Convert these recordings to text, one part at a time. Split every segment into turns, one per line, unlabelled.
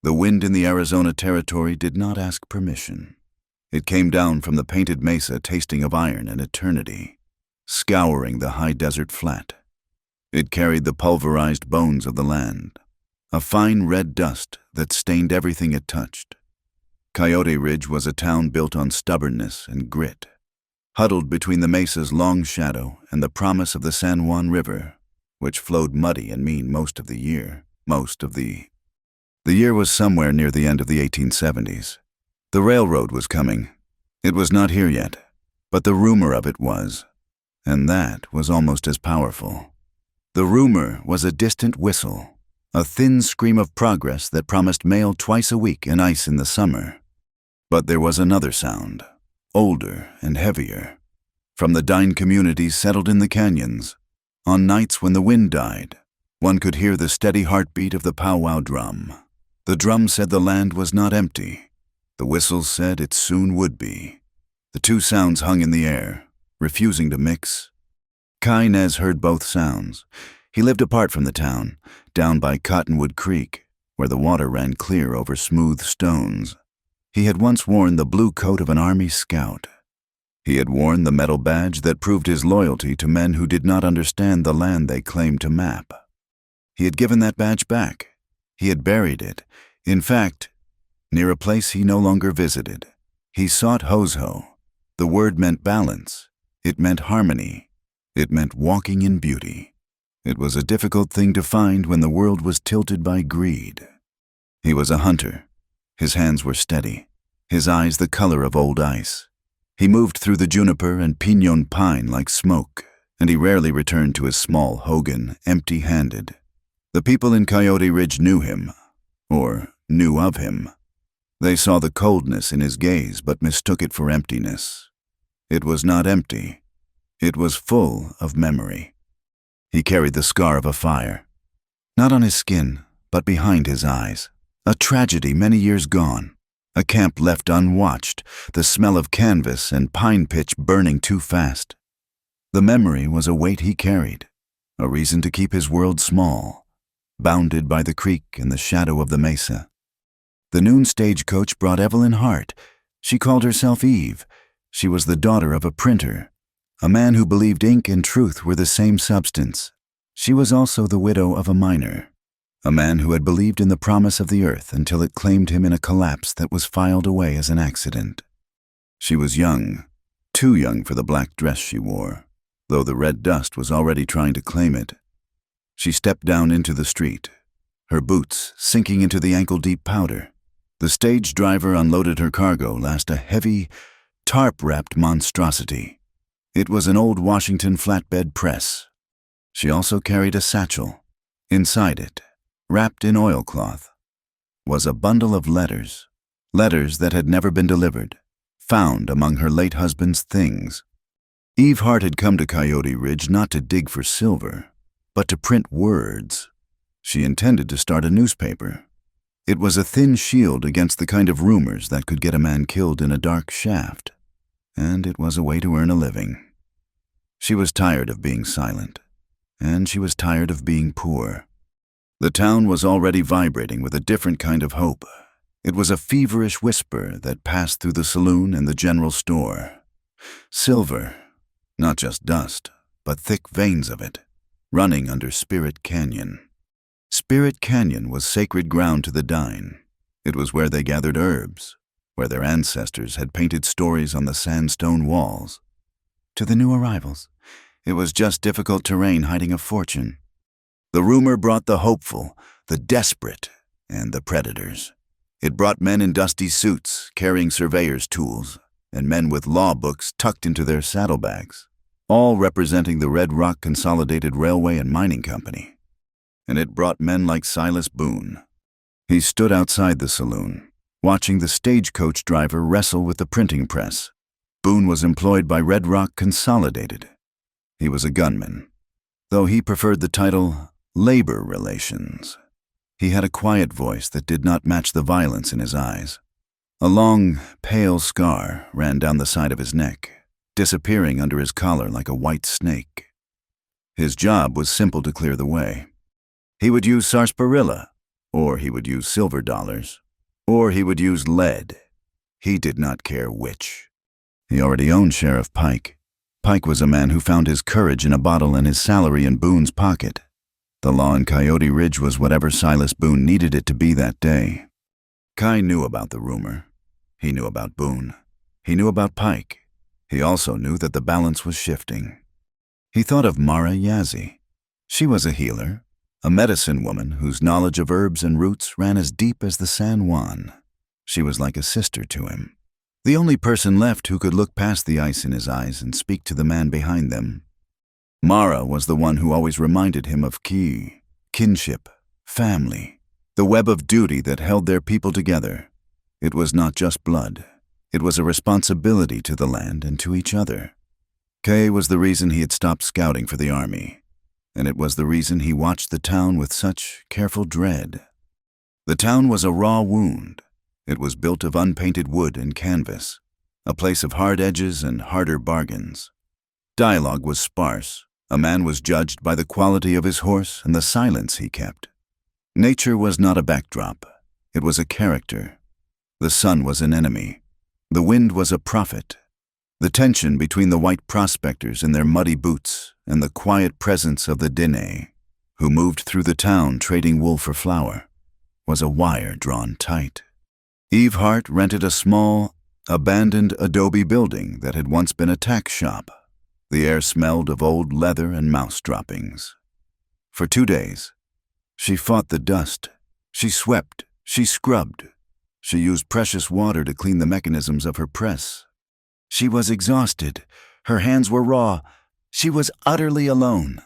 The wind in the Arizona territory did not ask permission. It came down from the painted mesa tasting of iron and eternity, scouring the high desert flat. It carried the pulverized bones of the land, a fine red dust that stained everything it touched. Coyote Ridge was a town built on stubbornness and grit, huddled between the mesa's long shadow and the promise of the San Juan River, which flowed muddy and mean most of the year. The year was somewhere near the end of the 1870s. The railroad was coming. It was not here yet, but the rumor of it was, and that was almost as powerful. The rumor was a distant whistle, a thin scream of progress that promised mail twice a week and ice in the summer. But there was another sound, older and heavier, from the Dine communities settled in the canyons. On nights when the wind died, one could hear the steady heartbeat of the powwow drum. The drum said the land was not empty. The whistles said it soon would be. The two sounds hung in the air, refusing to mix. Kai Nez heard both sounds. He lived apart from the town, down by Cottonwood Creek, where the water ran clear over smooth stones. He had once worn the blue coat of an Army scout. He had worn the metal badge that proved his loyalty to men who did not understand the land they claimed to map. He had given that badge back. He had buried it. In fact, near a place he no longer visited. He sought Hosho. The word meant balance. It meant harmony. It meant walking in beauty. It was a difficult thing to find when the world was tilted by greed. He was a hunter. His hands were steady, his eyes the color of old ice. He moved through the juniper and pinon pine like smoke, and he rarely returned to his small hogan empty-handed. The people in Coyote Ridge knew him, or knew of him. They saw the coldness in his gaze but mistook it for emptiness. It was not empty. It was full of memory. He carried the scar of a fire, not on his skin, but behind his eyes. A tragedy many years gone, a camp left unwatched, the smell of canvas and pine pitch burning too fast. The memory was a weight he carried, a reason to keep his world small, bounded by the creek and the shadow of the mesa. The noon stagecoach brought Evelyn Hart. She called herself Eve. She was the daughter of a printer, a man who believed ink and truth were the same substance. She was also the widow of a miner, a man who had believed in the promise of the earth until it claimed him in a collapse that was filed away as an accident. She was young, too young for the black dress she wore, though the red dust was already trying to claim it. She stepped down into the street, her boots sinking into the ankle-deep powder. The stage driver unloaded her cargo last a heavy, tarp-wrapped monstrosity. It was an old Washington flatbed press. She also carried a satchel. Inside it, wrapped in oilcloth, was a bundle of letters that had never been delivered, found among her late husband's things. Eve Hart had come to Coyote Ridge not to dig for silver, but to print words. She intended to start a newspaper. It was a thin shield against the kind of rumors that could get a man killed in a dark shaft, and it was a way to earn a living. She was tired of being silent, and she was tired of being poor. The town was already vibrating with a different kind of hope. It was a feverish whisper that passed through the saloon and the general store. Silver, not just dust, but thick veins of it, running under Spirit Canyon. Spirit Canyon was sacred ground to the Dine. It was where they gathered herbs, where their ancestors had painted stories on the sandstone walls. To the new arrivals, it was just difficult terrain hiding a fortune. The rumor brought the hopeful, the desperate, and the predators. It brought men in dusty suits, carrying surveyor's tools, and men with law books tucked into their saddlebags, all representing the Red Rock Consolidated Railway and Mining Company. And it brought men like Silas Boone. He stood outside the saloon, watching the stagecoach driver wrestle with the printing press. Boone was employed by Red Rock Consolidated. He was a gunman, though he preferred the title Labor Relations. He had a quiet voice that did not match the violence in his eyes. A long, pale scar ran down the side of his neck, disappearing under his collar like a white snake. His job was simple to clear the way. He would use sarsaparilla, or he would use silver dollars, or he would use lead. He did not care which. He already owned Sheriff Pike. Pike was a man who found his courage in a bottle and his salary in Boone's pocket. The law in Coyote Ridge was whatever Silas Boone needed it to be that day. Kai knew about the rumor. He knew about Boone. He knew about Pike. He also knew that the balance was shifting. He thought of Mara Yazzie. She was a healer, a medicine woman whose knowledge of herbs and roots ran as deep as the San Juan. She was like a sister to him, the only person left who could look past the ice in his eyes and speak to the man behind them. Mara was the one who always reminded him of ki, kinship, family, the web of duty that held their people together. It was not just blood. It was a responsibility to the land and to each other. Kay was the reason he had stopped scouting for the army, and it was the reason he watched the town with such careful dread. The town was a raw wound. It was built of unpainted wood and canvas, a place of hard edges and harder bargains. Dialogue was sparse. A man was judged by the quality of his horse and the silence he kept. Nature was not a backdrop. It was a character. The sun was an enemy. The wind was a prophet. The tension between the white prospectors in their muddy boots and the quiet presence of the Dene, who moved through the town trading wool for flour, was a wire drawn tight. Eve Hart rented a small, abandoned adobe building that had once been a tack shop. The air smelled of old leather and mouse droppings. For 2 days, she fought the dust. She swept. She scrubbed. She used precious water to clean the mechanisms of her press. She was exhausted. Her hands were raw. She was utterly alone.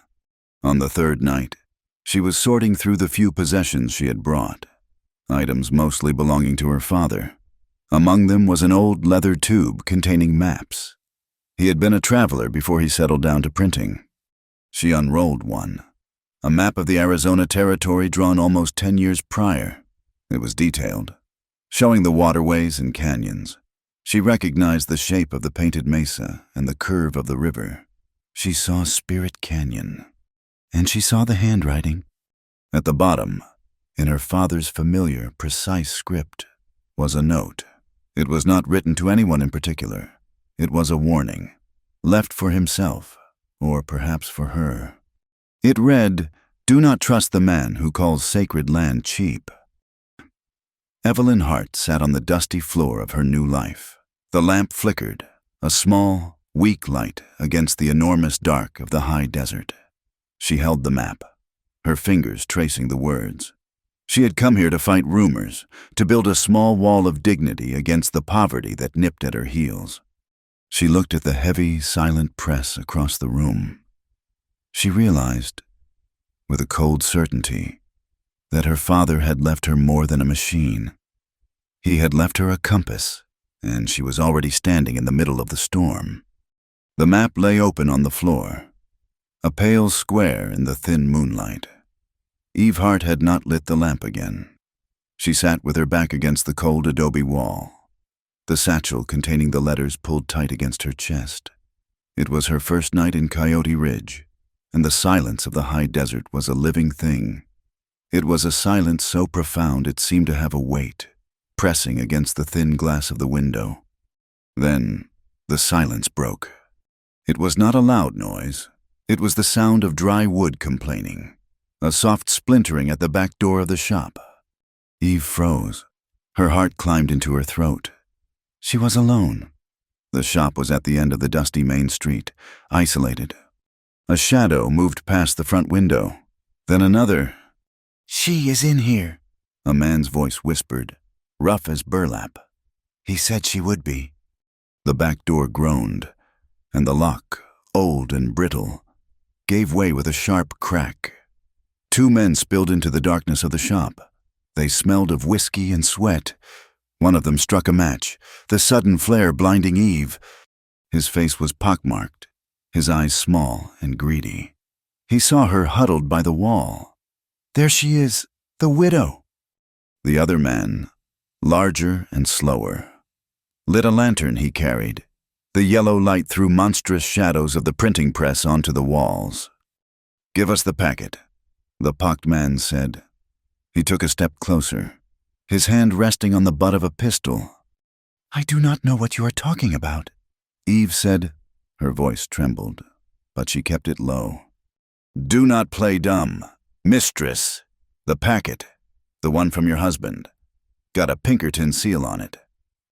On the 3rd night, she was sorting through the few possessions she had brought, items mostly belonging to her father. Among them was an old leather tube containing maps. He had been a traveler before he settled down to printing. She unrolled one, a map of the Arizona Territory drawn almost 10 years prior. It was detailed, showing the waterways and canyons. She recognized the shape of the painted mesa and the curve of the river. She saw Spirit Canyon, and she saw the handwriting. At the bottom, in her father's familiar, precise script, was a note. It was not written to anyone in particular. It was a warning, left for himself, or perhaps for her. It read, "Do not trust the man who calls sacred land cheap." Evelyn Hart sat on the dusty floor of her new life. The lamp flickered, a small, weak light against the enormous dark of the high desert. She held the map, her fingers tracing the words. She had come here to fight rumors, to build a small wall of dignity against the poverty that nipped at her heels. She looked at the heavy, silent press across the room. She realized, with a cold certainty, that her father had left her more than a machine. He had left her a compass, and she was already standing in the middle of the storm. The map lay open on the floor, a pale square in the thin moonlight. Eve Hart had not lit the lamp again. She sat with her back against the cold adobe wall, the satchel containing the letters pulled tight against her chest. It was her first night in Coyote Ridge, and the silence of the high desert was a living thing. It was a silence so profound it seemed to have a weight, pressing against the thin glass of the window. Then the silence broke. It was not a loud noise. It was the sound of dry wood complaining, a soft splintering at the back door of the shop. Eve froze. Her heart climbed into her throat. She was alone. The shop was at the end of the dusty main street, isolated. A shadow moved past the front window. Then another. "She is in here," a man's voice whispered, rough as burlap. "He said she would be." The back door groaned, and the lock, old and brittle, gave way with a sharp crack. 2 men spilled into the darkness of the shop. They smelled of whiskey and sweat. One of them struck a match, the sudden flare blinding Eve. His face was pockmarked, his eyes small and greedy. He saw her huddled by the wall. "There she is, the widow." The other man, larger and slower, lit a lantern he carried. The yellow light threw monstrous shadows of the printing press onto the walls. "Give us the packet," the pocked man said. He took a step closer, his hand resting on the butt of a pistol. "I do not know what you are talking about," Eve said. Her voice trembled, but she kept it low. "Do not play dumb. Mistress, the packet, the one from your husband, got a Pinkerton seal on it,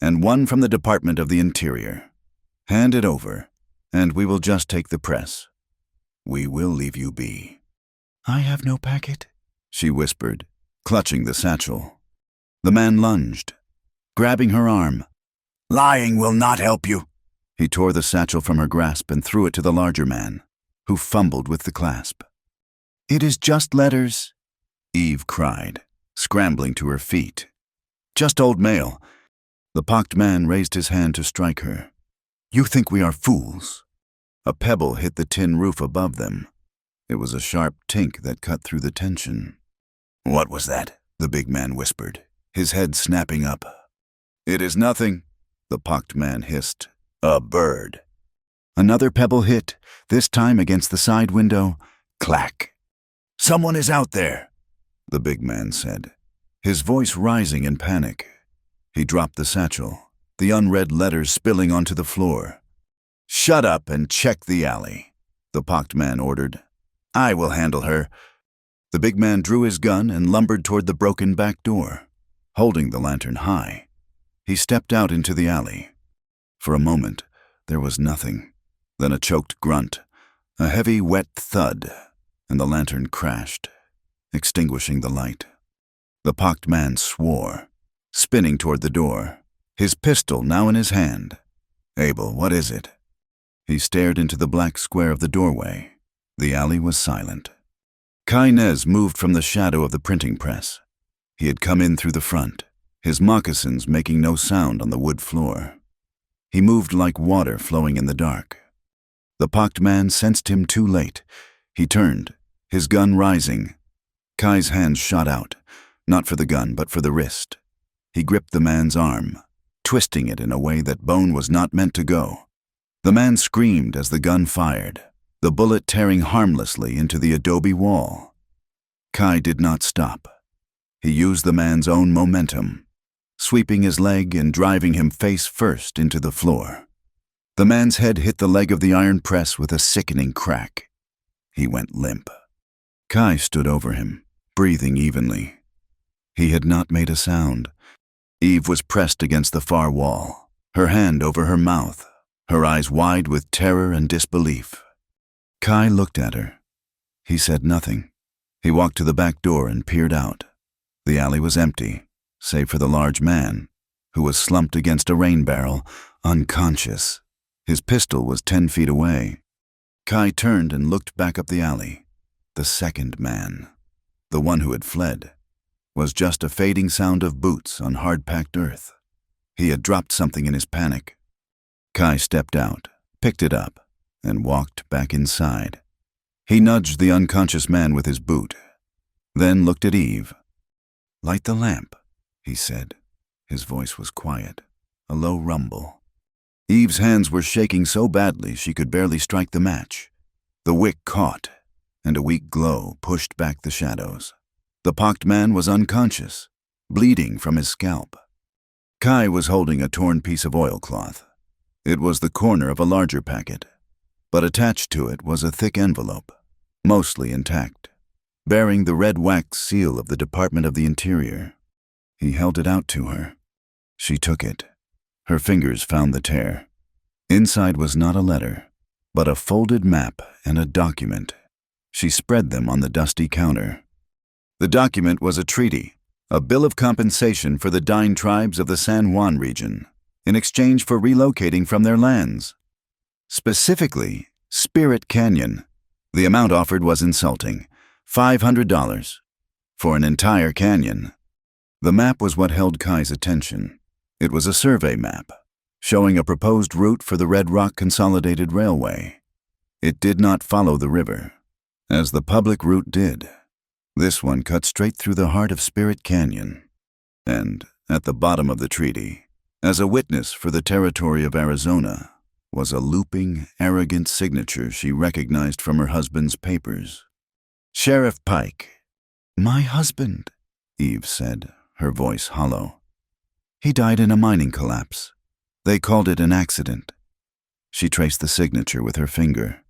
and one from the Department of the Interior. Hand it over, and we will just take the press. We will leave you be." "I have no packet," she whispered, clutching the satchel. The man lunged, grabbing her arm. "Lying will not help you." He tore the satchel from her grasp and threw it to the larger man, who fumbled with the clasp. "It is just letters," Eve cried, scrambling to her feet. "Just old mail." The pocked man raised his hand to strike her. "You think we are fools?" A pebble hit the tin roof above them. It was a sharp tink that cut through the tension. "What was that?" the big man whispered, his head snapping up. "It is nothing," the pocked man hissed. "A bird." Another pebble hit, this time against the side window. Clack. "Someone is out there," the big man said, his voice rising in panic. He dropped the satchel, the unread letters spilling onto the floor. "Shut up and check the alley," the pocked man ordered. "I will handle her." The big man drew his gun and lumbered toward the broken back door, holding the lantern high. He stepped out into the alley. For a moment, there was nothing. Then a choked grunt, a heavy, wet thud, and the lantern crashed, extinguishing the light. The pocked man swore, spinning toward the door, his pistol now in his hand. "Abel, what is it?" He stared into the black square of the doorway. The alley was silent. Kai Nez moved from the shadow of the printing press. He had come in through the front, his moccasins making no sound on the wood floor. He moved like water flowing in the dark. The pocked man sensed him too late. He turned, his gun rising. Kai's hands shot out, not for the gun but for the wrist. He gripped the man's arm, twisting it in a way that bone was not meant to go. The man screamed as the gun fired, the bullet tearing harmlessly into the adobe wall. Kai did not stop. He used the man's own momentum, sweeping his leg and driving him face first into the floor. The man's head hit the leg of the iron press with a sickening crack. He went limp. Kai stood over him, breathing evenly. He had not made a sound. Eve was pressed against the far wall, her hand over her mouth, her eyes wide with terror and disbelief. Kai looked at her. He said nothing. He walked to the back door and peered out. The alley was empty, save for the large man, who was slumped against a rain barrel, unconscious. His pistol was 10 feet away. Kai turned and looked back up the alley. The second man, the one who had fled, was just a fading sound of boots on hard-packed earth. He had dropped something in his panic. Kai stepped out, picked it up, and walked back inside. He nudged the unconscious man with his boot, then looked at Eve. "Light the lamp," he said. His voice was quiet, a low rumble. Eve's hands were shaking so badly she could barely strike the match. The wick caught, and a weak glow pushed back the shadows. The pocked man was unconscious, bleeding from his scalp. Kai was holding a torn piece of oilcloth. It was the corner of a larger packet, but attached to it was a thick envelope, mostly intact, bearing the red wax seal of the Department of the Interior. He held it out to her. She took it. Her fingers found the tear. Inside was not a letter, but a folded map and a document. She spread them on the dusty counter. The document was a treaty, a bill of compensation for the Dine tribes of the San Juan region, in exchange for relocating from their lands. Specifically, Spirit Canyon. The amount offered was insulting, $500 for an entire canyon. The map was what held Kai's attention. It was a survey map, showing a proposed route for the Red Rock Consolidated Railway. It did not follow the river, as the public route did. This one cut straight through the heart of Spirit Canyon. And, at the bottom of the treaty, as a witness for the territory of Arizona, was a looping, arrogant signature she recognized from her husband's papers. Sheriff Pike. "My husband," Eve said, her voice hollow. He died in a mining collapse. They called it an accident. She traced the signature with her finger.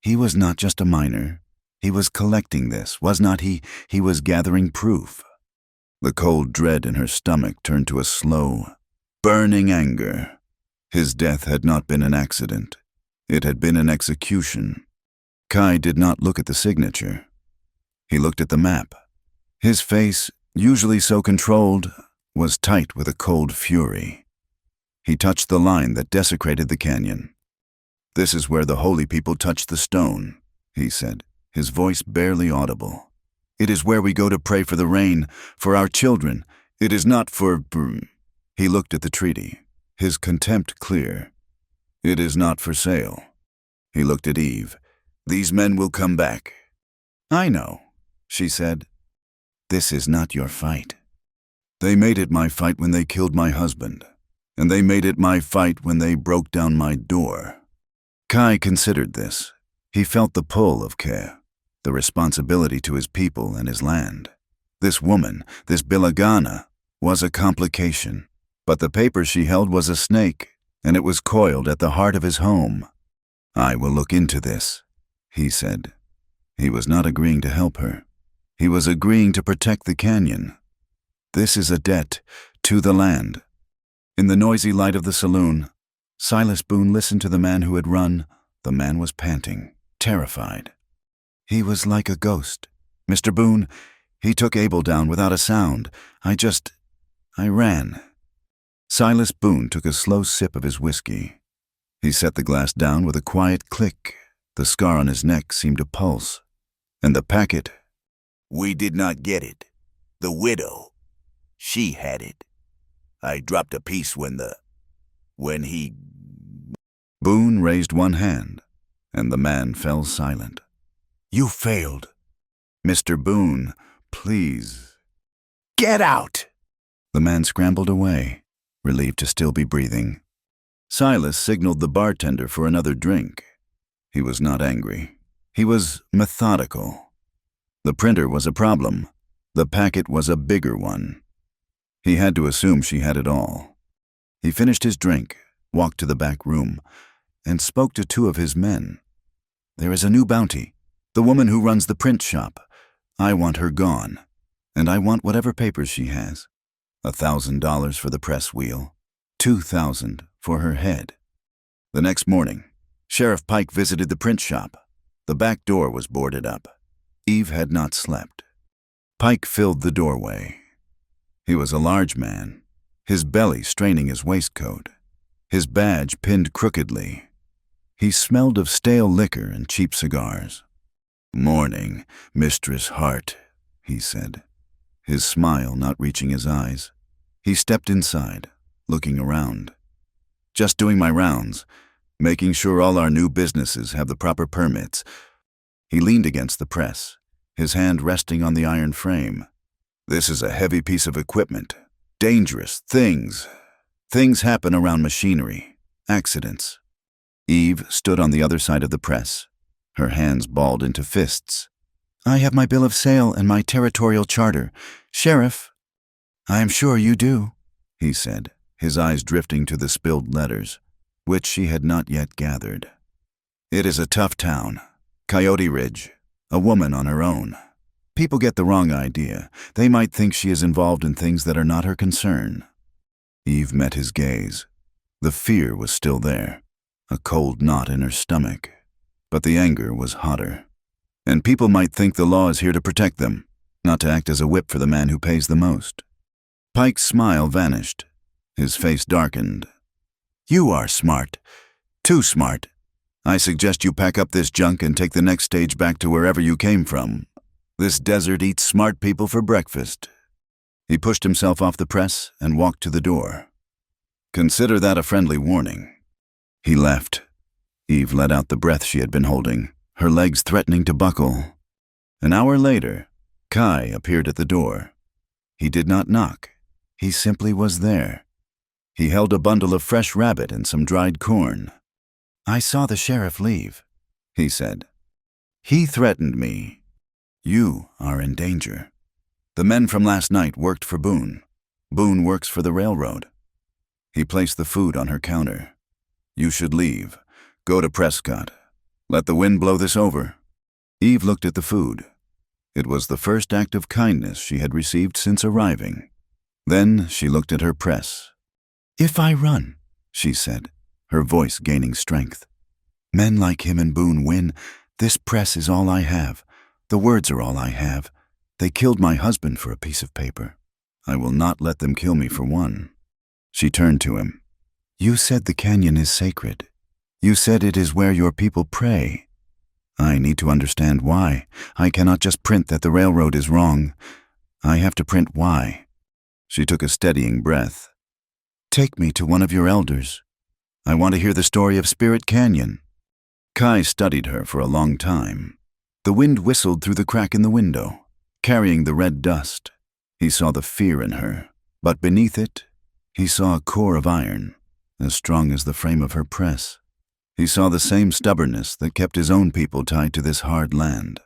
He was not just a miner. He was collecting this, was not he? He was gathering proof. The cold dread in her stomach turned to a slow, burning anger. His death had not been an accident. It had been an execution. Kai did not look at the signature. He looked at the map. His face, usually so controlled, was tight with a cold fury. He touched the line that desecrated the canyon. This is where the holy people touch the stone, he said, his voice barely audible. It is where we go to pray for the rain, for our children. It is not for... He looked at the treaty, his contempt clear. It is not for sale. He looked at Eve. These men will come back. I know, she said. This is not your fight. They made it my fight when they killed my husband, and they made it my fight when they broke down my door. Kai considered this. He felt the pull of care, the responsibility to his people and his land. This woman, this Bilagana, was a complication, but the paper she held was a snake, and it was coiled at the heart of his home. I will look into this, he said. He was not agreeing to help her. He was agreeing to protect the canyon. This is a debt to the land. In the noisy light of the saloon, Silas Boone listened to the man who had run. The man was panting, terrified. He was like a ghost. Mr. Boone, he took Abel down without a sound. I ran. Silas Boone took a slow sip of his whiskey. He set the glass down with a quiet click. The scar on his neck seemed to pulse. And the packet... We did not get it. The widow. She had it. I dropped a piece when he... Boone raised one hand, and the man fell silent. You failed. Mr. Boone, please. Get out! The man scrambled away, relieved to still be breathing. Silas signaled the bartender for another drink. He was not angry. He was methodical. The printer was a problem. The packet was a bigger one. He had to assume she had it all. He finished his drink, walked to the back room, and spoke to two of his men. There is a new bounty. The woman who runs the print shop. I want her gone, and I want whatever papers she has. $1,000 for the press wheel. $2,000 for her head. The next morning, Sheriff Pike visited the print shop. The back door was boarded up. Eve had not slept. Pike filled the doorway. He was a large man, his belly straining his waistcoat, his badge pinned crookedly. He smelled of stale liquor and cheap cigars. Morning, Mistress Hart, he said, his smile not reaching his eyes. He stepped inside, looking around. Just doing my rounds, making sure all our new businesses have the proper permits. He leaned against the press, his hand resting on the iron frame. This is a heavy piece of equipment. Dangerous things. Things happen around machinery. Accidents. Eve stood on the other side of the press, her hands balled into fists. I have my bill of sale and my territorial charter. Sheriff. I am sure you do, he said, his eyes drifting to the spilled letters, which she had not yet gathered. It is a tough town. Coyote Ridge. A woman on her own. People get the wrong idea. They might think she is involved in things that are not her concern. Eve met his gaze. The fear was still there, a cold knot in her stomach. But the anger was hotter. And people might think the law is here to protect them, not to act as a whip for the man who pays the most. Pike's smile vanished. His face darkened. You are smart. Too smart. I suggest you pack up this junk and take the next stage back to wherever you came from. This desert eats smart people for breakfast. He pushed himself off the press and walked to the door. Consider that a friendly warning. He left. Eve let out the breath she had been holding, her legs threatening to buckle. An hour later, Kai appeared at the door. He did not knock. He simply was there. He held a bundle of fresh rabbit and some dried corn. I saw the sheriff leave, he said. He threatened me. You are in danger. The men from last night worked for Boone. Boone works for the railroad. He placed the food on her counter. You should leave. Go to Prescott. Let the wind blow this over. Eve looked at the food. It was the first act of kindness she had received since arriving. Then she looked at her press. If I run, she said, her voice gaining strength. Men like him and Boone win. This press is all I have. The words are all I have. They killed my husband for a piece of paper. I will not let them kill me for one. She turned to him. You said the canyon is sacred. You said it is where your people pray. I need to understand why. I cannot just print that the railroad is wrong. I have to print why. She took a steadying breath. Take me to one of your elders. I want to hear the story of Spirit Canyon. Kai studied her for a long time. The wind whistled through the crack in the window, carrying the red dust. He saw the fear in her, but beneath it, he saw a core of iron, as strong as the frame of her press. He saw the same stubbornness that kept his own people tied to this hard land.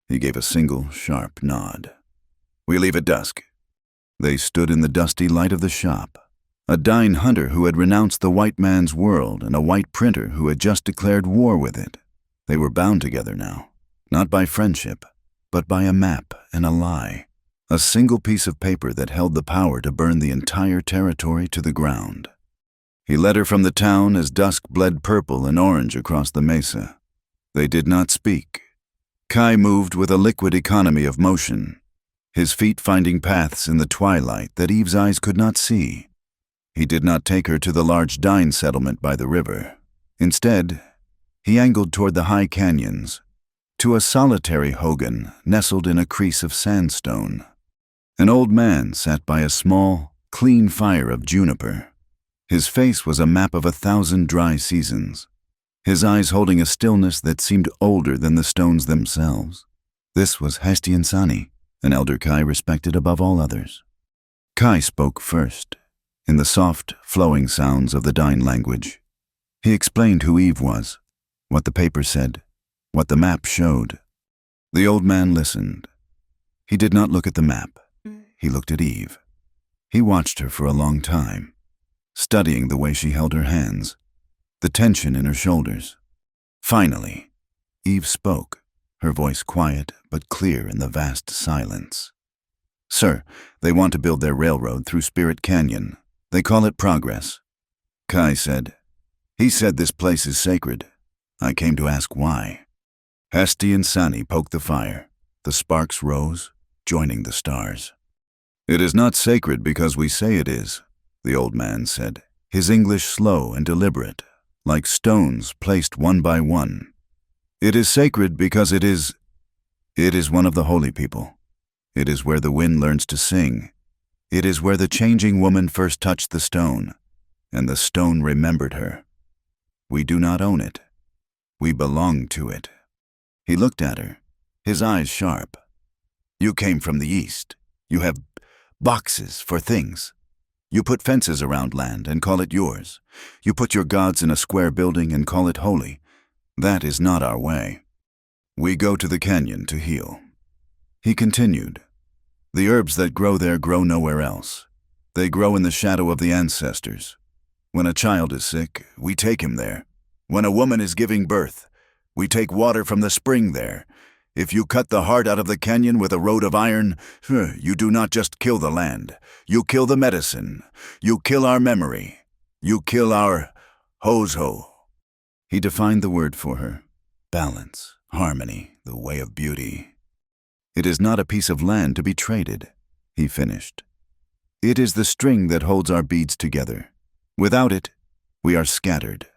He gave a single, sharp nod. We leave at dusk. They stood in the dusty light of the shop. A dying hunter who had renounced the white man's world and a white printer who had just declared war with it. They were bound together now, not by friendship, but by a map and a lie. A single piece of paper that held the power to burn the entire territory to the ground. He led her from the town as dusk bled purple and orange across the mesa. They did not speak. Kai moved with a liquid economy of motion, his feet finding paths in the twilight that Eve's eyes could not see. He did not take her to the large dine settlement by the river. Instead, he angled toward the high canyons, to a solitary hogan nestled in a crease of sandstone. An old man sat by a small, clean fire of juniper. His face was a map of 1,000 dry seasons, his eyes holding a stillness that seemed older than the stones themselves. This was Hestiansani, an elder Kai respected above all others. Kai spoke first, in the soft, flowing sounds of the Dine language. He explained who Eve was, what the paper said, what the map showed. The old man listened. He did not look at the map. He looked at Eve. He watched her for a long time, studying the way she held her hands, the tension in her shoulders. Finally, Eve spoke, her voice quiet but clear in the vast silence. Sir, they want to build their railroad through Spirit Canyon. They call it progress. Kai said, He said this place is sacred. I came to ask why. Hestiansani poked the fire. The sparks rose, joining the stars. It is not sacred because we say it is, the old man said, his English slow and deliberate, like stones placed one by one. It is sacred because it is one of the holy people. It is where the wind learns to sing. It is where the changing woman first touched the stone, and the stone remembered her. We do not own it. We belong to it. He looked at her, his eyes sharp. You came from the east. You have boxes for things. You put fences around land and call it yours. You put your gods in a square building and call it holy. That is not our way. We go to the canyon to heal. He continued. The herbs that grow there grow nowhere else. They grow in the shadow of the ancestors. When a child is sick, we take him there. When a woman is giving birth, we take water from the spring there. If you cut the heart out of the canyon with a rod of iron, you do not just kill the land. You kill the medicine. You kill our memory. You kill our hosho. He defined the word for her. Balance, harmony, the way of beauty. It is not a piece of land to be traded, he finished. It is the string that holds our beads together. Without it, we are scattered.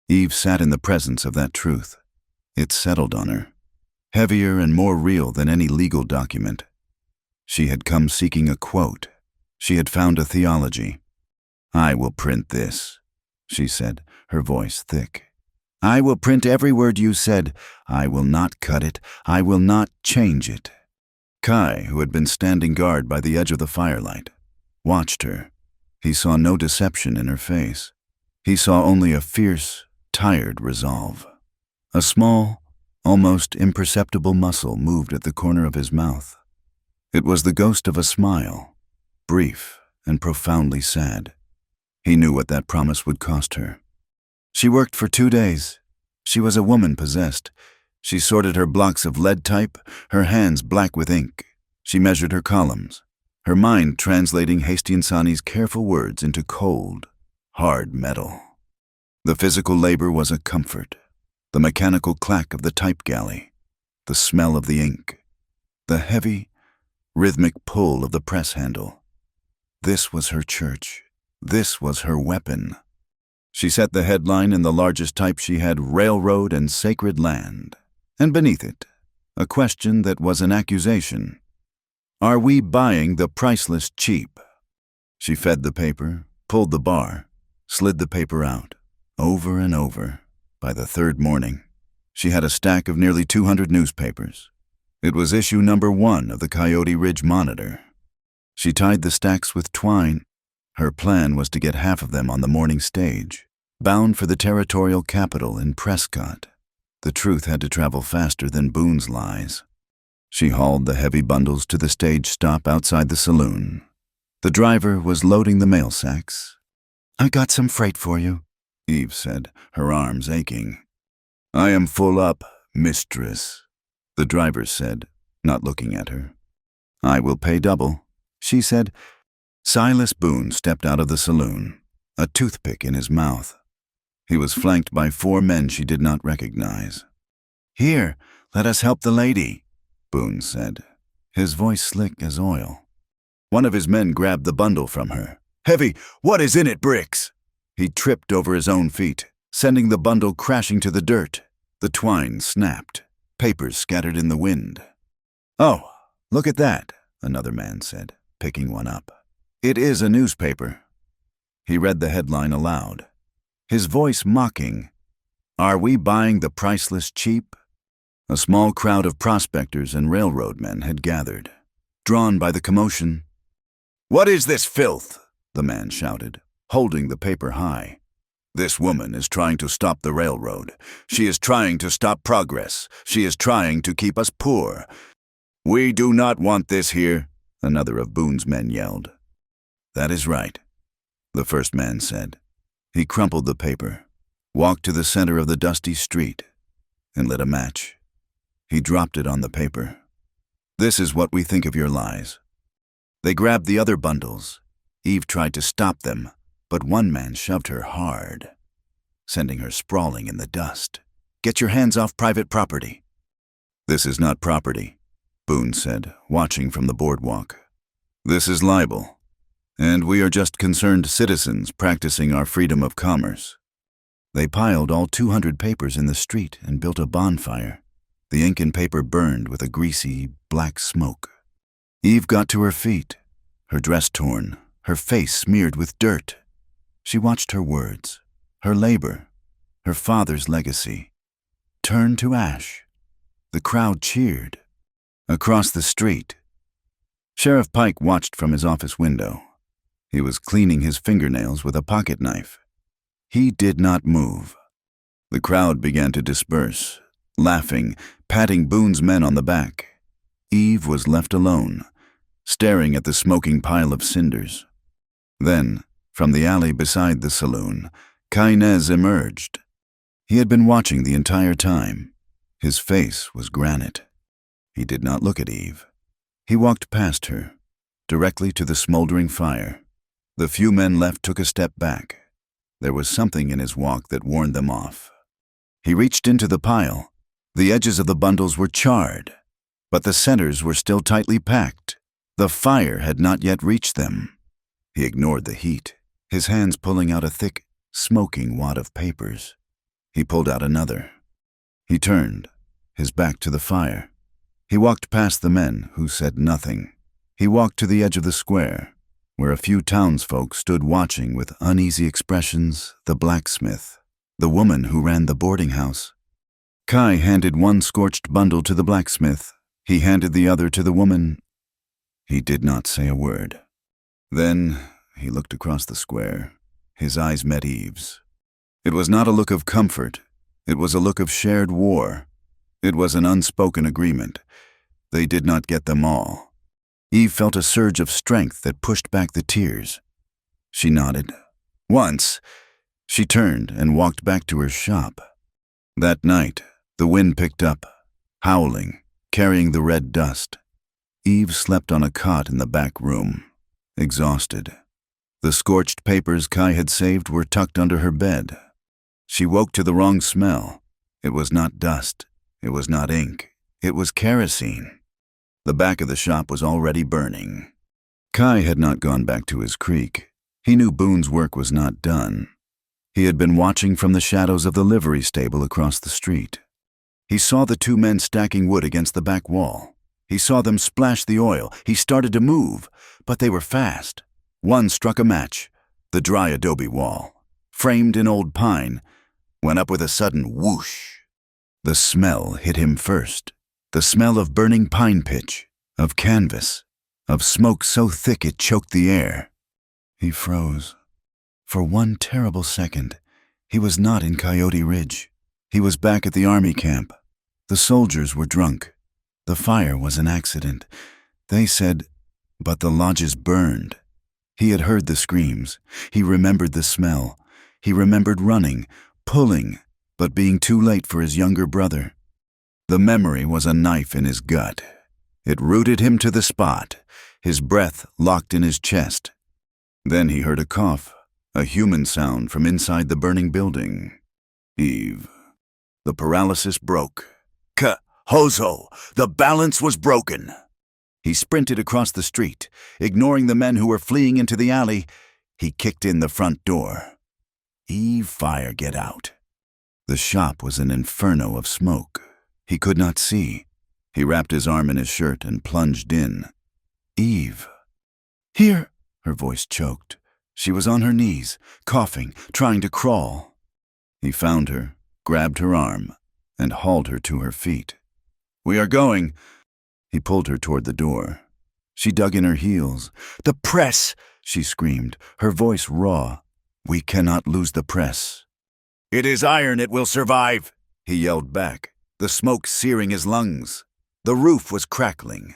Eve sat in the presence of that truth. It settled on her, heavier and more real than any legal document. She had come seeking a quote. She had found a theology. I will print this, she said, her voice thick. I will print every word you said. I will not cut it. I will not change it. Kai, who had been standing guard by the edge of the firelight, watched her. He saw no deception in her face. He saw only a fierce, tired resolve. A small, almost imperceptible muscle moved at the corner of his mouth. It was the ghost of a smile, brief and profoundly sad. He knew what that promise would cost her. She worked for 2 days. She was a woman possessed. She sorted her blocks of lead type, her hands black with ink. She measured her columns, her mind translating Hastings-Sani's careful words into cold, hard metal. The physical labor was a comfort. The mechanical clack of the type galley, the smell of the ink, the heavy, rhythmic pull of the press handle. This was her church. This was her weapon. She set the headline in the largest type she had, "Railroad and Sacred Land," and beneath it, a question that was an accusation. Are we buying the priceless cheap? She fed the paper, pulled the bar, slid the paper out, over and over. By the 3rd morning, she had a stack of nearly 200 newspapers. It was issue number 1 of the Coyote Ridge Monitor. She tied the stacks with twine. Her plan was to get half of them on the morning stage, bound for the territorial capital in Prescott. The truth had to travel faster than Boone's lies. She hauled the heavy bundles to the stage stop outside the saloon. The driver was loading the mail sacks. "I got some freight for you," Eve said, her arms aching. "I am full up, mistress," the driver said, not looking at her. "I will pay double," she said. Silas Boone stepped out of the saloon, a toothpick in his mouth. He was flanked by 4 men she did not recognize. "Here, let us help the lady," Boone said, his voice slick as oil. One of his men grabbed the bundle from her. "Heavy, what is in it, Bricks?" He tripped over his own feet, sending the bundle crashing to the dirt. The twine snapped, papers scattered in the wind. "Oh, look at that," another man said, picking one up. "It is a newspaper." He read the headline aloud, his voice mocking. "Are we buying the priceless cheap?" A small crowd of prospectors and railroad men had gathered, drawn by the commotion. "What is this filth?" the man shouted, holding the paper high. "This woman is trying to stop the railroad. She is trying to stop progress. She is trying to keep us poor. We do not want this here," another of Boone's men yelled. "That is right," the first man said. He crumpled the paper, walked to the center of the dusty street, and lit a match. He dropped it on the paper. "This is what we think of your lies." They grabbed the other bundles. Eve tried to stop them, but one man shoved her hard, sending her sprawling in the dust. "Get your hands off private property." "This is not property," Boone said, watching from the boardwalk. "This is libel, and we are just concerned citizens practicing our freedom of commerce." They piled all 200 papers in the street and built a bonfire. The ink and paper burned with a greasy, black smoke. Eve got to her feet, her dress torn, her face smeared with dirt. She watched her words, her labor, her father's legacy, turn to ash. The crowd cheered. Across the street, Sheriff Pike watched from his office window. He was cleaning his fingernails with a pocket knife. He did not move. The crowd began to disperse, laughing, patting Boone's men on the back. Eve was left alone, staring at the smoking pile of cinders. Then, from the alley beside the saloon, Cainez emerged. He had been watching the entire time. His face was granite. He did not look at Eve. He walked past her, directly to the smoldering fire. The few men left took a step back. There was something in his walk that warned them off. He reached into the pile. The edges of the bundles were charred, but the centers were still tightly packed. The fire had not yet reached them. He ignored the heat, his hands pulling out a thick, smoking wad of papers. He pulled out another. He turned, his back to the fire. He walked past the men, who said nothing. He walked to the edge of the square, where a few townsfolk stood watching with uneasy expressions the blacksmith, the woman who ran the boarding house. Kai handed one scorched bundle to the blacksmith. He handed the other to the woman. He did not say a word. Then he looked across the square. His eyes met Eve's. It was not a look of comfort. It was a look of shared war. It was an unspoken agreement. They did not get them all. Eve felt a surge of strength that pushed back the tears. She nodded. Once, she turned and walked back to her shop. That night, the wind picked up, howling, carrying the red dust. Eve slept on a cot in the back room, exhausted. The scorched papers Kai had saved were tucked under her bed. She woke to the wrong smell. It was not dust. It was not ink. It was kerosene. The back of the shop was already burning. Kai had not gone back to his creek. He knew Boone's work was not done. He had been watching from the shadows of the livery stable across the street. He saw the two men stacking wood against the back wall. He saw them splash the oil. He started to move, but they were fast. One struck a match. The dry adobe wall, framed in old pine, went up with a sudden whoosh. The smell hit him first. The smell of burning pine pitch, of canvas, of smoke so thick it choked the air. He froze. For one terrible second, he was not in Coyote Ridge. He was back at the army camp. The soldiers were drunk. The fire was an accident. They said, but the lodges burned. He had heard the screams. He remembered the smell. He remembered running, pulling, but being too late for his younger brother. The memory was a knife in his gut. It rooted him to the spot, his breath locked in his chest. Then he heard a cough, a human sound from inside the burning building. Eve. The paralysis broke. Hozo! The balance was broken! He sprinted across the street. Ignoring the men who were fleeing into the alley, he kicked in the front door. Eve, fire, get out. The shop was an inferno of smoke. He could not see. He wrapped his arm in his shirt and plunged in. Eve. Here! Her voice choked. She was on her knees, coughing, trying to crawl. He found her, grabbed her arm, and hauled her to her feet. We are going. He pulled her toward the door. She dug in her heels. The press! She screamed, her voice raw. We cannot lose the press. It is iron, it will survive, he yelled back, the smoke searing his lungs. The roof was crackling.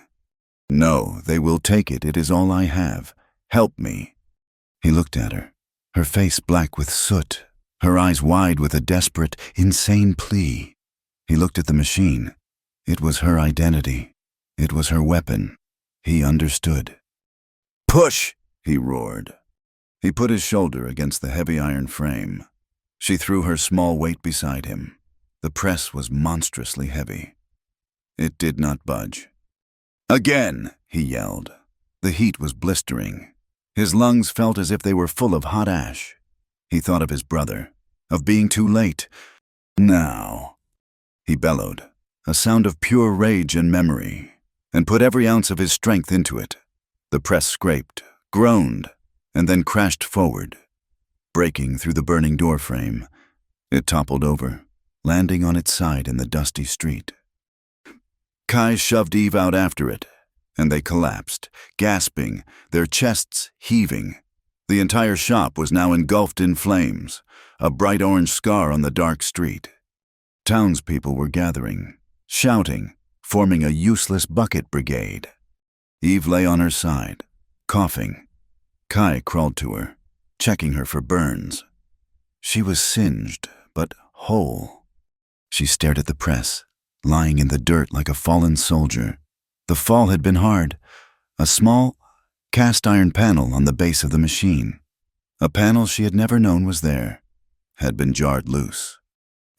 No, they will take it. It is all I have. Help me. He looked at her, her face black with soot, her eyes wide with a desperate, insane plea. He looked at the machine. It was her identity. It was her weapon. He understood. Push! He roared. He put his shoulder against the heavy iron frame. She threw her small weight beside him. The press was monstrously heavy. It did not budge. Again, he yelled. The heat was blistering. His lungs felt as if they were full of hot ash. He thought of his brother, of being too late. Now, he bellowed, a sound of pure rage and memory, and put every ounce of his strength into it. The press scraped, groaned, and then crashed forward. Breaking through the burning doorframe, it toppled over, landing on its side in the dusty street. Kai shoved Eve out after it, and they collapsed, gasping, their chests heaving. The entire shop was now engulfed in flames, a bright orange scar on the dark street. Townspeople were gathering, shouting, forming a useless bucket brigade. Eve lay on her side, coughing. Kai crawled to her, checking her for burns. She was singed, but whole. She stared at the press, lying in the dirt like a fallen soldier. The fall had been hard. A small, cast-iron panel on the base of the machine. A panel she had never known was there, had been jarred loose.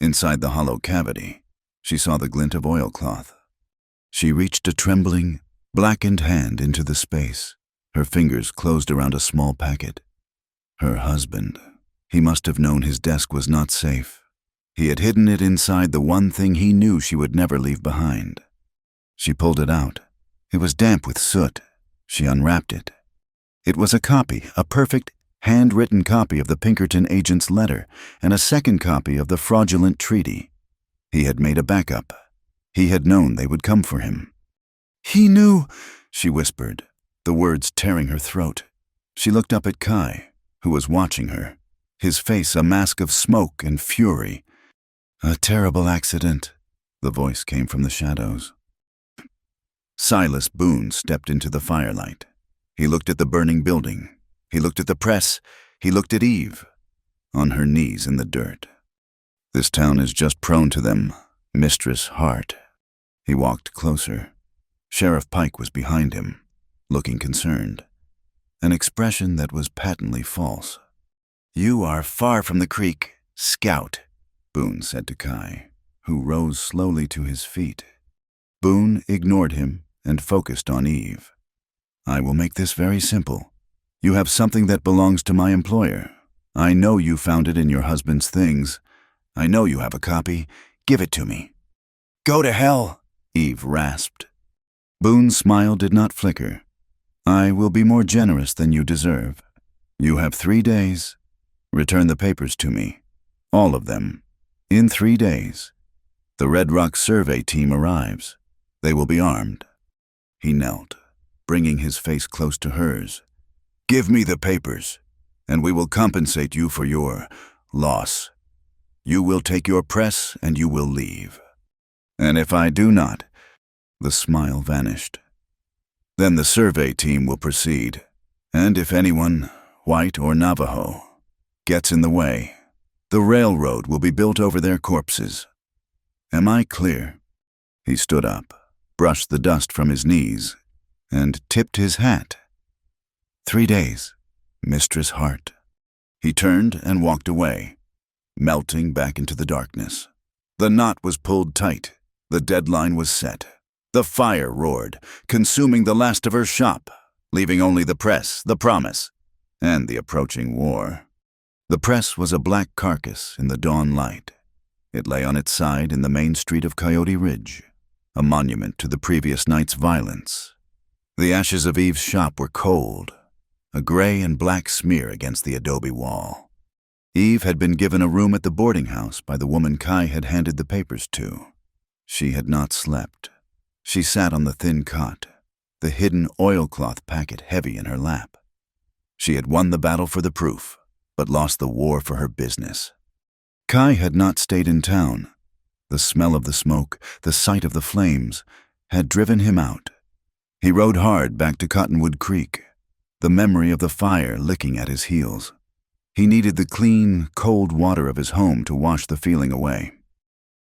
Inside the hollow cavity, she saw the glint of oilcloth. She reached a trembling, blackened hand into the space. Her fingers closed around a small packet. Her husband. He must have known his desk was not safe. He had hidden it inside the one thing he knew she would never leave behind. She pulled it out. It was damp with soot. She unwrapped it. It was a copy, a perfect, handwritten copy of the Pinkerton agent's letter, and a second copy of the fraudulent treaty. He had made a backup. He had known they would come for him. He knew, she whispered, the words tearing her throat. She looked up at Kai, who was watching her, his face a mask of smoke and fury. A terrible accident, the voice came from the shadows. Silas Boone stepped into the firelight. He looked at the burning building. He looked at the press. He looked at Eve, on her knees in the dirt. This town is just prone to them, Mistress Hart. He walked closer. Sheriff Pike was behind him, looking concerned, an expression that was patently false. "You are far from the creek, scout," Boone said to Kai, who rose slowly to his feet. Boone ignored him and focused on Eve. "I will make this very simple. You have something that belongs to my employer. I know you found it in your husband's things. I know you have a copy. Give it to me." "Go to hell," Eve rasped. Boone's smile did not flicker. "I will be more generous than you deserve. You have 3 days. Return the papers to me. All of them. In 3 days. The Red Rock survey team arrives. They will be armed." He knelt, bringing his face close to hers. "Give me the papers, and we will compensate you for your loss. You will take your press and you will leave. And if I do not," the smile vanished, "then the survey team will proceed, and if anyone, white or Navajo, gets in the way, the railroad will be built over their corpses. Am I clear?" He stood up, brushed the dust from his knees, and tipped his hat. 3 days, Mistress Hart." He turned and walked away, melting back into the darkness. The knot was pulled tight. The deadline was set. The fire roared, consuming the last of her shop, leaving only the press, the promise, and the approaching war. The press was a black carcass in the dawn light. It lay on its side in the main street of Coyote Ridge, a monument to the previous night's violence. The ashes of Eve's shop were cold, a gray and black smear against the adobe wall. Eve had been given a room at the boarding house by the woman Kai had handed the papers to. She had not slept. She sat on the thin cot, the hidden oilcloth packet heavy in her lap. She had won the battle for the proof, but lost the war for her business. Kai had not stayed in town. The smell of the smoke, the sight of the flames, had driven him out. He rode hard back to Cottonwood Creek, the memory of the fire licking at his heels. He needed the clean, cold water of his home to wash the feeling away.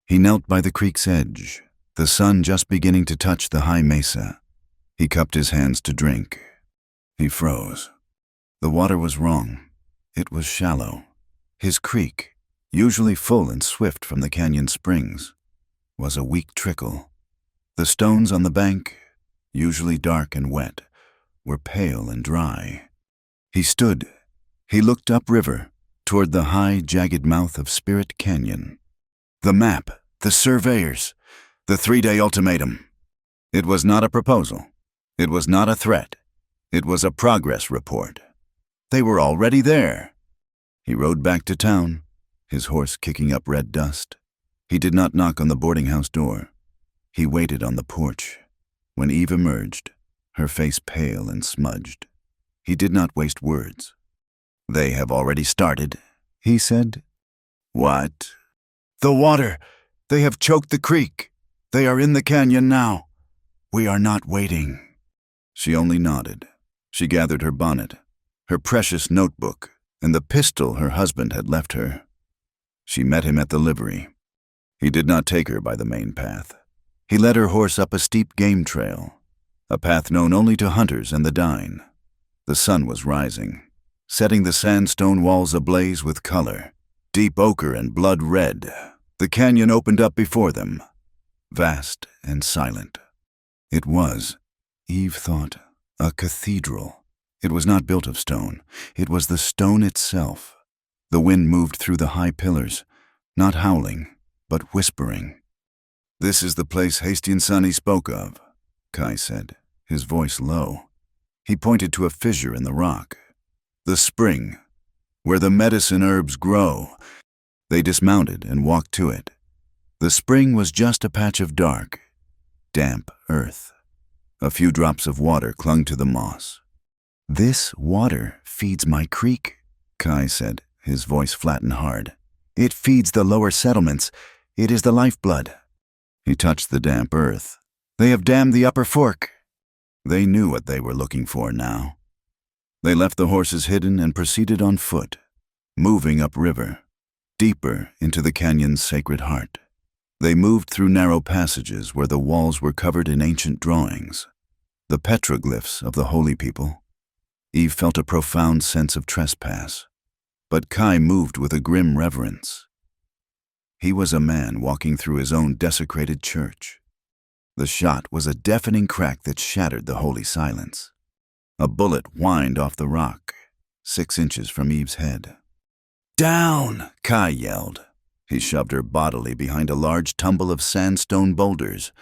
He knelt by the creek's edge, the sun just beginning to touch the high mesa. He cupped his hands to drink. He froze. The water was wrong. It was shallow. His creek, usually full and swift from the canyon springs, was a weak trickle. The stones on the bank, usually dark and wet, were pale and dry. He stood. He looked upriver, toward the high, jagged mouth of Spirit Canyon. The map, the surveyors, the 3-day ultimatum. It was not a proposal. It was not a threat. It was a progress report. They were already there. He rode back to town, his horse kicking up red dust. He did not knock on the boarding house door. He waited on the porch. When Eve emerged, her face pale and smudged, he did not waste words. "They have already started," he said. "What?" "The water. They have choked the creek. They are in the canyon now. We are not waiting." She only nodded. She gathered her bonnet, her precious notebook, and the pistol her husband had left her. She met him at the livery. He did not take her by the main path. He led her horse up a steep game trail, a path known only to hunters and the dine. The sun was rising, setting the sandstone walls ablaze with color, deep ochre and blood red. The canyon opened up before them, vast and silent. It was, Eve thought, a cathedral. It was not built of stone. It was the stone itself. The wind moved through the high pillars, not howling, but whispering. "This is the place Hasty and Sonny spoke of," Kai said, his voice low. He pointed to a fissure in the rock. "The spring, where the medicine herbs grow." They dismounted and walked to it. The spring was just a patch of dark, damp earth. A few drops of water clung to the moss. "This water feeds my creek," Kai said, his voice flat and hard. "It feeds the lower settlements. It is the lifeblood." He touched the damp earth. They have dammed the upper fork." They knew what they were looking for now. They left the horses hidden and proceeded on foot, moving upriver, deeper into the canyon's sacred heart. They moved through narrow passages where the walls were covered in ancient drawings, the petroglyphs of the holy people. Eve felt a profound sense of trespass, but Kai moved with a grim reverence. He was a man walking through his own desecrated church. The shot was a deafening crack that shattered the holy silence. A bullet whined off the rock, 6 inches from Eve's head. "Down!" Kai yelled. He shoved her bodily behind a large tumble of sandstone boulders.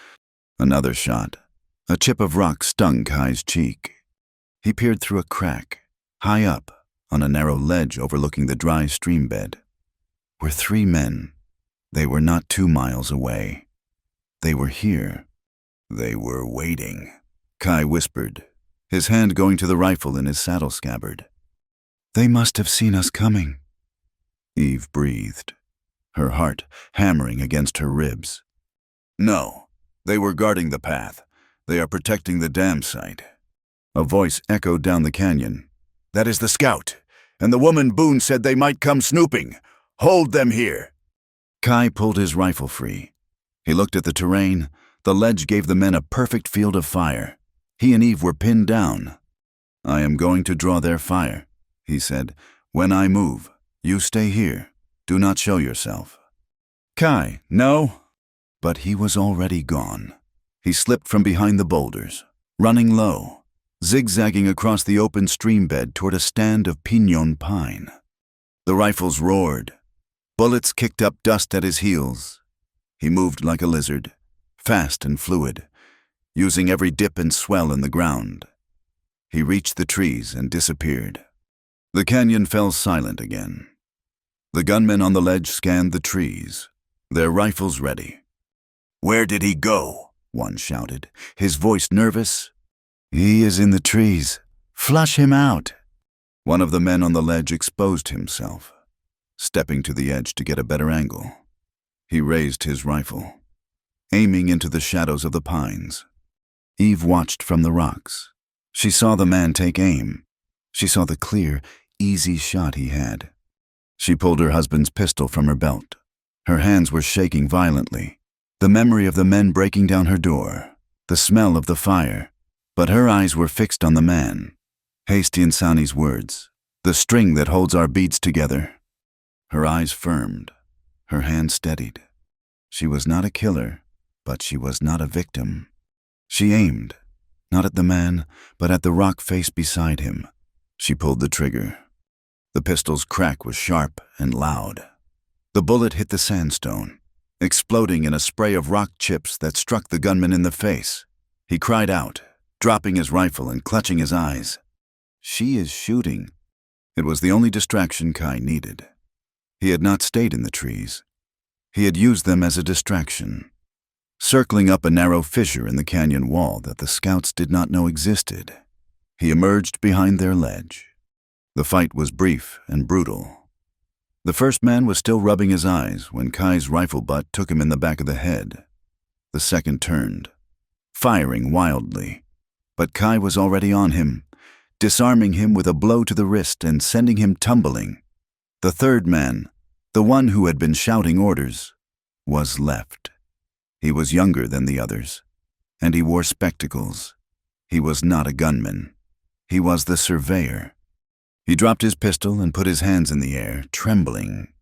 Another shot. A chip of rock stung Kai's cheek. He peered through a crack, high up, on a narrow ledge overlooking the dry stream bed. Were 3 men. They were not 2 miles away. They were here. They were waiting, Kai whispered, his hand going to the rifle in his saddle scabbard. "They must have seen us coming," Eve breathed, her heart hammering against her ribs. "No, they were guarding the path. They are protecting the dam site." A voice echoed down the canyon. "That is the scout, and the woman Boone said they might come snooping. Hold them here." Kai pulled his rifle free. He looked at the terrain. The ledge gave the men a perfect field of fire. He and Eve were pinned down. "I am going to draw their fire," he said. "When I move, you stay here. Do not show yourself." "Kai, no." But he was already gone. He slipped from behind the boulders, running low, zigzagging across the open stream bed toward a stand of piñon pine. The rifles roared. Bullets kicked up dust at his heels. He moved like a lizard, fast and fluid, using every dip and swell in the ground. He reached the trees and disappeared. The canyon fell silent again. The gunmen on the ledge scanned the trees, their rifles ready. "Where did he go?" one shouted, his voice nervous. "He is in the trees. Flush him out." One of the men on the ledge exposed himself, stepping to the edge to get a better angle. He raised his rifle, aiming into the shadows of the pines. Eve watched from the rocks. She saw the man take aim. She saw the clear, easy shot he had. She pulled her husband's pistol from her belt. Her hands were shaking violently. The memory of the men breaking down her door, the smell of the fire. But her eyes were fixed on the man. Hasty Insani's words, "The string that holds our beads together." Her eyes firmed. Her hand steadied. She was not a killer, but she was not a victim. She aimed, not at the man, but at the rock face beside him. She pulled the trigger. The pistol's crack was sharp and loud. The bullet hit the sandstone, exploding in a spray of rock chips that struck the gunman in the face. He cried out, dropping his rifle and clutching his eyes. "She is shooting." It was the only distraction Kai needed. He had not stayed in the trees. He had used them as a distraction, circling up a narrow fissure in the canyon wall that the scouts did not know existed. He emerged behind their ledge. The fight was brief and brutal. The first man was still rubbing his eyes when Kai's rifle butt took him in the back of the head. The second turned, firing wildly. But Kai was already on him, disarming him with a blow to the wrist and sending him tumbling. The third man, the one who had been shouting orders, was left. He was younger than the others, and he wore spectacles. He was not a gunman. He was the surveyor. He dropped his pistol and put his hands in the air, trembling.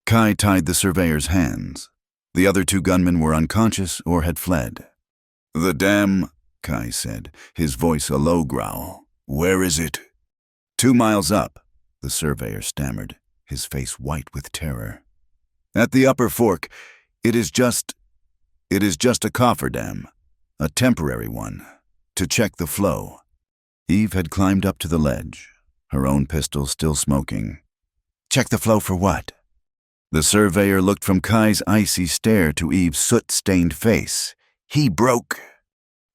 Kai tied the surveyor's hands. The other 2 gunmen were unconscious or had fled. "The dam," Kai said, his voice a low growl. "Where is it?" 2 miles up, the surveyor stammered, his face white with terror. "At the upper fork. It is just a cofferdam, a temporary one, to check the flow." Eve had climbed up to the ledge, her own pistol still smoking. "Check the flow for what?" The surveyor looked from Kai's icy stare to Eve's soot-stained face. "He broke."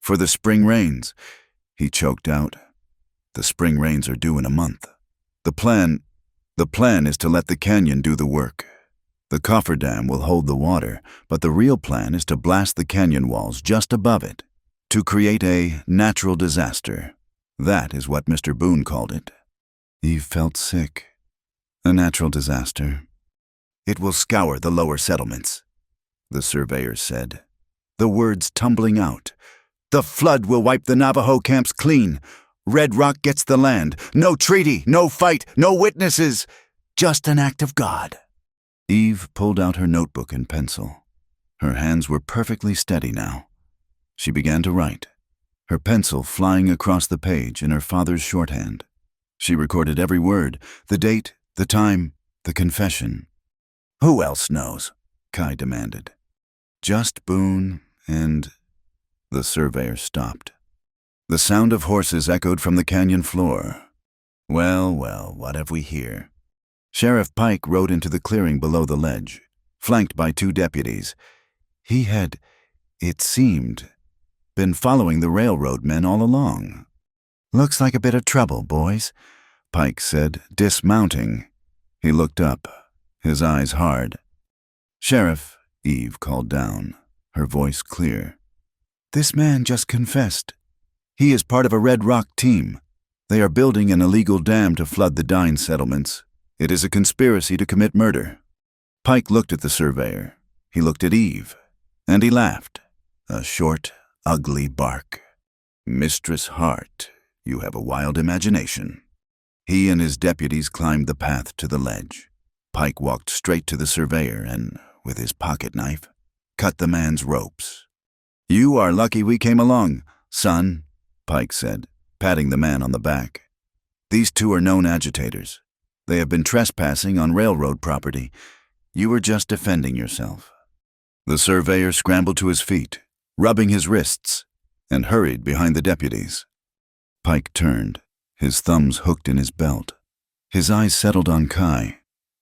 "For the spring rains," he choked out. "The spring rains are due in a month. The plan is to let the canyon do the work. The cofferdam will hold the water, but the real plan is to blast the canyon walls just above it, To create a natural disaster. That is what Mr. Boone called it. Eve felt sick. A natural disaster. It will scour the lower settlements, the surveyor said, the words tumbling out. The flood will wipe the Navajo camps clean. Red Rock gets the land. No treaty, no fight, no witnesses. Just an act of God. Eve pulled out her notebook and pencil. Her hands were perfectly steady now. She began to write, her pencil flying across the page in her father's shorthand. She recorded every word, the date, the time, the confession. Who else knows? Kai demanded. Just Boone and... The surveyor stopped. The sound of horses echoed from the canyon floor. Well, what have we here? Sheriff Pike rode into the clearing below the ledge, flanked by 2 deputies. He had, it seemed, been following the railroad men all along. Looks like a bit of trouble, boys, Pike said, dismounting. He looked up, his eyes hard. Sheriff, Eve called down, her voice clear. This man just confessed. He is part of a Red Rock team. They are building an illegal dam to flood the Dine settlements. It is a conspiracy to commit murder. Pike looked at the surveyor. He looked at Eve, and he laughed, a short, ugly bark. Mistress Hart, you have a wild imagination. He and his deputies climbed the path to the ledge. Pike walked straight to the surveyor and, with his pocket knife, cut the man's ropes. You are lucky we came along, son, Pike said, patting the man on the back. These 2 are known agitators. They have been trespassing on railroad property. You were just defending yourself. The surveyor scrambled to his feet, rubbing his wrists, and hurried behind the deputies. Pike turned, his thumbs hooked in his belt. His eyes settled on Kai.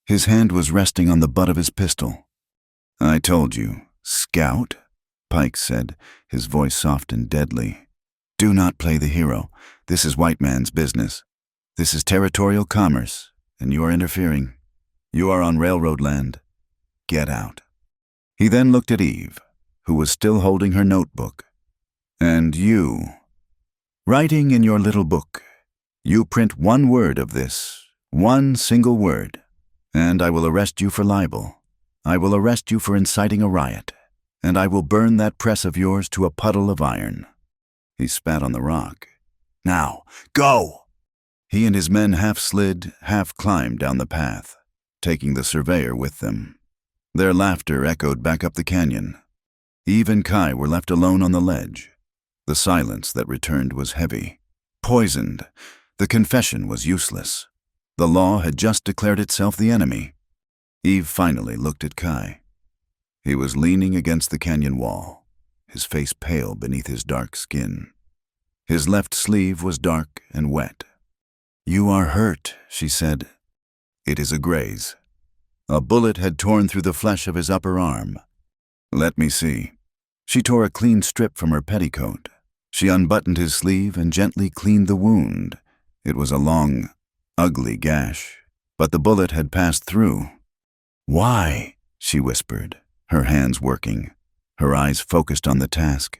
His hand was resting on the butt of his pistol. I told you, Scout, Pike said, his voice soft and deadly. Do not play the hero. This is white man's business. This is territorial commerce, and you are interfering. You are on railroad land. Get out. He then looked at Eve, who was still holding her notebook. And you, writing in your little book, you print 1 word of this, 1 single word, and I will arrest you for libel. I will arrest you for inciting a riot, and I will burn that press of yours to a puddle of iron. He spat on the rock. Now, go! He and his men half slid, half climbed down the path, taking the surveyor with them. Their laughter echoed back up the canyon. Eve and Kai were left alone on the ledge. The silence that returned was heavy, poisoned. The confession was useless. The law had just declared itself the enemy. Eve finally looked at Kai. He was leaning against the canyon wall, his face pale beneath his dark skin. His left sleeve was dark and wet. You are hurt, she said. It is a graze. A bullet had torn through the flesh of his upper arm. Let me see. She tore a clean strip from her petticoat. She unbuttoned his sleeve and gently cleaned the wound. It was a long, ugly gash, but the bullet had passed through. Why? She whispered, her hands working, her eyes focused on the task.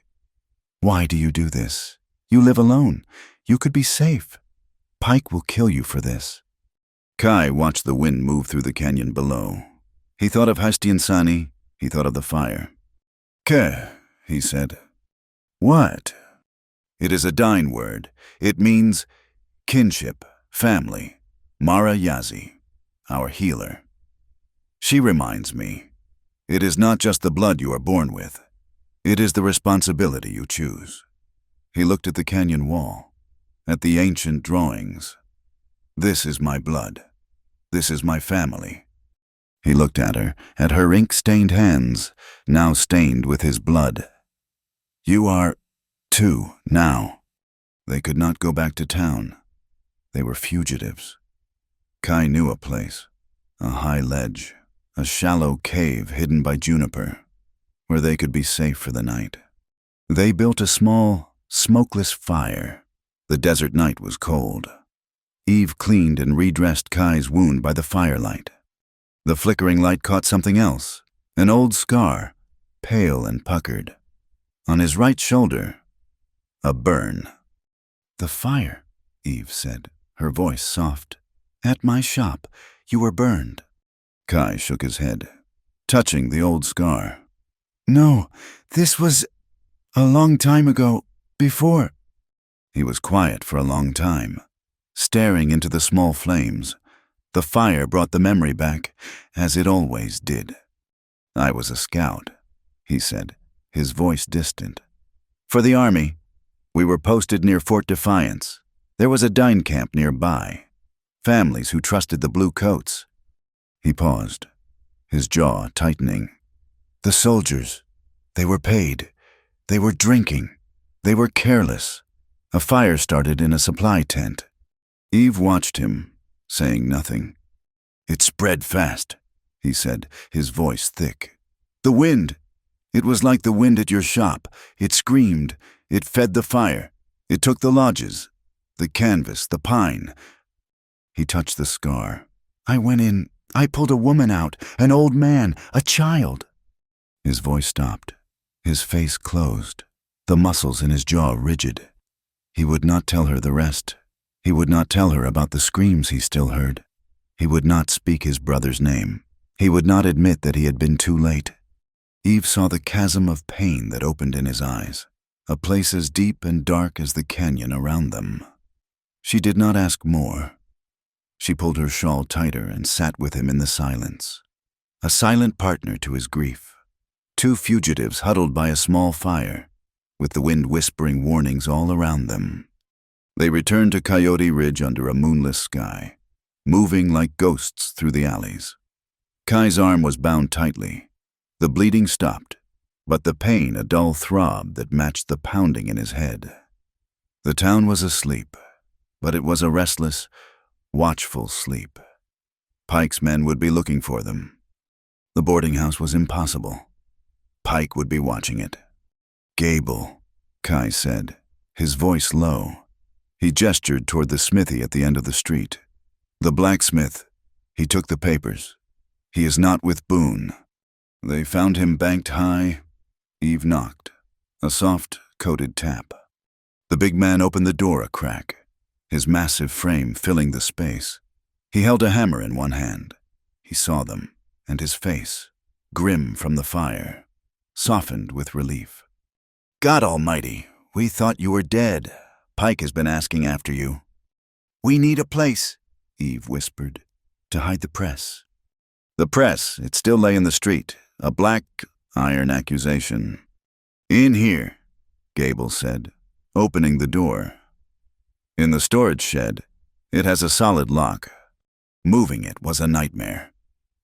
Why do you do this? You live alone. You could be safe. Pike will kill you for this. Kai watched the wind move through the canyon below. He thought of Hastiansani. He thought of the fire. Ke, he said. What? It is a Dine word. It means kinship, family. Mara Yazi, our healer. She reminds me, it is not just the blood you are born with. It is the responsibility you choose. He looked at the canyon wall, at the ancient drawings. This is my blood. This is my family. He looked at her ink-stained hands, now stained with his blood. You are 2 now. They could not go back to town. They were fugitives. Kai knew a place, a high ledge, a shallow cave hidden by juniper, where they could be safe for the night. They built a small, smokeless fire. The desert night was cold. Eve cleaned and redressed Kai's wound by the firelight. The flickering light caught something else, an old scar, pale and puckered. On his right shoulder, a burn. "The fire," Eve said, her voice soft. "At my shop, you were burned." Kai shook his head, touching the old scar. "No, this was a long time ago, before." He was quiet for a long time, staring into the small flames. The fire brought the memory back, as it always did. "I was a scout," he said, his voice distant. "For the army. We were posted near Fort Defiance. There was a dine camp nearby. Families who trusted the blue coats." He paused, his jaw tightening. "The soldiers. They were paid. They were drinking. They were careless. A fire started in a supply tent." Eve watched him, saying nothing. "It spread fast," he said, his voice thick. "The wind. It was like the wind at your shop. It screamed. It fed the fire. It took the lodges, the canvas, the pine." He touched the scar. "I went in. I pulled a woman out, an old man, a child." His voice stopped. His face closed, the muscles in his jaw rigid. He would not tell her the rest. He would not tell her about the screams he still heard. He would not speak his brother's name. He would not admit that he had been too late. Eve saw the chasm of pain that opened in his eyes, a place as deep and dark as the canyon around them. She did not ask more. She pulled her shawl tighter and sat with him in the silence, a silent partner to his grief. Two fugitives huddled by a small fire, with the wind whispering warnings all around them. They returned to Coyote Ridge under a moonless sky, moving like ghosts through the alleys. Kai's arm was bound tightly. The bleeding stopped, but the pain a dull throb that matched the pounding in his head. The town was asleep, but it was a restless, watchful sleep. Pike's men would be looking for them. The boarding house was impossible. Pike would be watching it. "Gable," Kai said, his voice low. He gestured toward the smithy at the end of the street. "The blacksmith. He took the papers. He is not with Boone. They found him banked high." Eve knocked. A soft, coated tap. The big man opened the door a crack, his massive frame filling the space. He held a hammer in one hand. He saw them, and his face, grim from the fire, softened with relief. "God almighty, we thought you were dead. Pike has been asking after you." "We need a place," Eve whispered, "to hide the press." The press, it still lay in the street, a black iron accusation. "In here," Gable said, opening the door. "In the storage shed, it has a solid lock. Moving it was a nightmare.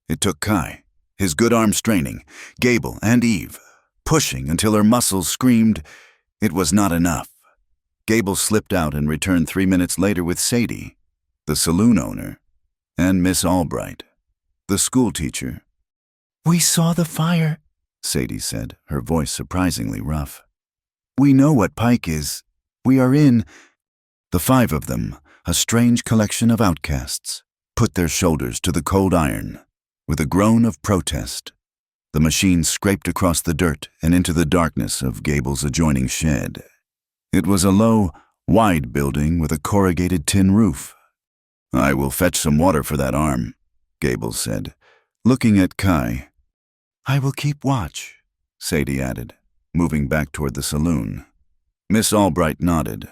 It took Kai, his good arm straining, Gable and Eve, pushing until her muscles screamed. It was not enough. Gable slipped out and returned 3 minutes later with Sadie, the saloon owner, and Miss Albright, the school teacher. "We saw the fire," Sadie said, her voice surprisingly rough. "We know what Pike is. We are in." The 5 of them, a strange collection of outcasts, put their shoulders to the cold iron. With a groan of protest, the machine scraped across the dirt and into the darkness of Gable's adjoining shed. It was a low, wide building with a corrugated tin roof. "I will fetch some water for that arm," Gable said, looking at Kai. "I will keep watch," Sadie added, moving back toward the saloon. Miss Albright nodded,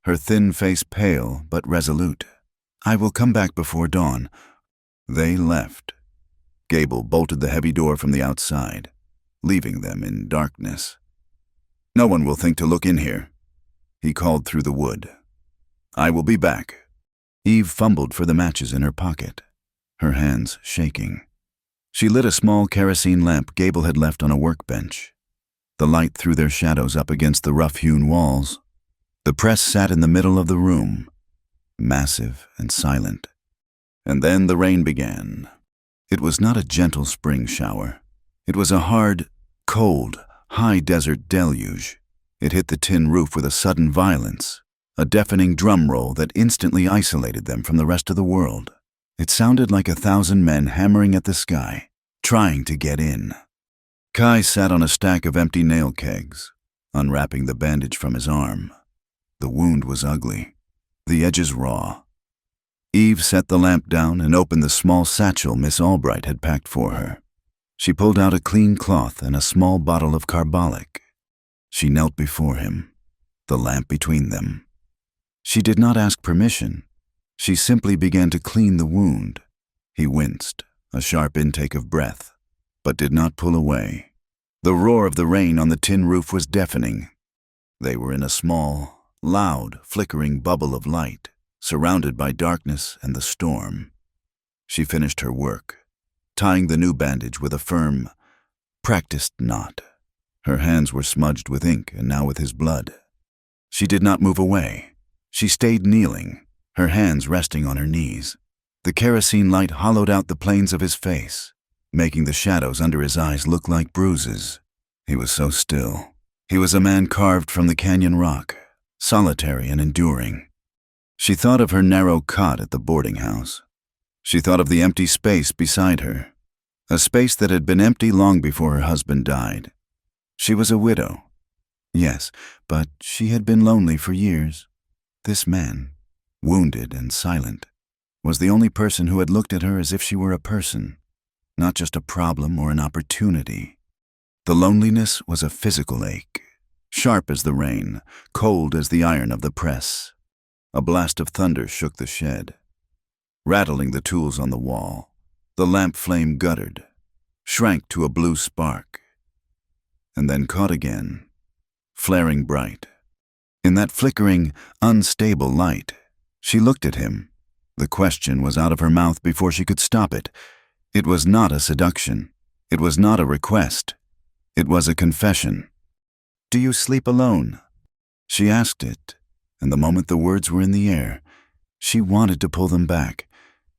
her thin face pale but resolute. "I will come back before dawn." They left. Gable bolted the heavy door from the outside, leaving them in darkness. "No one will think to look in here," he called through the wood. "I will be back." Eve fumbled for the matches in her pocket, her hands shaking. She lit a small kerosene lamp Gable had left on a workbench. The light threw their shadows up against the rough-hewn walls. The press sat in the middle of the room, massive and silent. And then the rain began. It was not a gentle spring shower. It was a hard, cold, high-desert deluge. It hit the tin roof with a sudden violence, a deafening drum roll that instantly isolated them from the rest of the world. It sounded like 1,000 men hammering at the sky, trying to get in. Kai sat on a stack of empty nail kegs, unwrapping the bandage from his arm. The wound was ugly, the edges raw. Eve set the lamp down and opened the small satchel Miss Albright had packed for her. She pulled out a clean cloth and a small bottle of carbolic. She knelt before him, the lamp between them. She did not ask permission. She simply began to clean the wound. He winced, a sharp intake of breath, but did not pull away. The roar of the rain on the tin roof was deafening. They were in a small, loud, flickering bubble of light, surrounded by darkness and the storm. She finished her work, tying the new bandage with a firm, practiced knot. Her hands were smudged with ink and now with his blood. She did not move away. She stayed kneeling, her hands resting on her knees. The kerosene light hollowed out the planes of his face, making the shadows under his eyes look like bruises. He was so still. He was a man carved from the canyon rock, solitary and enduring. She thought of her narrow cot at the boarding house. She thought of the empty space beside her, a space that had been empty long before her husband died. She was a widow. Yes, but she had been lonely for years. This man, wounded and silent, was the only person who had looked at her as if she were a person, not just a problem or an opportunity. The loneliness was a physical ache, sharp as the rain, cold as the iron of the press. A blast of thunder shook the shed, rattling the tools on the wall. The lamp flame guttered, shrank to a blue spark, and then caught again, flaring bright. In that flickering, unstable light, she looked at him. The question was out of her mouth before she could stop it. It was not a seduction. It was not a request. It was a confession. "Do you sleep alone?" She asked it, and the moment the words were in the air, she wanted to pull them back.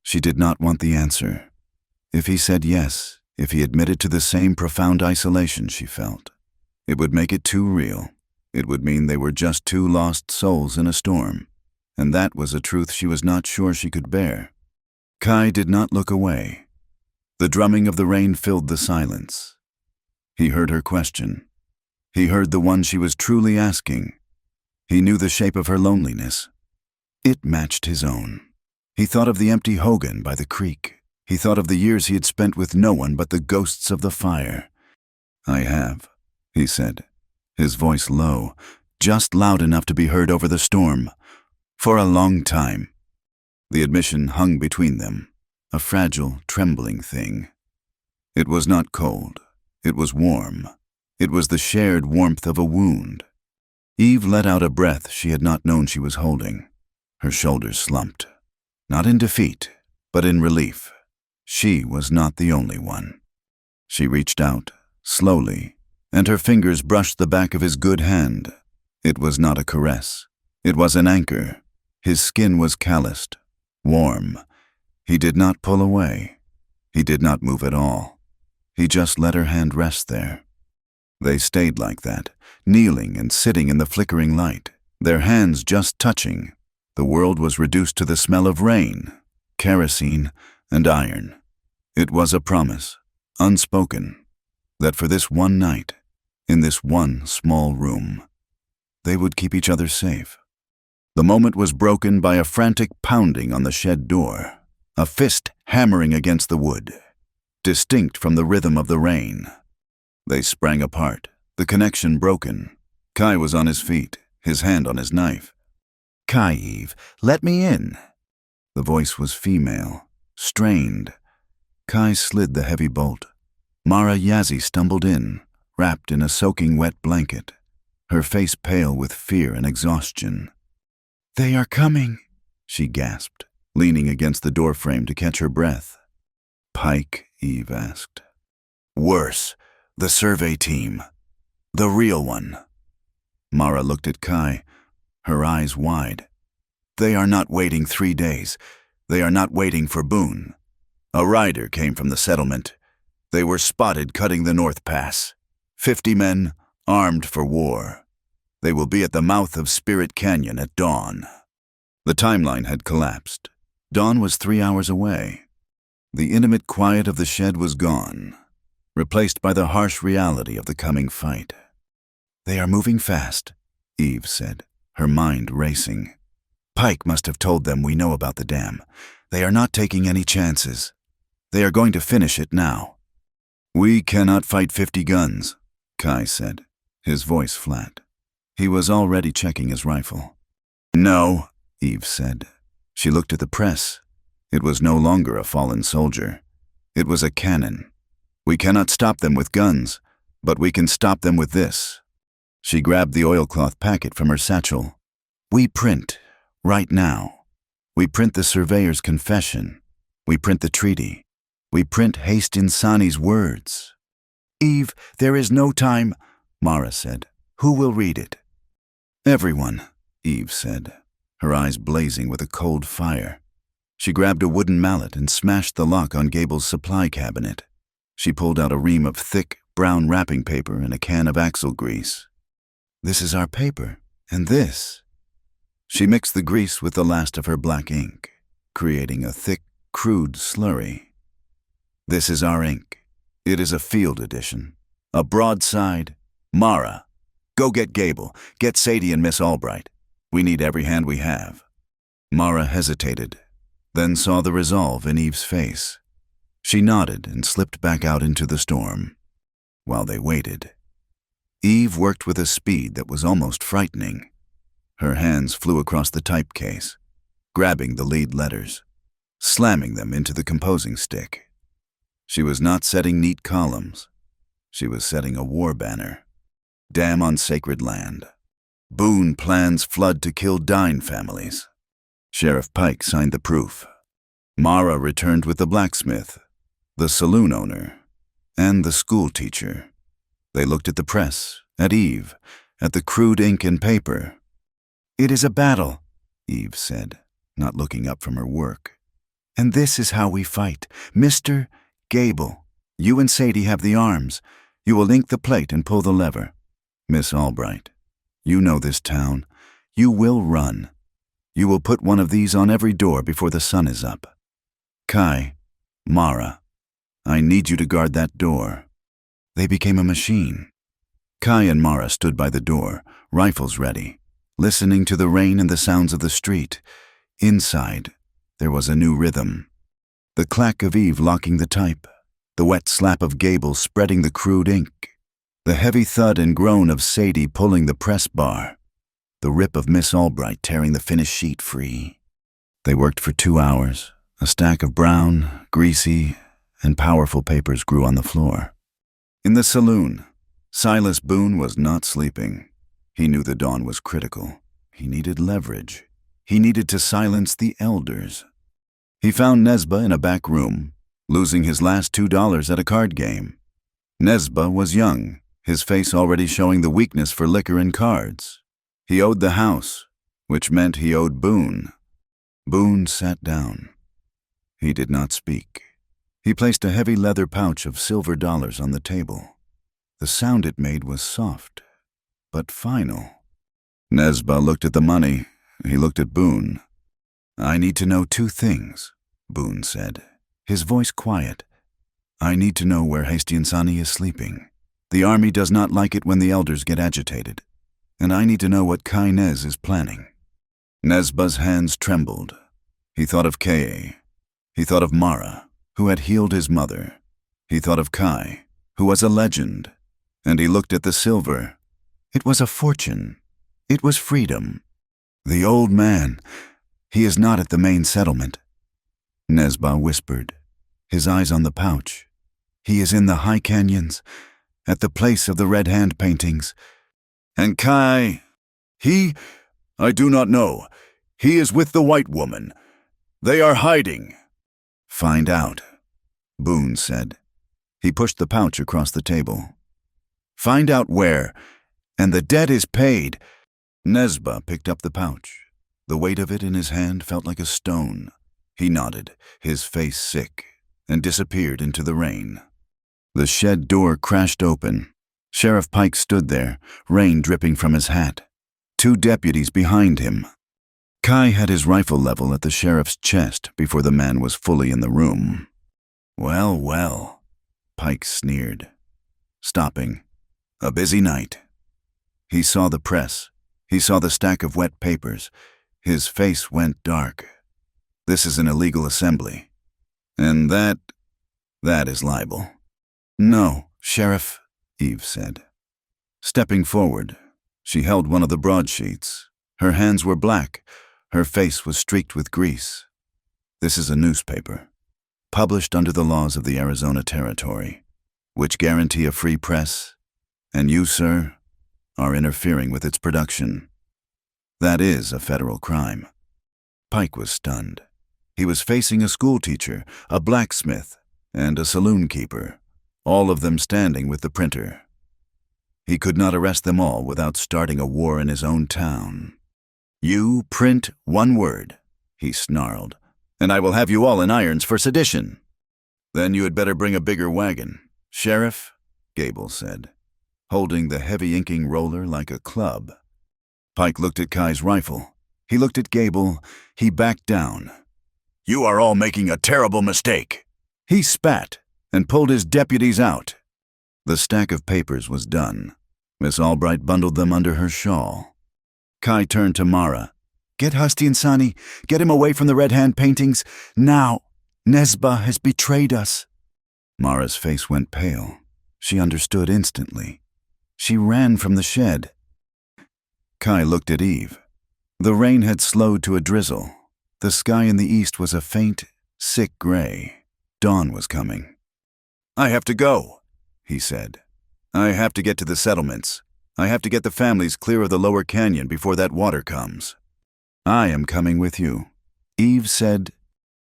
She did not want the answer. If he said yes, if he admitted to the same profound isolation she felt, it would make it too real. It would mean they were just two lost souls in a storm, and that was a truth she was not sure she could bear. Kai did not look away. The drumming of the rain filled the silence. He heard her question. He heard the one she was truly asking. He knew the shape of her loneliness. It matched his own. He thought of the empty hogan by the creek. He thought of the years he had spent with no one but the ghosts of the fire. "I have," he said, his voice low, just loud enough to be heard over the storm. "For a long time." The admission hung between them, a fragile, trembling thing. It was not cold. It was warm. It was the shared warmth of a wound. Eve let out a breath she had not known she was holding. Her shoulders slumped. Not in defeat, but in relief. She was not the only one. She reached out, slowly, and her fingers brushed the back of his good hand. It was not a caress. It was an anchor. His skin was calloused, warm. He did not pull away. He did not move at all. He just let her hand rest there. They stayed like that, kneeling and sitting in the flickering light, their hands just touching. The world was reduced to the smell of rain, kerosene, and iron. It was a promise, unspoken, that for this one night, in this one small room, they would keep each other safe. The moment was broken by a frantic pounding on the shed door, a fist hammering against the wood, distinct from the rhythm of the rain. They sprang apart, the connection broken. Kai was on his feet, his hand on his knife. "Kai, Eve, let me in." The voice was female, strained. Kai slid the heavy bolt. Mara Yazzie stumbled in, wrapped in a soaking wet blanket, her face pale with fear and exhaustion. "They are coming," she gasped, leaning against the doorframe to catch her breath. "Pike?" Eve asked. "Worse, the survey team. The real one." Mara looked at Kai, her eyes wide. "They are not waiting 3 days. They are not waiting for Boone. A rider came from the settlement. They were spotted cutting the North Pass. 50 men, armed for war. They will be at the mouth of Spirit Canyon at dawn." The timeline had collapsed. Dawn was 3 hours away. The intimate quiet of the shed was gone, replaced by the harsh reality of the coming fight. "They are moving fast," Eve said. her mind racing. Pike must have told them we know about the dam. They are not taking any chances. They are going to finish it now. We cannot fight 50 guns, Kai said, his voice flat. He was already checking his rifle. No, Eve said. She looked at the press. It was no longer a fallen soldier. It was a cannon. We cannot stop them with guns, but we can stop them with this. She grabbed the oilcloth packet from her satchel. We print, right now. We print the surveyor's confession. We print the treaty. We print Hastings-Sani's words. Eve, there is no time, Mara said. Who will read it? Everyone, Eve said, her eyes blazing with a cold fire. She grabbed a wooden mallet and smashed the lock on Gable's supply cabinet. She pulled out a ream of thick, brown wrapping paper and a can of axle grease. This is our paper, and this. She mixed the grease with the last of her black ink, creating a thick, crude slurry. This is our ink. It is a field edition. A broadside. Mara, go get Gable. Get Sadie and Miss Albright. We need every hand we have. Mara hesitated, then saw the resolve in Eve's face. She nodded and slipped back out into the storm. While they waited, Eve worked with a speed that was almost frightening. Her hands flew across the type case, grabbing the lead letters, slamming them into the composing stick. She was not setting neat columns. She was setting a war banner. Dam on sacred land. Boone plans flood to kill Dine families. Sheriff Pike signed the proof. Mara returned with the blacksmith, the saloon owner, and the school teacher. They looked at the press, at Eve, at the crude ink and paper. It is a battle, Eve said, not looking up from her work. And this is how we fight. Mr. Gable, you and Sadie have the arms. You will ink the plate and pull the lever. Miss Albright, you know this town. You will run. You will put one of these on every door before the sun is up. Kai, Mara, I need you to guard that door. They became a machine. Kai and Mara stood by the door, rifles ready, listening to the rain and the sounds of the street. Inside, there was a new rhythm. The clack of Eve locking the type, the wet slap of Gable spreading the crude ink, the heavy thud and groan of Sadie pulling the press bar, the rip of Miss Albright tearing the finished sheet free. They worked for 2 hours. A stack of brown, greasy, and powerful papers grew on the floor. In the saloon, Silas Boone was not sleeping. He knew the dawn was critical. He needed leverage. He needed to silence the elders. He found Nesba in a back room, losing his last $2 at a card game. Nesba was young, his face already showing the weakness for liquor and cards. He owed the house, which meant he owed Boone. Boone sat down. He did not speak. He placed a heavy leather pouch of silver dollars on the table. The sound it made was soft, but final. Nesba looked at the money. He looked at Boone. I need to know 2 things, Boone said, his voice quiet. I need to know where Hastings-Sani is sleeping. The army does not like it when the elders get agitated. And I need to know what Kai Nez is planning. Nesba's hands trembled. He thought of Kaye. He thought of Mara, who had healed his mother. He thought of Kai, who was a legend. And he looked at the silver. It was a fortune. It was freedom. The old man, he is not at the main settlement. Nesba whispered, his eyes on the pouch. He is in the high canyons, at the place of the red hand paintings. And Kai, I do not know. He is with the white woman. They are hiding. Find out, Boone said. He pushed the pouch across the table. Find out where, and the debt is paid. Nesba picked up the pouch. The weight of it in his hand felt like a stone. He nodded, his face sick, and disappeared into the rain. The shed door crashed open. Sheriff Pike stood there, rain dripping from his hat. 2 deputies behind him. Kai had his rifle level at the sheriff's chest before the man was fully in the room. Well, well, Pike sneered, stopping. A busy night. He saw the press. He saw the stack of wet papers. His face went dark. This is an illegal assembly. And that is libel. No, Sheriff, Eve said. Stepping forward, she held one of the broadsheets. Her hands were black. Her face was streaked with grease. This is a newspaper, published under the laws of the Arizona Territory, which guarantee a free press, and you, sir, are interfering with its production. That is a federal crime. Pike was stunned. He was facing a schoolteacher, a blacksmith, and a saloon keeper, all of them standing with the printer. He could not arrest them all without starting a war in his own town. You print one word, he snarled, and I will have you all in irons for sedition. Then you had better bring a bigger wagon. Sheriff, Gable said, holding the heavy inking roller like a club. Pike looked at Kai's rifle. He looked at Gable. He backed down. You are all making a terrible mistake. He spat and pulled his deputies out. The stack of papers was done. Miss Albright bundled them under her shawl. Kai turned to Mara. Get Husty and Sonny. Get him away from the Red Hand paintings. Now. Nesba has betrayed us. Mara's face went pale. She understood instantly. She ran from the shed. Kai looked at Eve. The rain had slowed to a drizzle. The sky in the east was a faint, sick gray. Dawn was coming. I have to go, he said. I have to get to the settlements. I have to get the families clear of the lower canyon before that water comes. I am coming with you. Eve said,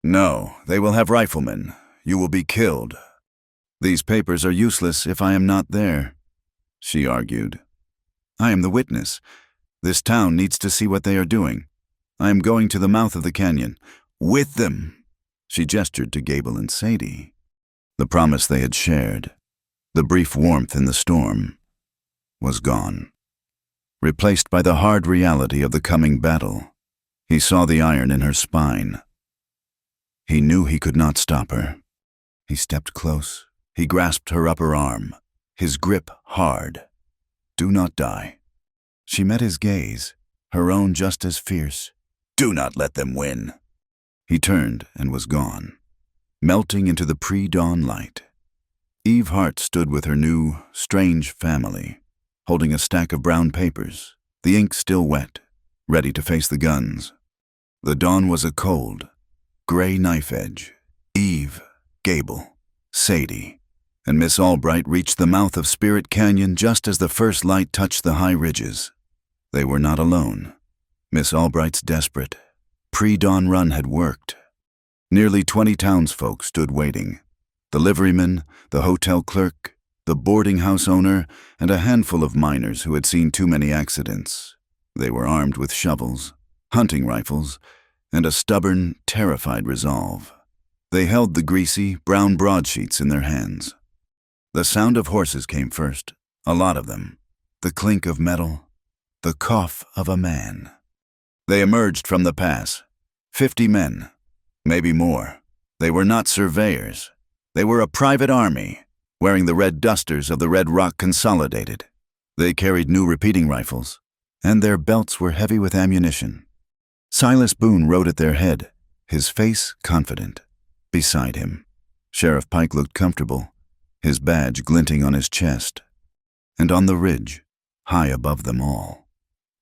No, they will have riflemen. You will be killed. These papers are useless if I am not there, she argued. I am the witness. This town needs to see what they are doing. I am going to the mouth of the canyon. With them. She gestured to Gable and Sadie. The promise they had shared, the brief warmth in the storm, was gone. Replaced by the hard reality of the coming battle, he saw the iron in her spine. He knew he could not stop her. He stepped close. He grasped her upper arm, his grip hard. Do not die. She met his gaze, her own just as fierce. Do not let them win. He turned and was gone, melting into the pre-dawn light. Eve Hart stood with her new, strange family, holding a stack of brown papers, the ink still wet, ready to face the guns. The dawn was a cold, gray knife edge. Eve, Gable, Sadie, and Miss Albright reached the mouth of Spirit Canyon just as the first light touched the high ridges. They were not alone. Miss Albright's desperate, pre-dawn run had worked. Nearly 20 townsfolk stood waiting. The liveryman, the hotel clerk, the boarding house owner, and a handful of miners who had seen too many accidents. They were armed with shovels, hunting rifles, and a stubborn, terrified resolve. They held the greasy, brown broadsheets in their hands. The sound of horses came first, a lot of them. The clink of metal, the cough of a man. They emerged from the pass. 50 men, maybe more. They were not surveyors. They were a private army, wearing the red dusters of the Red Rock Consolidated. They carried new repeating rifles, and their belts were heavy with ammunition. Silas Boone rode at their head, his face confident. Beside him, Sheriff Pike looked comfortable, his badge glinting on his chest. And on the ridge, high above them all,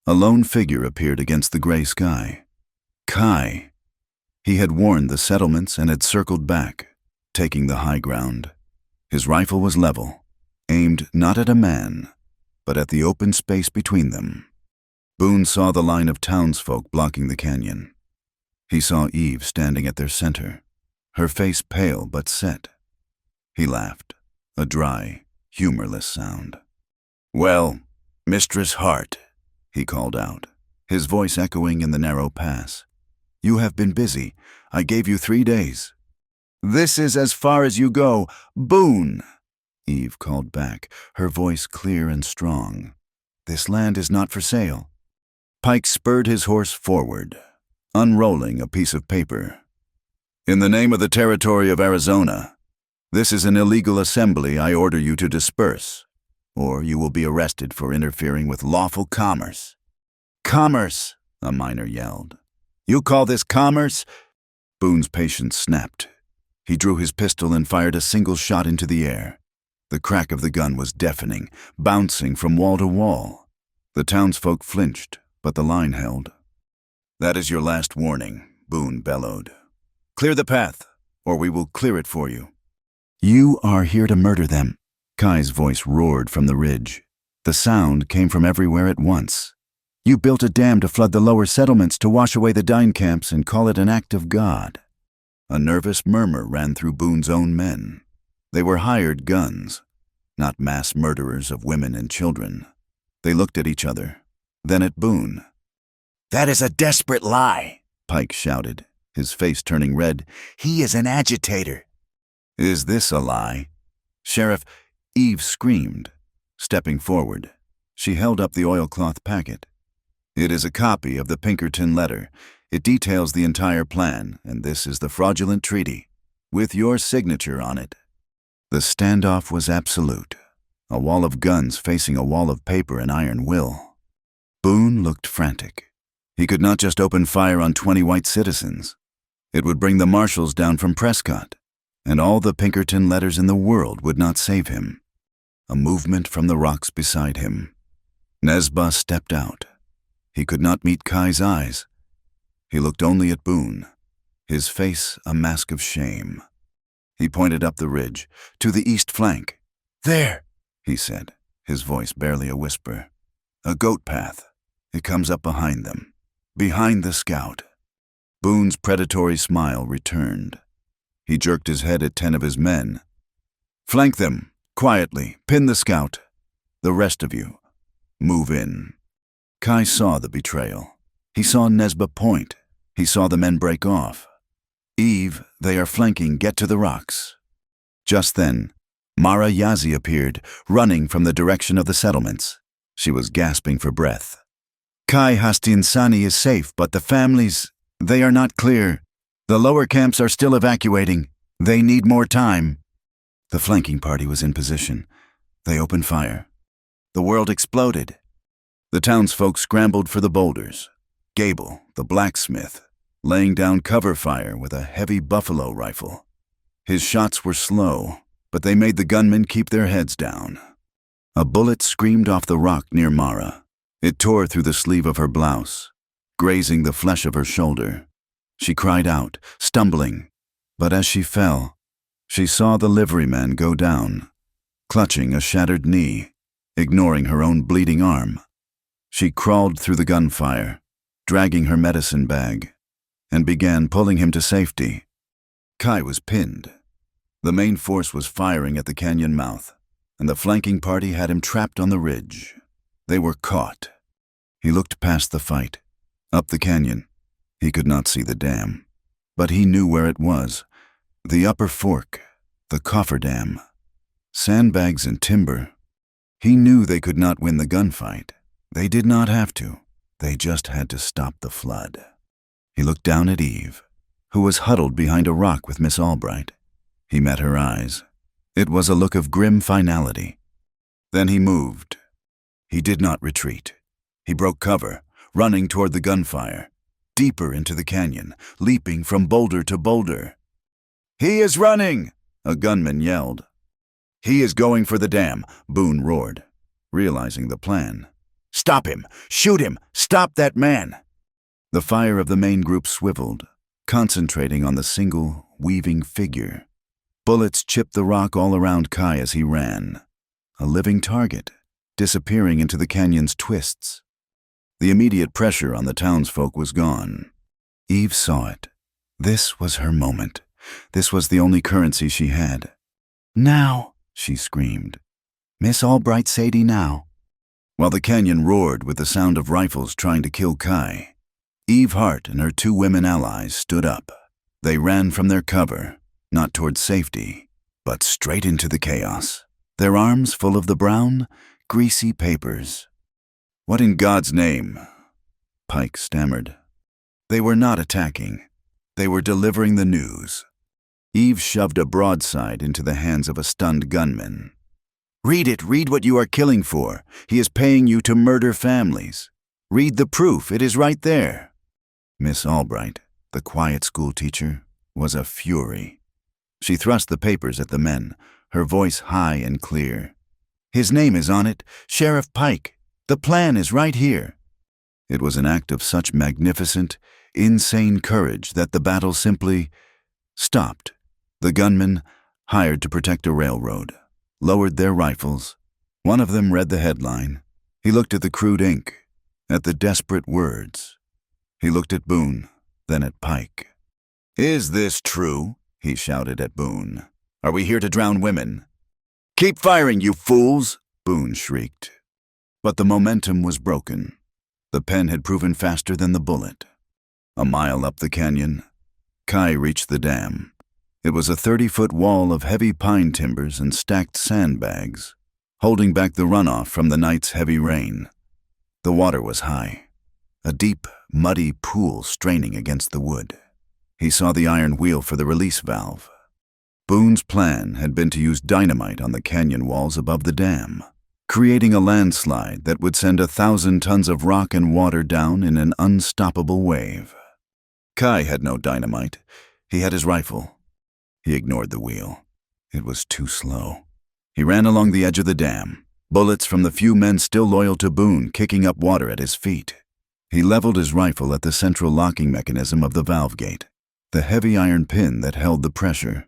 a lone figure appeared against the gray sky. Kai. He had warned the settlements and had circled back, taking the high ground. His rifle was level, aimed not at a man, but at the open space between them. Boone saw the line of townsfolk blocking the canyon. He saw Eve standing at their center, her face pale but set. He laughed, a dry, humorless sound. Well, Mistress Hart, he called out, his voice echoing in the narrow pass. You have been busy. I gave you 3 days. This is as far as you go, Boone, Eve called back, her voice clear and strong. This land is not for sale. Pike spurred his horse forward, unrolling a piece of paper. In the name of the territory of Arizona, this is an illegal assembly I order you to disperse, or you will be arrested for interfering with lawful commerce. Commerce, a miner yelled. You call this commerce? Boone's patience snapped. He drew his pistol and fired a single shot into the air. The crack of the gun was deafening, bouncing from wall to wall. The townsfolk flinched, but the line held. That is your last warning, Boone bellowed. Clear the path, or we will clear it for you. You are here to murder them, Kai's voice roared from the ridge. The sound came from everywhere at once. You built a dam to flood the lower settlements to wash away the dine camps and call it an act of God. A nervous murmur ran through Boone's own men. They were hired guns, not mass murderers of women and children. They looked at each other, then at Boone. That is a desperate lie, Pike shouted, his face turning red. He is an agitator. Is this a lie? Sheriff, Eve screamed. Stepping forward, she held up the oilcloth packet. It is a copy of the Pinkerton letter. It details the entire plan, and this is the fraudulent treaty, with your signature on it. The standoff was absolute, a wall of guns facing a wall of paper and iron will. Boone looked frantic. He could not just open fire on 20 white citizens. It would bring the marshals down from Prescott, and all the Pinkerton letters in the world would not save him. A movement from the rocks beside him. Nesba stepped out. He could not meet Kai's eyes. He looked only at Boone, his face a mask of shame. He pointed up the ridge, to the east flank. There, he said, his voice barely a whisper. A goat path. It comes up behind them, behind the scout. Boone's predatory smile returned. He jerked his head at 10 of his men. Flank them, quietly, pin the scout. The rest of you, move in. Kai saw the betrayal. He saw Nesba point. He saw the men break off. Eve, they are flanking, get to the rocks. Just then, Mara Yazi appeared, running from the direction of the settlements. She was gasping for breath. Kai Hastinsani is safe, but the families, they are not clear. The lower camps are still evacuating. They need more time. The flanking party was in position. They opened fire. The world exploded. The townsfolk scrambled for the boulders. Gable, the blacksmith, laying down cover fire with a heavy buffalo rifle. His shots were slow, but they made the gunmen keep their heads down. A bullet screamed off the rock near Mara. It tore through the sleeve of her blouse, grazing the flesh of her shoulder. She cried out, stumbling, but as she fell, she saw the liveryman go down, clutching a shattered knee, ignoring her own bleeding arm. She crawled through the gunfire, dragging her medicine bag, and began pulling him to safety. Kai was pinned. The main force was firing at the canyon mouth, and the flanking party had him trapped on the ridge. They were caught. He looked past the fight, up the canyon. He could not see the dam, but he knew where it was. The upper fork, the cofferdam. Sandbags and timber. He knew they could not win the gunfight. They did not have to. They just had to stop the flood. He looked down at Eve, who was huddled behind a rock with Miss Albright. He met her eyes. It was a look of grim finality. Then he moved. He did not retreat. He broke cover, running toward the gunfire, deeper into the canyon, leaping from boulder to boulder. He is running, a gunman yelled. He is going for the dam, Boone roared, realizing the plan. Stop him! Shoot him! Stop that man! The fire of the main group swiveled, concentrating on the single, weaving figure. Bullets chipped the rock all around Kai as he ran. A living target, disappearing into the canyon's twists. The immediate pressure on the townsfolk was gone. Eve saw it. This was her moment. This was the only currency she had. Now, she screamed. Miss Albright Sadie now. While the canyon roared with the sound of rifles trying to kill Kai, Eve Hart and her 2 women allies stood up. They ran from their cover, not towards safety, but straight into the chaos, their arms full of the brown, greasy papers. What in God's name? Pike stammered. They were not attacking. They were delivering the news. Eve shoved a broadside into the hands of a stunned gunman. Read it, read what you are killing for. He is paying you to murder families. Read the proof, it is right there." Miss Albright, the quiet schoolteacher, was a fury. She thrust the papers at the men, her voice high and clear. "His name is on it, Sheriff Pike. The plan is right here." It was an act of such magnificent, insane courage that the battle simply stopped. The gunmen, hired to protect a railroad, lowered their rifles. One of them read the headline. He looked at the crude ink, at the desperate words. He looked at Boone, then at Pike. "Is this true?" he shouted at Boone. "Are we here to drown women?" "Keep firing, you fools!" Boone shrieked. But the momentum was broken. The pen had proven faster than the bullet. A mile up the canyon, Kai reached the dam. It was a 30-foot wall of heavy pine timbers and stacked sandbags, holding back the runoff from the night's heavy rain. The water was high, a deep, muddy pool straining against the wood. He saw the iron wheel for the release valve. Boone's plan had been to use dynamite on the canyon walls above the dam, creating a landslide that would send 1,000 tons of rock and water down in an unstoppable wave. Kai had no dynamite. He had his rifle. He ignored the wheel. It was too slow. He ran along the edge of the dam, bullets from the few men still loyal to Boone kicking up water at his feet. He leveled his rifle at the central locking mechanism of the valve gate, the heavy iron pin that held the pressure.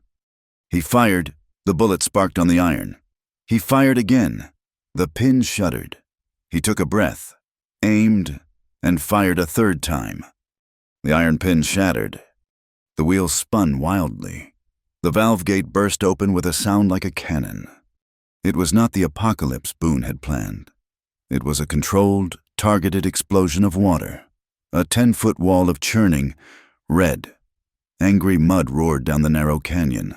He fired. The bullet sparked on the iron. He fired again. The pin shuddered. He took a breath, aimed, and fired a third time. The iron pin shattered. The wheel spun wildly. The valve gate burst open with a sound like a cannon. It was not the apocalypse Boone had planned. It was a controlled, targeted explosion of water. A 10-foot wall of churning, red, angry mud roared down the narrow canyon.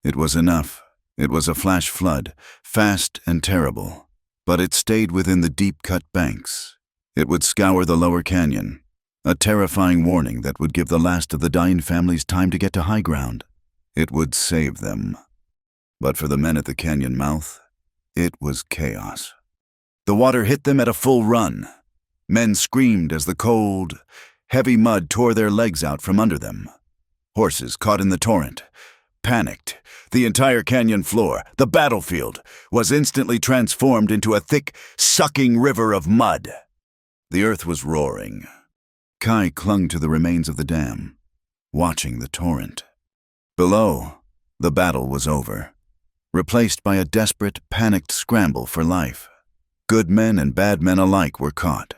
It was enough. It was a flash flood, fast and terrible, but it stayed within the deep-cut banks. It would scour the lower canyon, a terrifying warning that would give the last of the dying families time to get to high ground. It would save them. But for the men at the canyon mouth, it was chaos. The water hit them at a full run. Men screamed as the cold, heavy mud tore their legs out from under them. Horses caught in the torrent, panicked. The entire canyon floor, the battlefield, was instantly transformed into a thick, sucking river of mud. The earth was roaring. Kai clung to the remains of the dam, watching the torrent. Below, the battle was over, replaced by a desperate, panicked scramble for life. Good men and bad men alike were caught.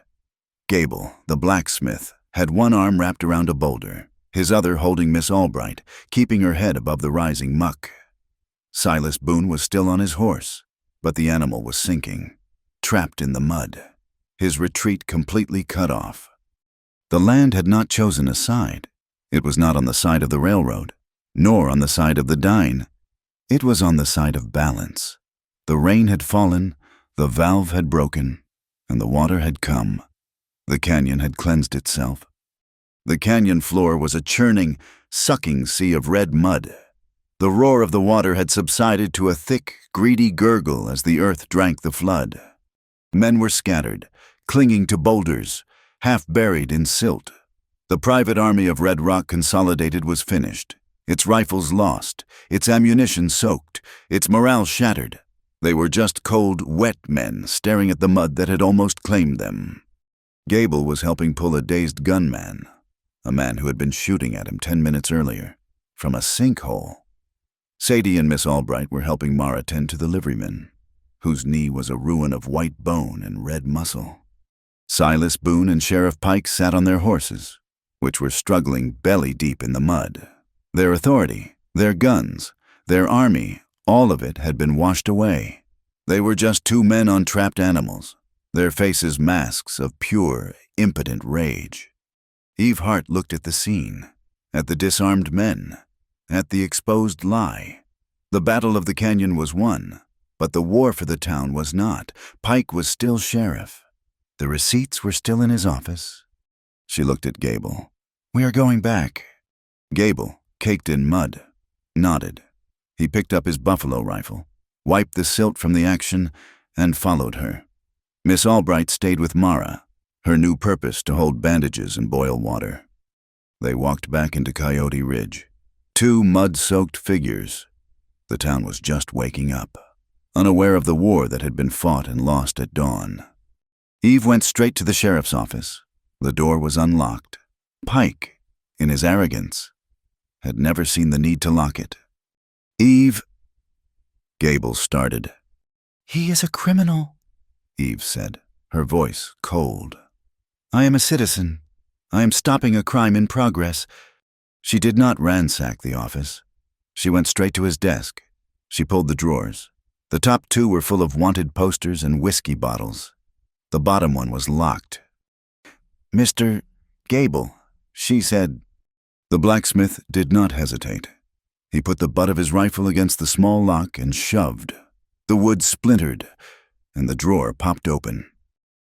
Gable, the blacksmith, had one arm wrapped around a boulder, his other holding Miss Albright, keeping her head above the rising muck. Silas Boone was still on his horse, but the animal was sinking, trapped in the mud, his retreat completely cut off. The land had not chosen a side. It was not on the side of the railroad, nor on the side of the dying. It was on the side of balance. The rain had fallen, the valve had broken, and the water had come. The canyon had cleansed itself. The canyon floor was a churning, sucking sea of red mud. The roar of the water had subsided to a thick, greedy gurgle as the earth drank the flood. Men were scattered, clinging to boulders, half buried in silt. The private army of Red Rock Consolidated was finished, its rifles lost, its ammunition soaked, its morale shattered. They were just cold, wet men staring at the mud that had almost claimed them. Gable was helping pull a dazed gunman, a man who had been shooting at him 10 minutes earlier, from a sinkhole. Sadie and Miss Albright were helping Mara tend to the liveryman, whose knee was a ruin of white bone and red muscle. Silas Boone and Sheriff Pike sat on their horses, which were struggling belly-deep in the mud. Their authority, their guns, their army, all of it had been washed away. They were just two men on trapped animals, their faces masks of pure, impotent rage. Eve Hart looked at the scene, at the disarmed men, at the exposed lie. The battle of the canyon was won, but the war for the town was not. Pike was still sheriff. The receipts were still in his office. She looked at Gable. "We are going back." Gable, caked in mud, nodded. He picked up his buffalo rifle, wiped the silt from the action, and followed her. Miss Albright stayed with Mara, her new purpose to hold bandages and boil water. They walked back into Coyote Ridge. Two mud-soaked figures. The town was just waking up, unaware of the war that had been fought and lost at dawn. Eve went straight to the sheriff's office. The door was unlocked. Pike, in his arrogance, had never seen the need to lock it. Eve... Gable started.
"He is a criminal,"
Eve said, her voice cold.
"I am a citizen. I am stopping a crime in progress."
She did not ransack the office. She went straight to his desk. She pulled the drawers. The top two were full of wanted posters and whiskey bottles. The bottom one was locked.
"Mr. Gable," she said.
The blacksmith did not hesitate. He put the butt of his rifle against the small lock and shoved. The wood splintered, and the drawer popped open.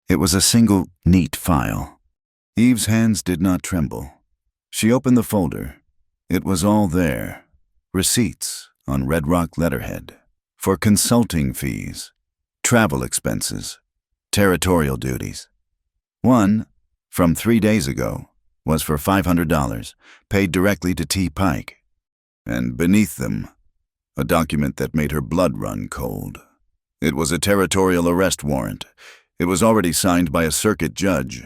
It was a single, neat file. Eve's hands did not tremble. She opened the folder. It was all there. Receipts on Red Rock letterhead for consulting fees, travel expenses, territorial duties. One, from 3 days ago, was for $500, paid directly to T. Pike. And beneath them, a document that made her blood run cold. It was a territorial arrest warrant. It was already signed by a circuit judge.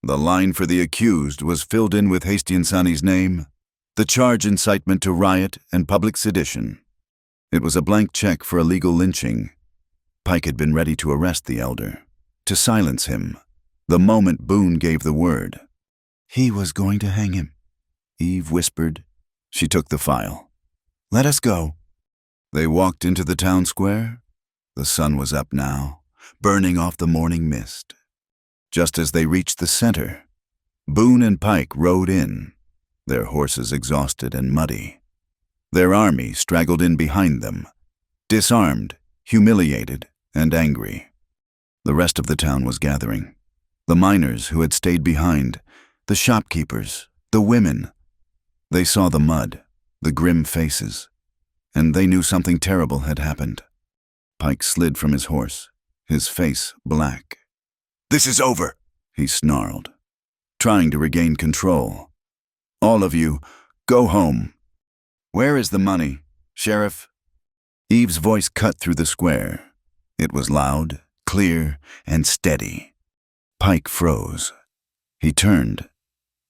The line for the accused was filled in with Hastiansani's name, the charge incitement to riot and public sedition. It was a blank check for illegal lynching. Pike had been ready to arrest the elder, to silence him, the moment Boone gave the word.
"He was going to hang him,"
Eve whispered. She took the file.
"Let us go."
They walked into the town square. The sun was up now, burning off the morning mist. Just as they reached the center, Boone and Pike rode in, their horses exhausted and muddy. Their army straggled in behind them, disarmed, humiliated, and angry. The rest of the town was gathering. The miners who had stayed behind, the shopkeepers, the women. They saw the mud, the grim faces, and they knew something terrible had happened. Pike slid from his horse, his face black.
"This is over,"
he snarled, trying to regain control. "All of you, go home."
"Where is the money, Sheriff?"
Eve's voice cut through the square. It was loud, clear, and steady. Pike froze. He turned.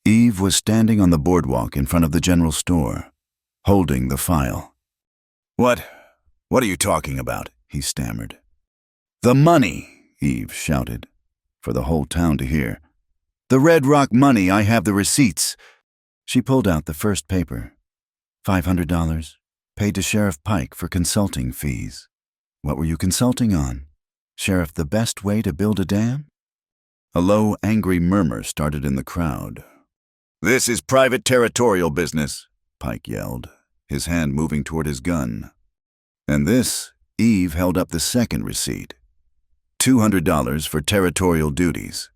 Eve was standing on the boardwalk in front of the general store, holding the file.
What are you talking about?"
he stammered. "The money," Eve shouted, for the whole town to hear. "The Red Rock money, I have the receipts." She pulled out the first paper. $500, paid to Sheriff Pike for consulting fees. What were you consulting on? Sheriff, the best way to build a dam? A low, angry murmur started in the crowd.
"This is private territorial business,"
Pike yelled, his hand moving toward his gun. And this, Eve held up the second receipt. $200 for territorial duties.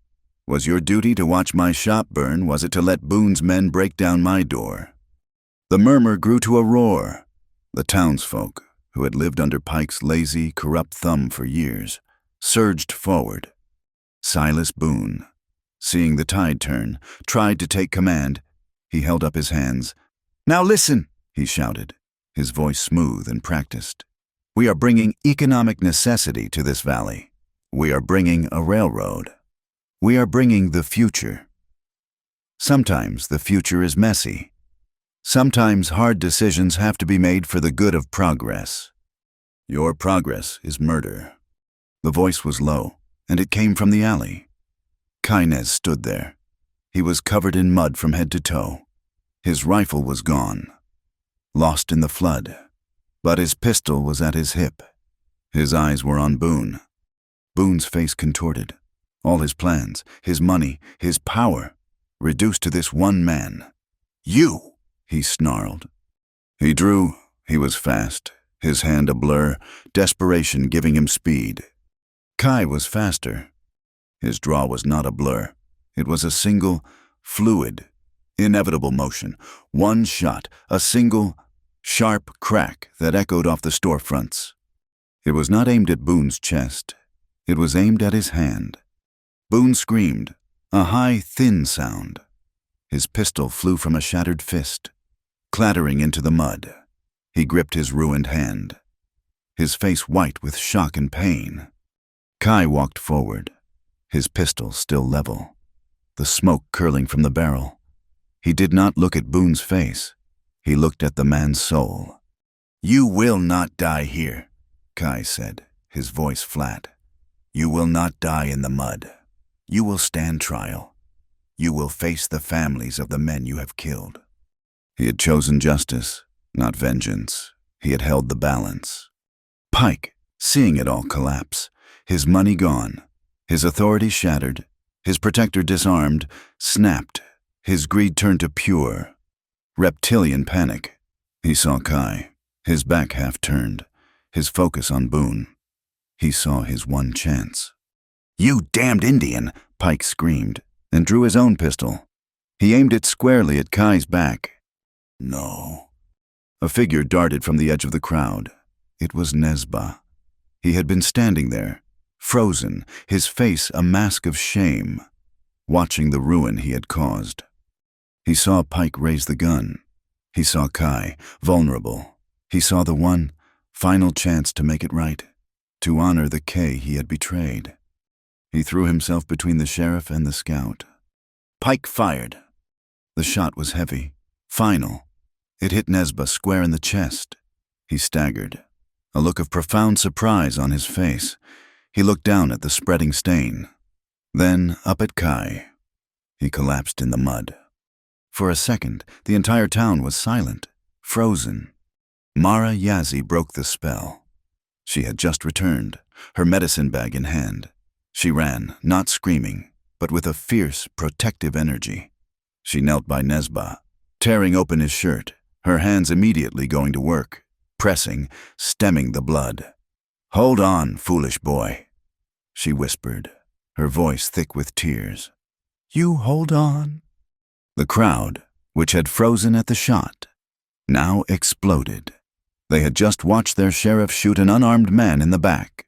Was your duty to watch my shop burn? Was it to let Boone's men break down my door? The murmur grew to a roar. The townsfolk, who had lived under Pike's lazy, corrupt thumb for years, surged forward. Silas Boone, seeing the tide turn, tried to take command. He held up his hands. "Now listen," he shouted, his voice smooth and practiced. "We are bringing economic necessity to this valley. We are bringing a railroad. We are bringing the future. Sometimes the future is messy. Sometimes hard decisions have to be made for the good of progress. Your progress is murder." The voice was low, and it came from the alley. Kainez stood there. He was covered in mud from head to toe. His rifle was gone, lost in the flood, but his pistol was at his hip. His eyes were on Boone. Boone's face contorted. All his plans, his money, his power, reduced to this one man. "You!" he snarled. He drew. He was fast, his hand a blur, desperation giving him speed. Kai was faster. His draw was not a blur. It was a single, fluid, inevitable motion. One shot, a single, sharp crack that echoed off the storefronts. It was not aimed at Boone's chest. It was aimed at his hand. Boone screamed. A high, thin sound. His pistol flew from a shattered fist, clattering into the mud. He gripped his ruined hand, his face white with shock and pain. Kai walked forward, his pistol still level, the smoke curling from the barrel. He did not look at Boone's face. He looked at the man's soul. "You will not die here," Kai said, his voice flat. "You will not die in the mud. You will stand trial. You will face the families of the men you have killed." He had chosen justice, not vengeance. He had held the balance. Pike, seeing it all collapse, his money gone, his authority shattered, his protector disarmed, snapped, his greed turned to pure, reptilian panic. He saw Kai, his back half turned, his focus on Boone. He saw his one chance. "You damned Indian!" Pike screamed, and drew his own pistol. He aimed it squarely at Kai's back. "No." A figure darted from the edge of the crowd. It was Nesba. He had been standing there, frozen, his face a mask of shame, watching the ruin he had caused. He saw Pike raise the gun. He saw Kai, vulnerable. He saw the one final chance to make it right, to honor the K he had betrayed. He threw himself between the sheriff and the scout. Pike fired. The shot was heavy, final. It hit Nesba square in the chest. He staggered, a look of profound surprise on his face. He looked down at the spreading stain, then up at Kai. He collapsed in the mud. For a second, the entire town was silent, frozen. Mara Yazzie broke the spell. She had just returned, her medicine bag in hand. She ran, not screaming, but with a fierce, protective energy. She knelt by Nesba, tearing open his shirt, her hands immediately going to work, pressing, stemming the blood. "Hold on, foolish boy," she whispered, her voice thick with tears. "You hold on." The crowd, which had frozen at the shot, now exploded. They had just watched their sheriff shoot an unarmed man in the back.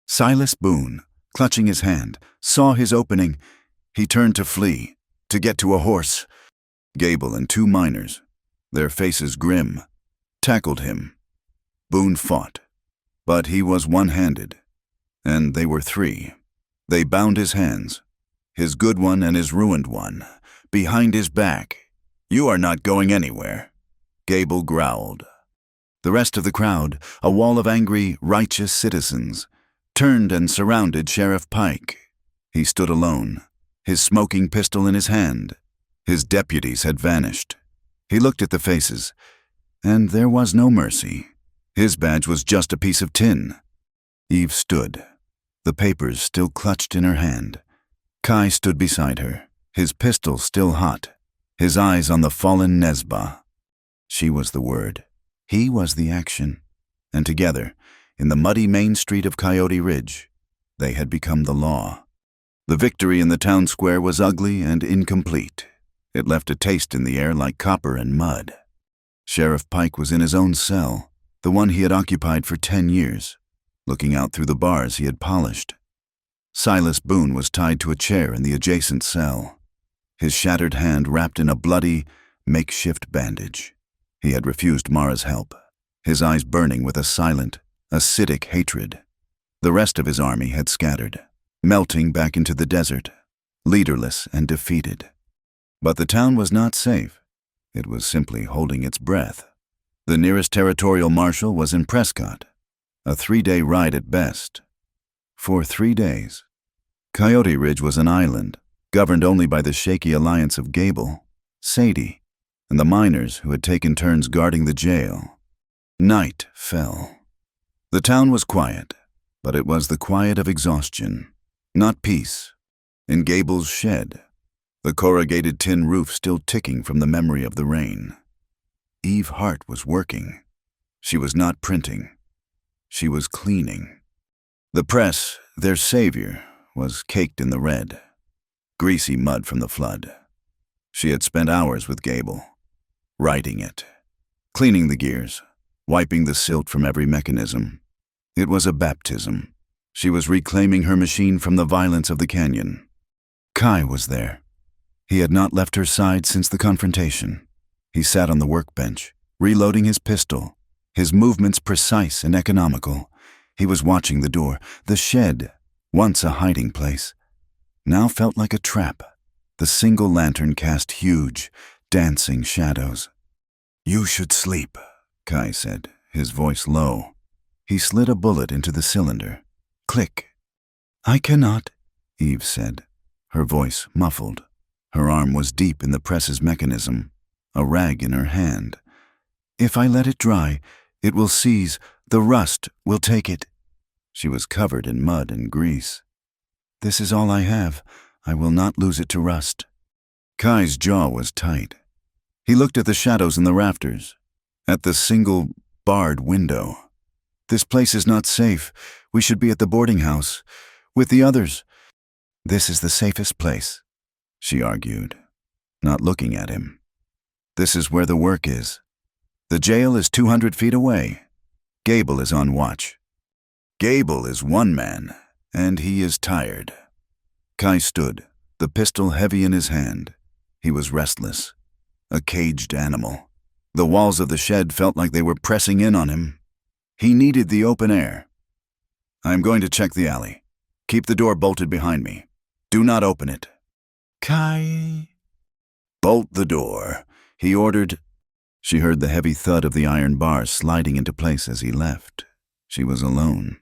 Silas Boone, clutching his hand, saw his opening. He turned to flee, to get to a horse. Gable and two miners, their faces grim, tackled him. Boone fought, but he was one-handed, and they were three. They bound his hands, his good one and his ruined one, behind his back. "You are not going anywhere," Gable growled. The rest of the crowd, a wall of angry, righteous citizens, turned and surrounded Sheriff Pike. He stood alone, his smoking pistol in his hand. His deputies had vanished. He looked at the faces, and there was no mercy. His badge was just a piece of tin. Eve stood, the papers still clutched in her hand. Kai stood beside her, his pistol still hot, his eyes on the fallen Nesba. She was the word. He was the action. And together, in the muddy main street of Coyote Ridge, they had become the law. The victory in the town square was ugly and incomplete. It left a taste in the air like copper and mud. Sheriff Pike was in his own cell, the one he had occupied for 10 years, looking out through the bars he had polished. Silas Boone was tied to a chair in the adjacent cell, his shattered hand wrapped in a bloody, makeshift bandage. He had refused Mara's help, his eyes burning with a silent, acidic hatred. The rest of his army had scattered, melting back into the desert, leaderless and defeated. But the town was not safe. It was simply holding its breath. The nearest territorial marshal was in Prescott, a 3-day ride at best. For 3 days. Coyote Ridge was an island, governed only by the shaky alliance of Gable, Sadie, and the miners who had taken turns guarding the jail. Night fell. The town was quiet, but it was the quiet of exhaustion, not peace. In Gable's shed, the corrugated tin roof still ticking from the memory of the rain. Eve Hart was working. She was not printing. She was cleaning. The press, their savior, was caked in the red, greasy mud from the flood. She had spent hours with Gable, writing it, cleaning the gears, wiping the silt from every mechanism. It was a baptism. She was reclaiming her machine from the violence of the canyon. Kai was there. He had not left her side since the confrontation. He sat on the workbench, reloading his pistol, his movements precise and economical. He was watching the door. The shed, once a hiding place, now felt like a trap. The single lantern cast huge, dancing shadows. "You should sleep," Kai said, his voice low. He slid a bullet into the cylinder. Click. "I cannot," Eve said, her voice muffled. Her arm was deep in the press's mechanism, a rag in her hand. "If I let it dry, it will seize. The rust will take it." She was covered in mud and grease. "This is all I have. I will not lose it to rust." Kai's jaw was tight. He looked at the shadows in the rafters, at the single barred window. "This place is not safe. We should be at the boarding house, with the others." "This is the safest place," she argued, not looking at him. "This is where the work is. The jail is 200 feet away. Gable is on watch. Gable is one man, and he is tired." Kai stood, the pistol heavy in his hand. He was restless, a caged animal. The walls of the shed felt like they were pressing in on him. He needed the open air. "I am going to check the alley. Keep the door bolted behind me. Do not open it." "Kai." "Bolt the door," he ordered. She heard the heavy thud of the iron bars sliding into place as he left. She was alone.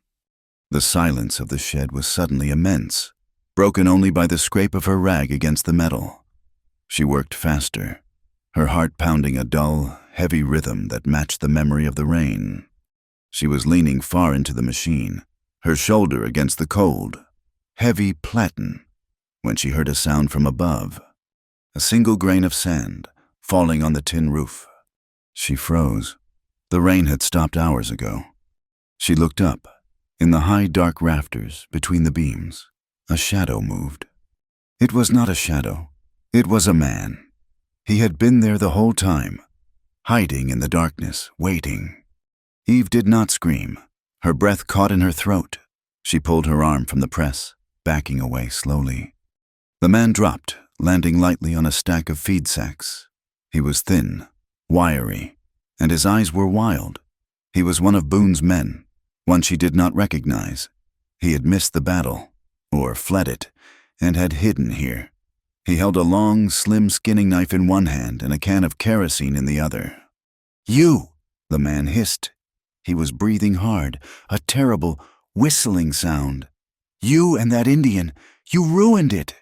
The silence of the shed was suddenly immense, broken only by the scrape of her rag against the metal. She worked faster, her heart pounding a dull, heavy rhythm that matched the memory of the rain. She was leaning far into the machine, her shoulder against the cold, heavy platen, when she heard a sound from above, a single grain of sand falling on the tin roof. She froze. The rain had stopped hours ago. She looked up. In the high, dark rafters between the beams, a shadow moved. It was not a shadow. It was a man. He had been there the whole time, hiding in the darkness, waiting. Eve did not scream. Her breath caught in her throat. She pulled her arm from the press, backing away slowly. The man dropped, landing lightly on a stack of feed sacks. He was thin, wiry, and his eyes were wild. He was one of Boone's men, one she did not recognize. He had missed the battle, or fled it, and had hidden here. He held a long, slim skinning knife in one hand and a can of kerosene in the other. "You!" the man hissed. He was breathing hard, a terrible, whistling sound. "You and that Indian, you ruined it!"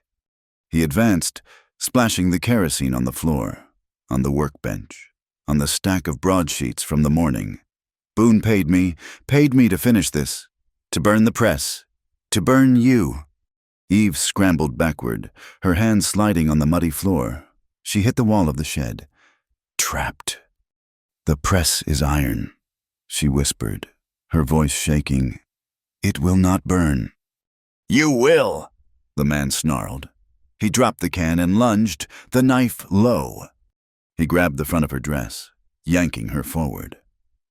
He advanced, splashing the kerosene on the floor, on the workbench, on the stack of broadsheets from the morning. "Boone paid me to finish this, to burn the press, to burn you." Eve scrambled backward, her hands sliding on the muddy floor. She hit the wall of the shed. Trapped. "The press is iron," she whispered, her voice shaking. "It will not burn." "You will," the man snarled. He dropped the can and lunged, the knife low. He grabbed the front of her dress, yanking her forward.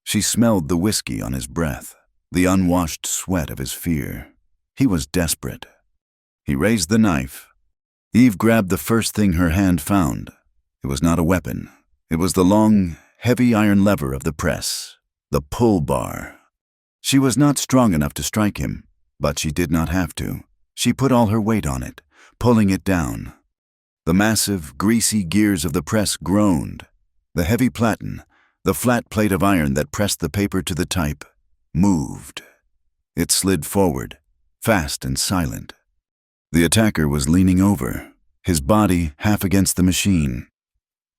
She smelled the whiskey on his breath, the unwashed sweat of his fear. He was desperate. He raised the knife. Eve grabbed the first thing her hand found. It was not a weapon. It was the long, heavy iron lever of the press, the pull bar. She was not strong enough to strike him, but she did not have to. She put all her weight on it, pulling it down. The massive, greasy gears of the press groaned. The heavy platen, the flat plate of iron that pressed the paper to the type, moved. It slid forward, fast and silent. The attacker was leaning over, his body half against the machine.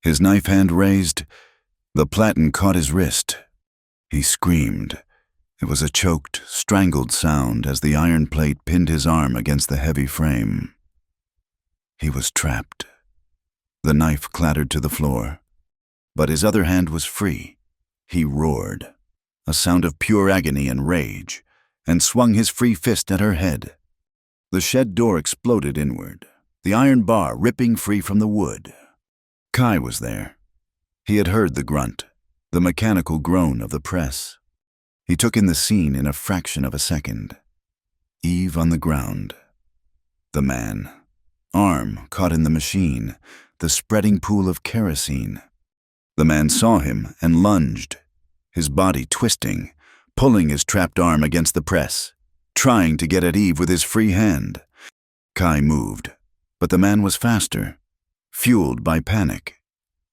His knife hand raised, the platen caught his wrist. He screamed. It was a choked, strangled sound as the iron plate pinned his arm against the heavy frame. He was trapped. The knife clattered to the floor, but his other hand was free. He roared, a sound of pure agony and rage, and swung his free fist at her head. The shed door exploded inward, the iron bar ripping free from the wood. Kai was there. He had heard the grunt, the mechanical groan of the press. He took in the scene in a fraction of a second. Eve on the ground. The man, arm caught in the machine, the spreading pool of kerosene. The man saw him and lunged, his body twisting, pulling his trapped arm against the press, trying to get at Eve with his free hand. Kai moved, but the man was faster, fueled by panic.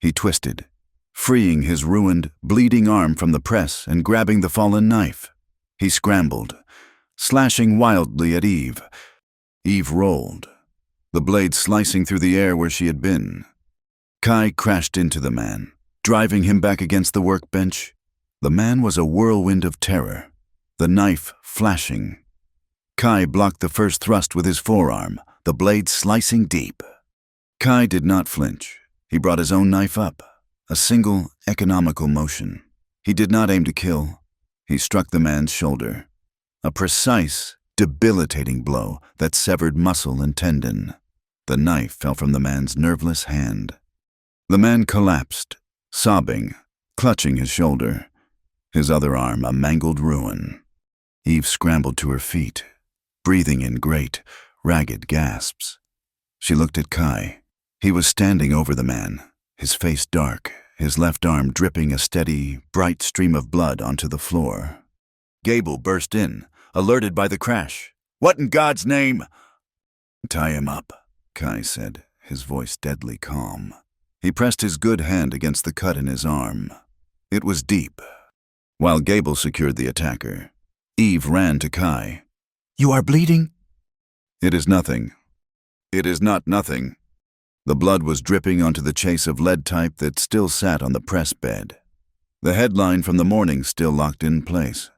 He twisted, freeing his ruined, bleeding arm from the press and grabbing the fallen knife. He scrambled, slashing wildly at Eve. Eve rolled, the blade slicing through the air where she had been. Kai crashed into the man, driving him back against the workbench. The man was a whirlwind of terror, the knife flashing. Kai blocked the first thrust with his forearm, the blade slicing deep. Kai did not flinch. He brought his own knife up, a single, economical motion. He did not aim to kill. He struck the man's shoulder, a precise, debilitating blow that severed muscle and tendon. The knife fell from the man's nerveless hand. The man collapsed, sobbing, clutching his shoulder, his other arm a mangled ruin. Eve scrambled to her feet, breathing in great, ragged gasps. She looked at Kai. He was standing over the man, his face dark, his left arm dripping a steady, bright stream of blood onto the floor. Gable burst in, alerted by the crash. "What in God's name?" "Tie him up," Kai said, his voice deadly calm. He pressed his good hand against the cut in his arm. It was deep. While Gable secured the attacker, Eve ran to Kai.
"You are bleeding?"
"It is nothing. It is not nothing." The blood was dripping onto the chase of lead type that still sat on the press bed. The headline from the morning still locked in place.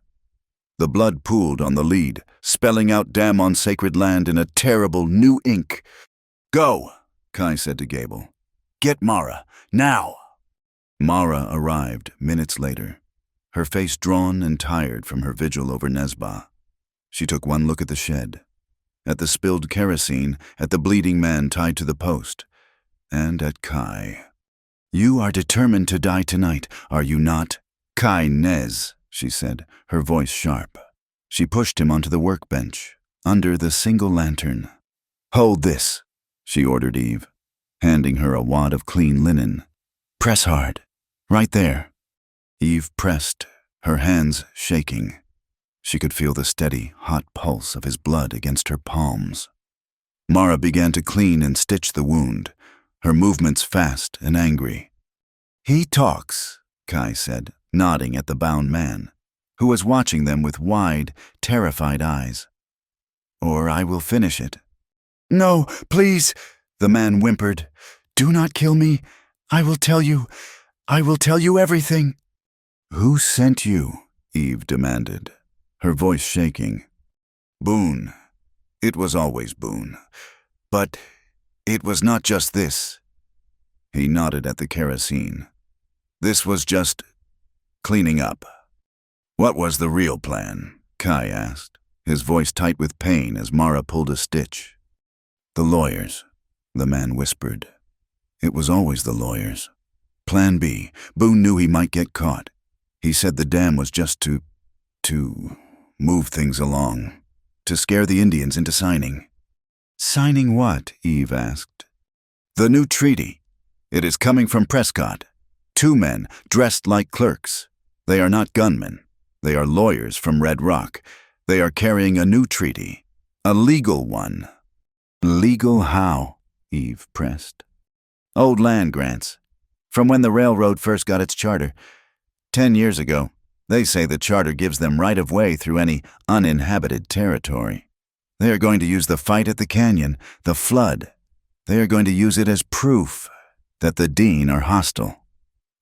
The blood pooled on the lead, spelling out "Damn on Sacred Land" in a terrible new ink. "Go," Kai said to Gable. "Get Mara, now." Mara arrived minutes later, her face drawn and tired from her vigil over Nesba. She took one look at the shed, at the spilled kerosene, at the bleeding man tied to the post, and at Kai. "You are determined to die tonight, are you not?" "Kai Nez," she said, her voice sharp. She pushed him onto the workbench, under the single lantern. "Hold this," she ordered Eve, handing her a wad of clean linen. "Press hard. Right there." Eve pressed, her hands shaking. She could feel the steady, hot pulse of his blood against her palms. Mara began to clean and stitch the wound, her movements fast and angry. "He talks," Kai said, nodding at the bound man, who was watching them with wide, terrified eyes. "Or I will finish it." "No, please," the man whimpered. "Do not kill me. I will tell you everything." "Who sent you?" Eve demanded, her voice shaking. "Boone. It was always Boone. But it was not just this." He nodded at the kerosene. "This was just cleaning up." "What was the real plan?" Kai asked, his voice tight with pain as Mara pulled a stitch. "The lawyers," the man whispered. "It was always the lawyers. Plan B. Boone knew he might get caught. He said the dam was just to move things along, to scare the Indians into signing." "Signing what?" Eve asked. "The new treaty. It is coming from Prescott. 2 men dressed like clerks. They are not gunmen. They are lawyers from Red Rock. They are carrying a new treaty, a legal one." "Legal how?" Eve pressed. "Old land grants. From when the railroad first got its charter. 10 years ago, they say the charter gives them right of way through any uninhabited territory. They are going to use the fight at the canyon, the flood. They are going to use it as proof that the Dean are hostile,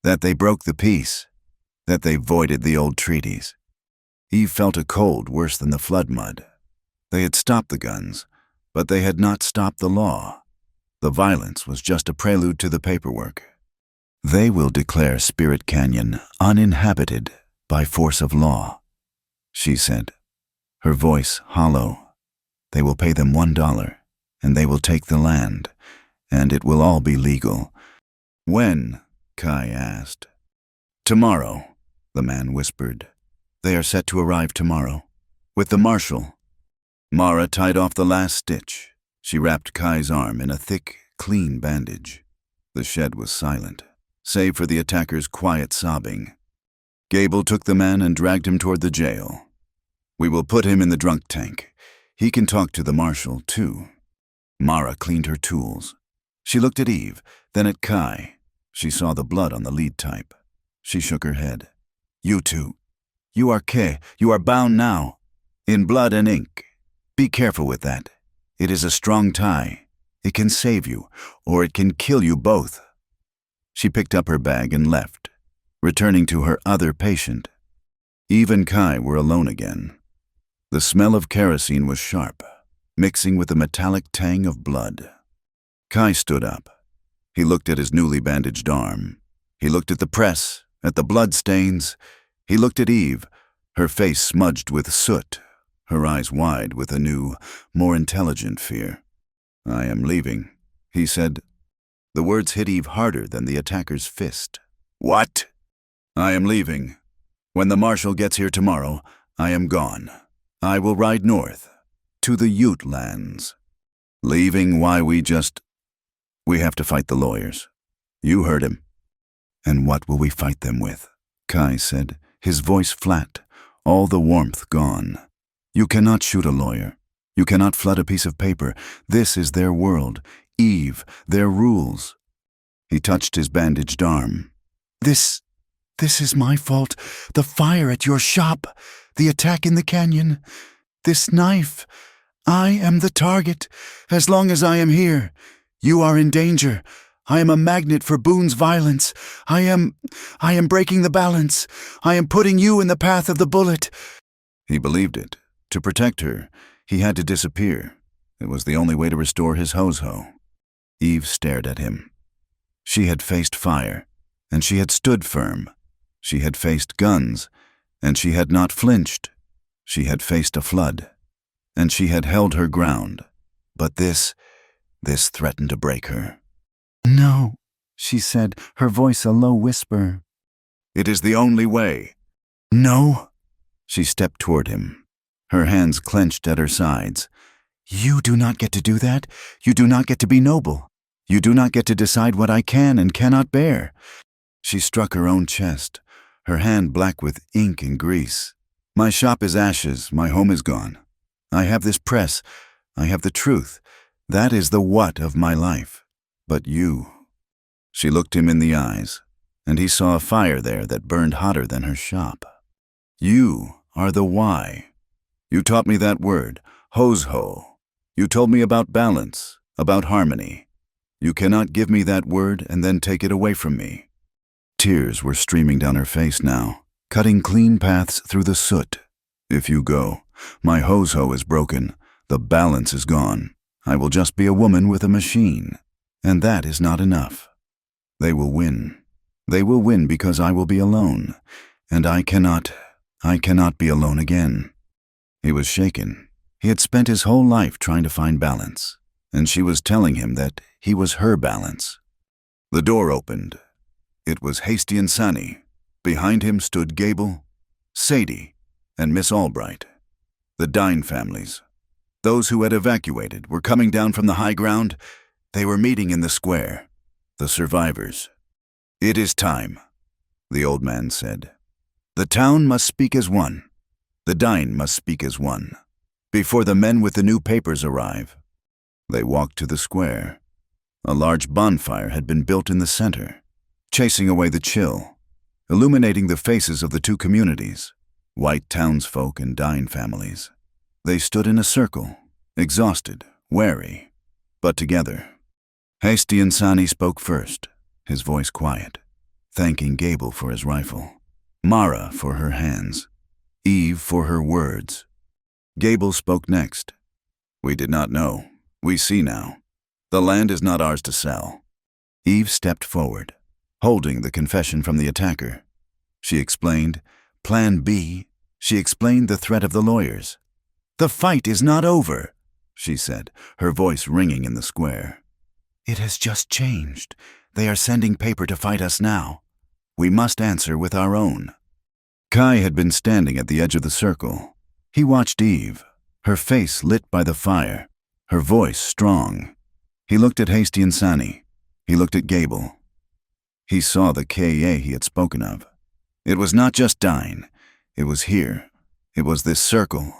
that they broke the peace, that they voided the old treaties." Eve felt a cold worse than the flood mud. They had stopped the guns, but they had not stopped the law. The violence was just a prelude to the paperwork. "They will declare Spirit Canyon uninhabited by force of law," she said, her voice hollow. "They will pay them $1, and they will take the land, and it will all be legal." "When?" Kai asked. "Tomorrow," the man whispered. "They are set to arrive tomorrow, with the marshal." Mara tied off the last stitch. She wrapped Kai's arm in a thick, clean bandage. The shed was silent, save for the attacker's quiet sobbing. Gable took the man and dragged him toward the jail. "We will put him in the drunk tank. He can talk to the marshal, too." Mara cleaned her tools. She looked at Eve, then at Kai. She saw the blood on the lead type. She shook her head. "You two. You are bound now. In blood and ink. Be careful with that. It is a strong tie. It can save you, or it can kill you both." She picked up her bag and left, returning to her other patient. Eve and Kai were alone again. The smell of kerosene was sharp, mixing with the metallic tang of blood. Kai stood up. He looked at his newly bandaged arm. He looked at the press, at the blood stains. He looked at Eve, her face smudged with soot, her eyes wide with a new, more intelligent fear. "I am leaving," he said. The words hit Eve harder than the attacker's fist. "What?" "I am leaving. When the marshal gets here tomorrow, I am gone. I will ride north, to the Ute lands." "Leaving? Why, we have to fight the lawyers." "You heard him." "And what will we fight them with?" Kai said, his voice flat, all the warmth gone. "You cannot shoot a lawyer. You cannot flood a piece of paper. This is their world. Eve, their rules." He touched his bandaged arm. This is my fault. The fire at your shop. The attack in the canyon. This knife. I am the target. As long as I am here, you are in danger. I am a magnet for Boone's violence. I am breaking the balance. I am putting you in the path of the bullet." He believed it. To protect her, he had to disappear. It was the only way to restore his ho-ho. Eve stared at him. She had faced fire, and she had stood firm. She had faced guns, and she had not flinched. She had faced a flood, and she had held her ground. But this threatened to break her. "No," she said, her voice a low whisper. "It is the only way." "No." She stepped toward him, her hands clenched at her sides. "You do not get to do that. You do not get to be noble. You do not get to decide what I can and cannot bear." She struck her own chest, her hand black with ink and grease. "My shop is ashes. My home is gone. I have this press. I have the truth. That is the what of my life. But you..." She looked him in the eyes, and he saw a fire there that burned hotter than her shop. "You are the why. You taught me that word, hose-ho. You told me about balance, about harmony. You cannot give me that word and then take it away from me." Tears were streaming down her face now, cutting clean paths through the soot. "If you go, my hose-ho is broken. The balance is gone. I will just be a woman with a machine. And that is not enough. They will win. They will win because I will be alone. And I cannot be alone again." He was shaken. He had spent his whole life trying to find balance, and she was telling him that he was her balance. The door opened. It was Hasty and Sunny. Behind him stood Gable, Sadie, and Miss Albright. The Dine families. Those who had evacuated were coming down from the high ground. They were meeting in the square. The survivors. "It is time," the old man said. "The town must speak as one. The Dine must speak as one. Before the men with the new papers arrive." They walked to the square. A large bonfire had been built in the center, chasing away the chill, illuminating the faces of the two communities, white townsfolk and Dine families. They stood in a circle, exhausted, wary, but together. Hasty and Sani spoke first, his voice quiet, thanking Gable for his rifle, Mara for her hands, Eve for her words. Gable spoke next. "We did not know. We see now. The land is not ours to sell." Eve stepped forward, holding the confession from the attacker. She explained Plan B. She explained the threat of the lawyers. "The fight is not over," she said, her voice ringing in the square. "It has just changed. They are sending paper to fight us now. We must answer with our own." Kai had been standing at the edge of the circle. He watched Eve, her face lit by the fire, her voice strong. He looked at Hasty and Sani. He looked at Gable. He saw the KA he had spoken of. It was not just Dine. It was here. It was this circle.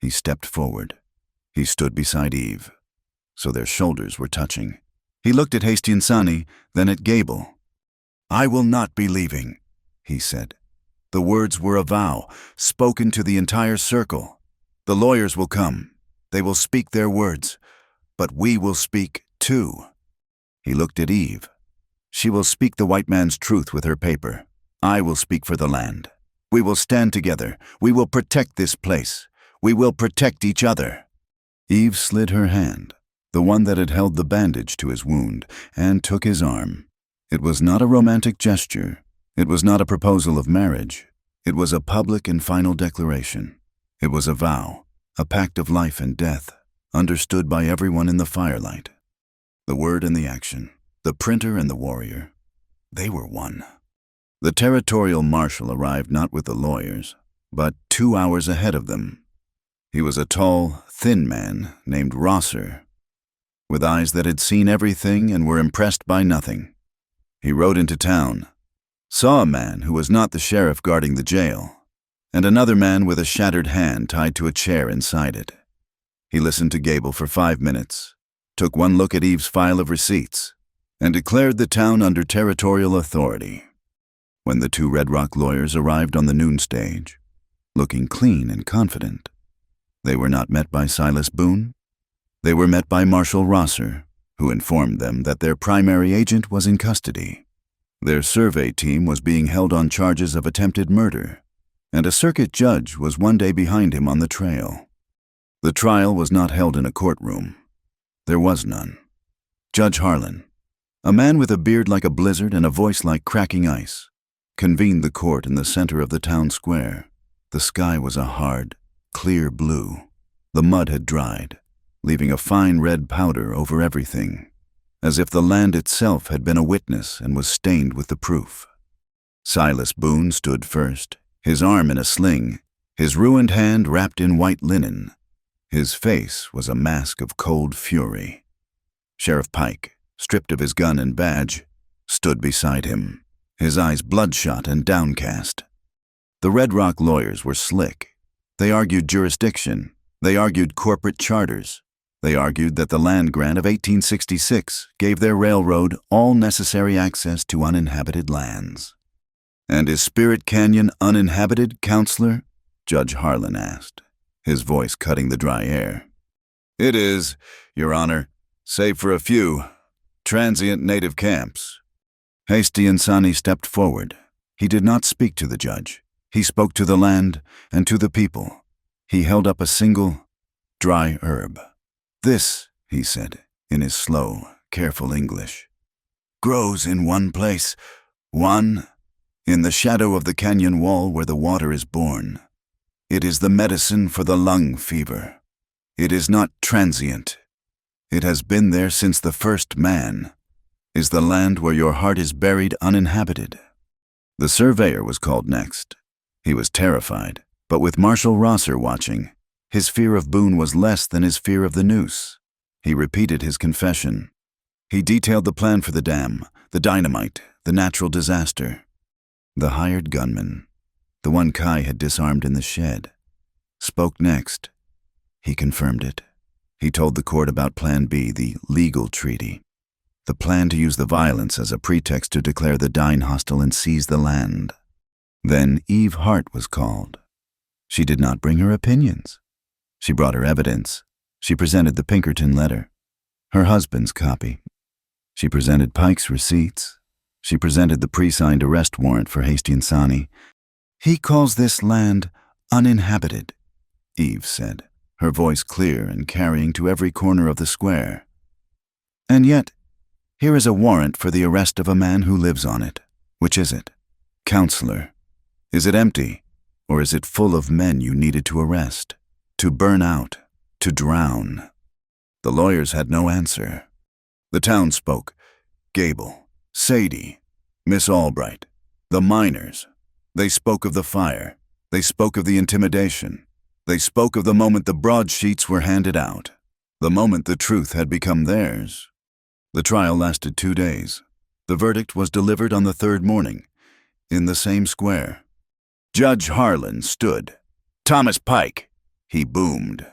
He stepped forward. He stood beside Eve. So their shoulders were touching. He looked at Hasty and Sani, then at Gable. "I will not be leaving," he said. The words were a vow, spoken to the entire circle. "The lawyers will come. They will speak their words. But we will speak, too." He looked at Eve. "She will speak the white man's truth with her paper. I will speak for the land. We will stand together. We will protect this place. We will protect each other." Eve slid her hand, the one that had held the bandage to his wound, and took his arm. It was not a romantic gesture. It was not a proposal of marriage. It was a public and final declaration. It was a vow, a pact of life and death, understood by everyone in the firelight. The word and the action, the printer and the warrior, they were one. The territorial marshal arrived not with the lawyers, but 2 hours ahead of them. He was a tall, thin man named Rosser, with eyes that had seen everything and were impressed by nothing. He rode into town, saw a man who was not the sheriff guarding the jail, and another man with a shattered hand tied to a chair inside it. He listened to Gable for 5 minutes, took one look at Eve's file of receipts, and declared the town under territorial authority. When the 2 Red Rock lawyers arrived on the noon stage, looking clean and confident, they were not met by Silas Boone. They were met by Marshal Rosser, who informed them that their primary agent was in custody. Their survey team was being held on charges of attempted murder, and a circuit judge was 1 day behind him on the trail. The trial was not held in a courtroom. There was none. Judge Harlan, a man with a beard like a blizzard and a voice like cracking ice, convened the court in the center of the town square. The sky was a hard, clear blue. The mud had dried, leaving a fine red powder over everything, as if the land itself had been a witness and was stained with the proof. Silas Boone stood first, his arm in a sling, his ruined hand wrapped in white linen. His face was a mask of cold fury. Sheriff Pike, stripped of his gun and badge, stood beside him, his eyes bloodshot and downcast. The Red Rock lawyers were slick. They argued jurisdiction. They argued corporate charters. They argued that the land grant of 1866 gave their railroad all necessary access to uninhabited lands. "And is Spirit Canyon uninhabited, Counselor?" Judge Harlan asked, his voice cutting the dry air. "It is, Your Honor, save for a few transient native camps." Hasty and Sani stepped forward. He did not speak to the judge. He spoke to the land and to the people. He held up a single, dry herb. "This," he said, in his slow, careful English, "grows in one place, in the shadow of the canyon wall where the water is born. It is the medicine for the lung fever. It is not transient. It has been there since the first man. Is the land where your heart is buried uninhabited?" The surveyor was called next. He was terrified, but with Marshal Rosser watching, his fear of Boone was less than his fear of the noose. He repeated his confession. He detailed the plan for the dam, the dynamite, the natural disaster. The hired gunman, the one Kai had disarmed in the shed, spoke next. He confirmed it. He told the court about Plan B, the legal treaty, the plan to use the violence as a pretext to declare the Dine hostile and seize the land. Then Eve Hart was called. She did not bring her opinions. She brought her evidence. She presented the Pinkerton letter, her husband's copy. She presented Pike's receipts. She presented the pre-signed arrest warrant for Hasty and Sani. "He calls this land uninhabited," Eve said, her voice clear and carrying to every corner of the square. "And yet, here is a warrant for the arrest of a man who lives on it. Which is it? Counselor, is it empty, or is it full of men you needed to arrest, to burn out, to drown?" The lawyers had no answer. The town spoke. Gable, Sadie, Miss Albright, the miners. They spoke of the fire. They spoke of the intimidation. They spoke of the moment the broadsheets were handed out. The moment the truth had become theirs. The trial lasted 2 days. The verdict was delivered on the third morning, in the same square. Judge Harlan stood. "Thomas Pike," he boomed.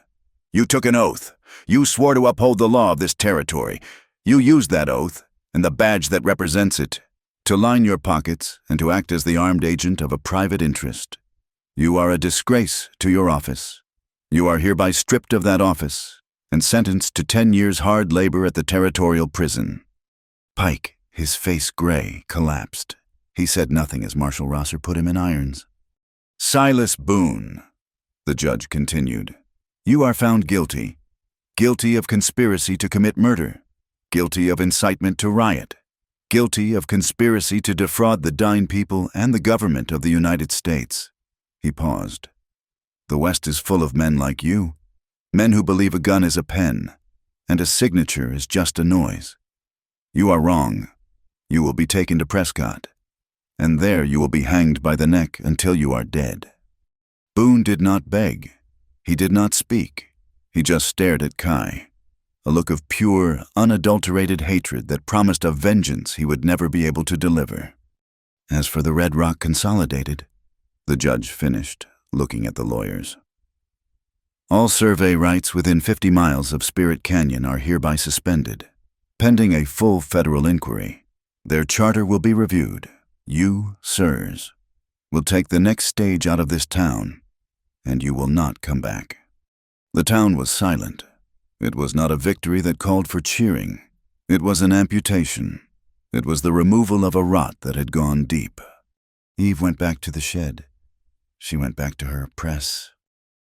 "You took an oath. You swore to uphold the law of this territory. You used that oath, and the badge that represents it, to line your pockets and to act as the armed agent of a private interest. You are a disgrace to your office. You are hereby stripped of that office and sentenced to 10 years hard labor at the territorial prison." Pike, his face gray, collapsed. He said nothing as Marshal Rosser put him in irons. "Silas Boone," the judge continued, "you are found guilty. Guilty of conspiracy to commit murder. Guilty of incitement to riot. Guilty of conspiracy to defraud the dying people and the government of the United States." He paused. "The West is full of men like you. Men who believe a gun is a pen, and a signature is just a noise. You are wrong. You will be taken to Prescott, and there you will be hanged by the neck until you are dead." Boone did not beg. He did not speak. He just stared at Kai, a look of pure, unadulterated hatred that promised a vengeance he would never be able to deliver. "As for the Red Rock Consolidated," the judge finished, looking at the lawyers, "all survey rights within 50 miles of Spirit Canyon are hereby suspended. Pending a full federal inquiry, their charter will be reviewed. You, sirs, will take the next stage out of this town, and you will not come back." The town was silent. It was not a victory that called for cheering. It was an amputation. It was the removal of a rot that had gone deep. Eve went back to the shed. She went back to her press.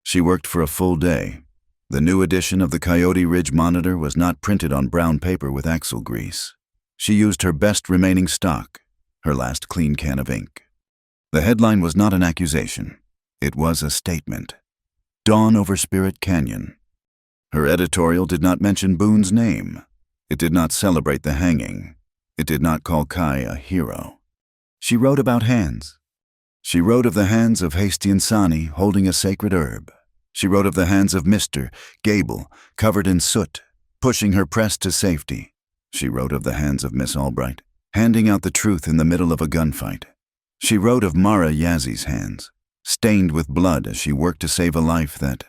She worked for a full day. The new edition of the Coyote Ridge Monitor was not printed on brown paper with axle grease. She used her best remaining stock, her last clean can of ink. The headline was not an accusation. It was a statement. Dawn over Spirit Canyon. Her editorial did not mention Boone's name. It did not celebrate the hanging. It did not call Kai a hero. She wrote about hands. She wrote of the hands of Hastiansani holding a sacred herb. She wrote of the hands of Mr. Gable, covered in soot, pushing her press to safety. She wrote of the hands of Miss Albright, handing out the truth in the middle of a gunfight. She wrote of Mara Yazzi's hands, stained with blood as she worked to save a life that,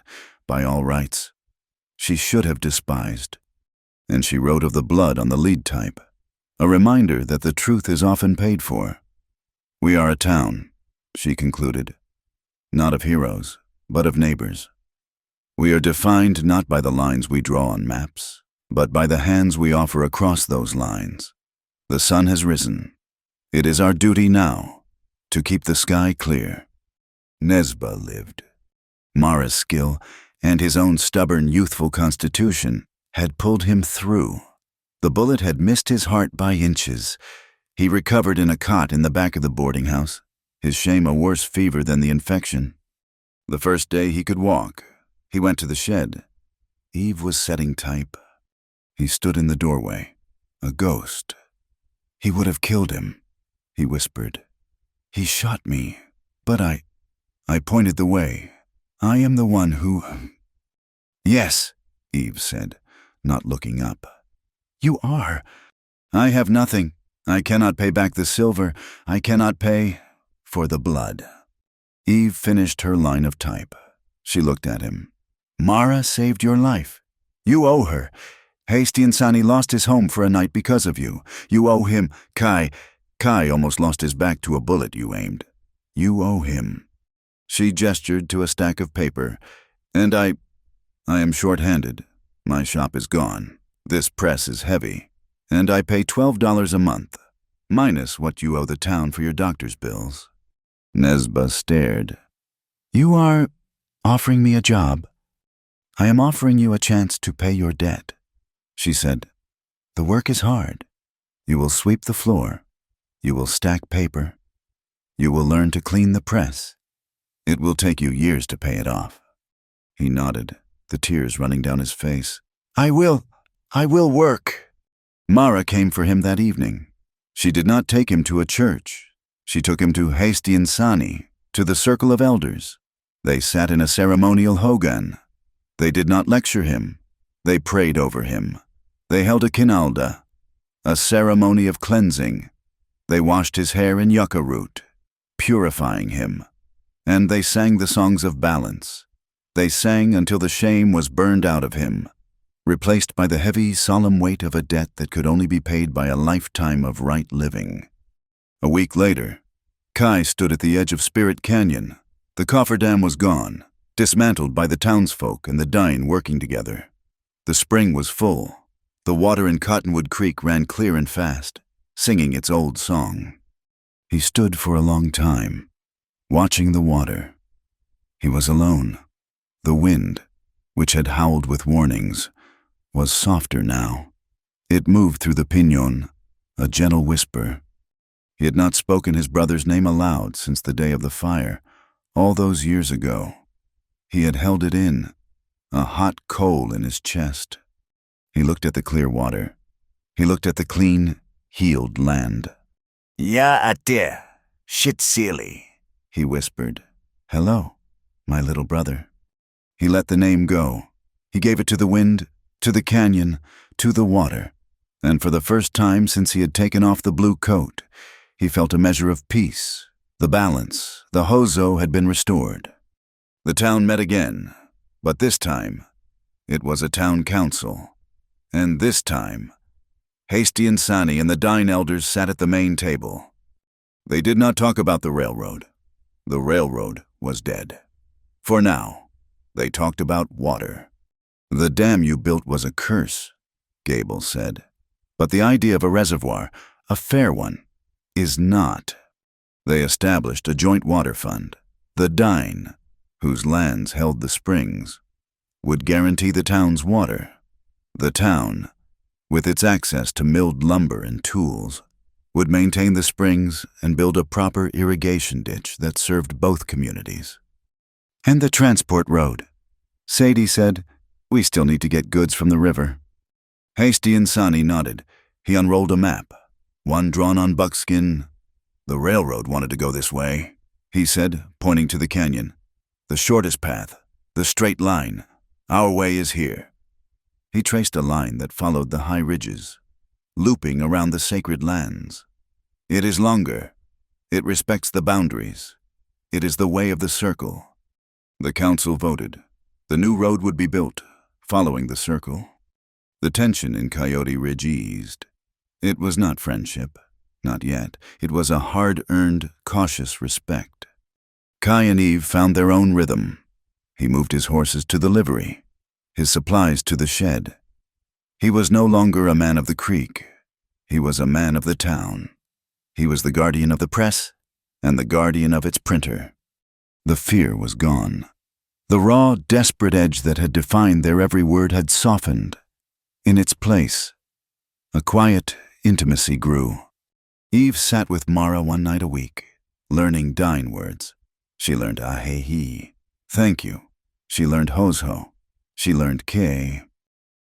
by all rights, she should have despised. And she wrote of the blood on the lead type, a reminder that the truth is often paid for. "We are a town," she concluded, "not of heroes, but of neighbors. We are defined not by the lines we draw on maps, but by the hands we offer across those lines. The sun has risen. It is our duty now to keep the sky clear." Nesba lived. Mara's skill and his own stubborn, youthful constitution had pulled him through. The bullet had missed his heart by inches. He recovered in a cot in the back of the boarding house, his shame a worse fever than the infection. The first day he could walk, he went to the shed. Eve was setting type. He stood in the doorway, a ghost. "He would have killed him," he whispered. "He shot me, but I pointed the way. I am the one who—" "Yes," Eve said, not looking up. "You are." "I have nothing. I cannot pay back the silver. I cannot pay for the blood." Eve finished her line of type. She looked at him. "Mara saved your life. You owe her. Hastiansani lost his home for a night because of you. You owe him. Kai almost lost his back to a bullet you aimed. You owe him." She gestured to a stack of paper. "And I am short-handed. My shop is gone. This press is heavy. And I pay $12 a month, minus what you owe the town for your doctor's bills." Nesba stared. "You are offering me a job. I am offering you a chance to pay your debt," she said. "The work is hard. You will sweep the floor. You will stack paper. You will learn to clean the press. It will take you years to pay it off." He nodded, the tears running down his face. I will work." Mara came for him that evening. She did not take him to a church. She took him to Hastiansani, to the circle of elders. They sat in a ceremonial hogan. They did not lecture him. They prayed over him. They held a kinalda, a ceremony of cleansing. They washed his hair in yucca root, purifying him. And they sang the songs of balance. They sang until the shame was burned out of him, replaced by the heavy, solemn weight of a debt that could only be paid by a lifetime of right living. A week later, Kai stood at the edge of Spirit Canyon. The cofferdam was gone, dismantled by the townsfolk and the Dine working together. The spring was full. The water in Cottonwood Creek ran clear and fast, singing its old song. He stood for a long time, watching the water. He was alone. The wind, which had howled with warnings, was softer now. It moved through the piñon, a gentle whisper. He had not spoken his brother's name aloud since the day of the fire, all those years ago. He had held it in, a hot coal in his chest. He looked at the clear water. He looked at the clean, healed land.
Ya ate, shit silly,
he whispered. Hello, my little brother. He let the name go. He gave it to the wind, to the canyon, to the water. And for the first time since he had taken off the blue coat, he felt a measure of peace. The balance, the hozo had been restored. The town met again, but this time, it was a town council. And this time, Hasty and Sani and the Dine elders sat at the main table. They did not talk about the railroad. The railroad was dead. For now, they talked about water. The dam you built was a curse, Gable said. But the idea of a reservoir, a fair one, is not. They established a joint water fund. The Dine, whose lands held the springs, would guarantee the town's water. The town, with its access to milled lumber and tools, would maintain the springs and build a proper irrigation ditch that served both communities. And the transport road. Sadie said, we still need to get goods from the river. Hasty and Sani nodded. He unrolled a map, one drawn on buckskin. The railroad wanted to go this way, he said, pointing to the canyon. The shortest path, the straight line. Our way is here. He traced a line that followed the high ridges, looping around the sacred lands. It is longer. It respects the boundaries. It is the way of the circle. The council voted. The new road would be built, following the circle. The tension in Coyote Ridge eased. It was not friendship, not yet. It was a hard-earned, cautious respect. Kai and Eve found their own rhythm. He moved his horses to the livery, his supplies to the shed. He was no longer a man of the creek. He was a man of the town. He was the guardian of the press and the guardian of its printer. The fear was gone. The raw, desperate edge that had defined their every word had softened. In its place, a quiet intimacy grew. Eve sat with Mara one night a week, learning Dine words. She learned ahehi, thank you. She learned hosho. She learned ke.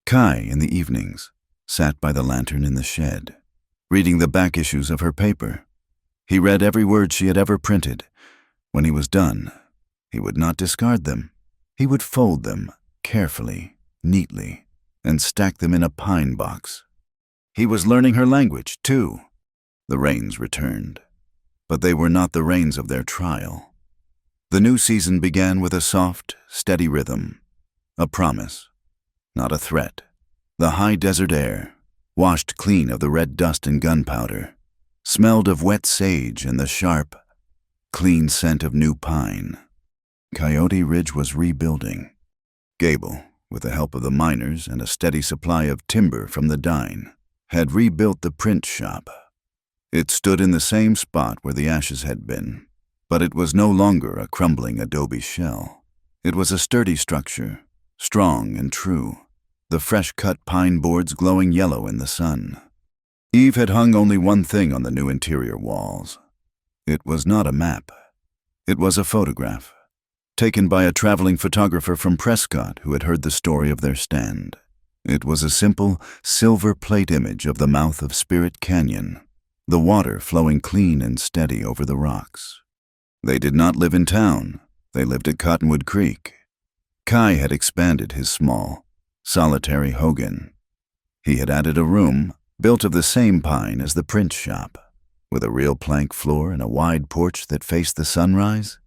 Kai, in the evenings, sat by the lantern in the shed, reading the back issues of her paper. He read every word she had ever printed. When he was done, he would not discard them. He would fold them carefully, neatly, and stack them in a pine box. He was learning her language, too. The rains returned, but they were not the rains of their trial. The new season began with a soft, steady rhythm, a promise, not a threat. The high desert air, washed clean of the red dust and gunpowder, smelled of wet sage and the sharp, clean scent of new pine. Coyote Ridge was rebuilding. Gable, with the help of the miners and a steady supply of timber from the Dine, had rebuilt the print shop. It stood in the same spot where the ashes had been, but it was no longer a crumbling adobe shell. It was a sturdy structure, strong and true, the fresh-cut pine boards glowing yellow in the sun. Eve had hung only one thing on the new interior walls. It was not a map. It was a photograph, taken by a traveling photographer from Prescott who had heard the story of their stand. It was a simple, silver plate image of the mouth of Spirit Canyon, the water flowing clean and steady over the rocks. They did not live in town. They lived at Cottonwood Creek. Kai had expanded his small, solitary hogan. He had added a room, built of the same pine as the print shop, with a real plank floor and a wide porch that faced the sunrise.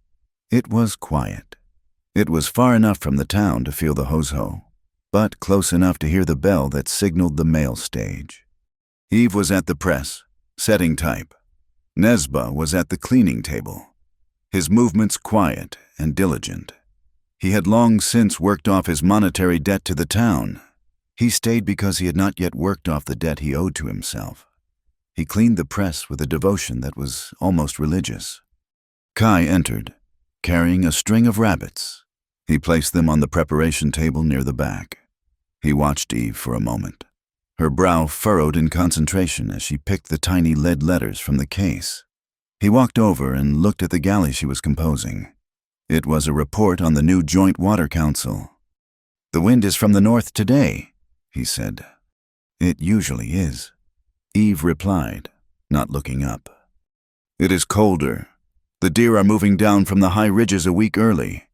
It was quiet. It was far enough from the town to feel the ho-ho, but close enough to hear the bell that signaled the mail stage. Eve was at the press, setting type. Nesba was at the cleaning table, his movements quiet and diligent. He had long since worked off his monetary debt to the town. He stayed because he had not yet worked off the debt he owed to himself. He cleaned the press with a devotion that was almost religious. Kai entered, carrying a string of rabbits. He placed them on the preparation table near the back. He watched Eve for a moment, her brow furrowed in concentration as she picked the tiny lead letters from the case. He walked over and looked at the galley she was composing. It was a report on the new Joint Water Council. "The wind is from the north today," he said. "It usually is," Eve replied, not looking up. "It is colder. The deer are moving down from the high ridges a week early.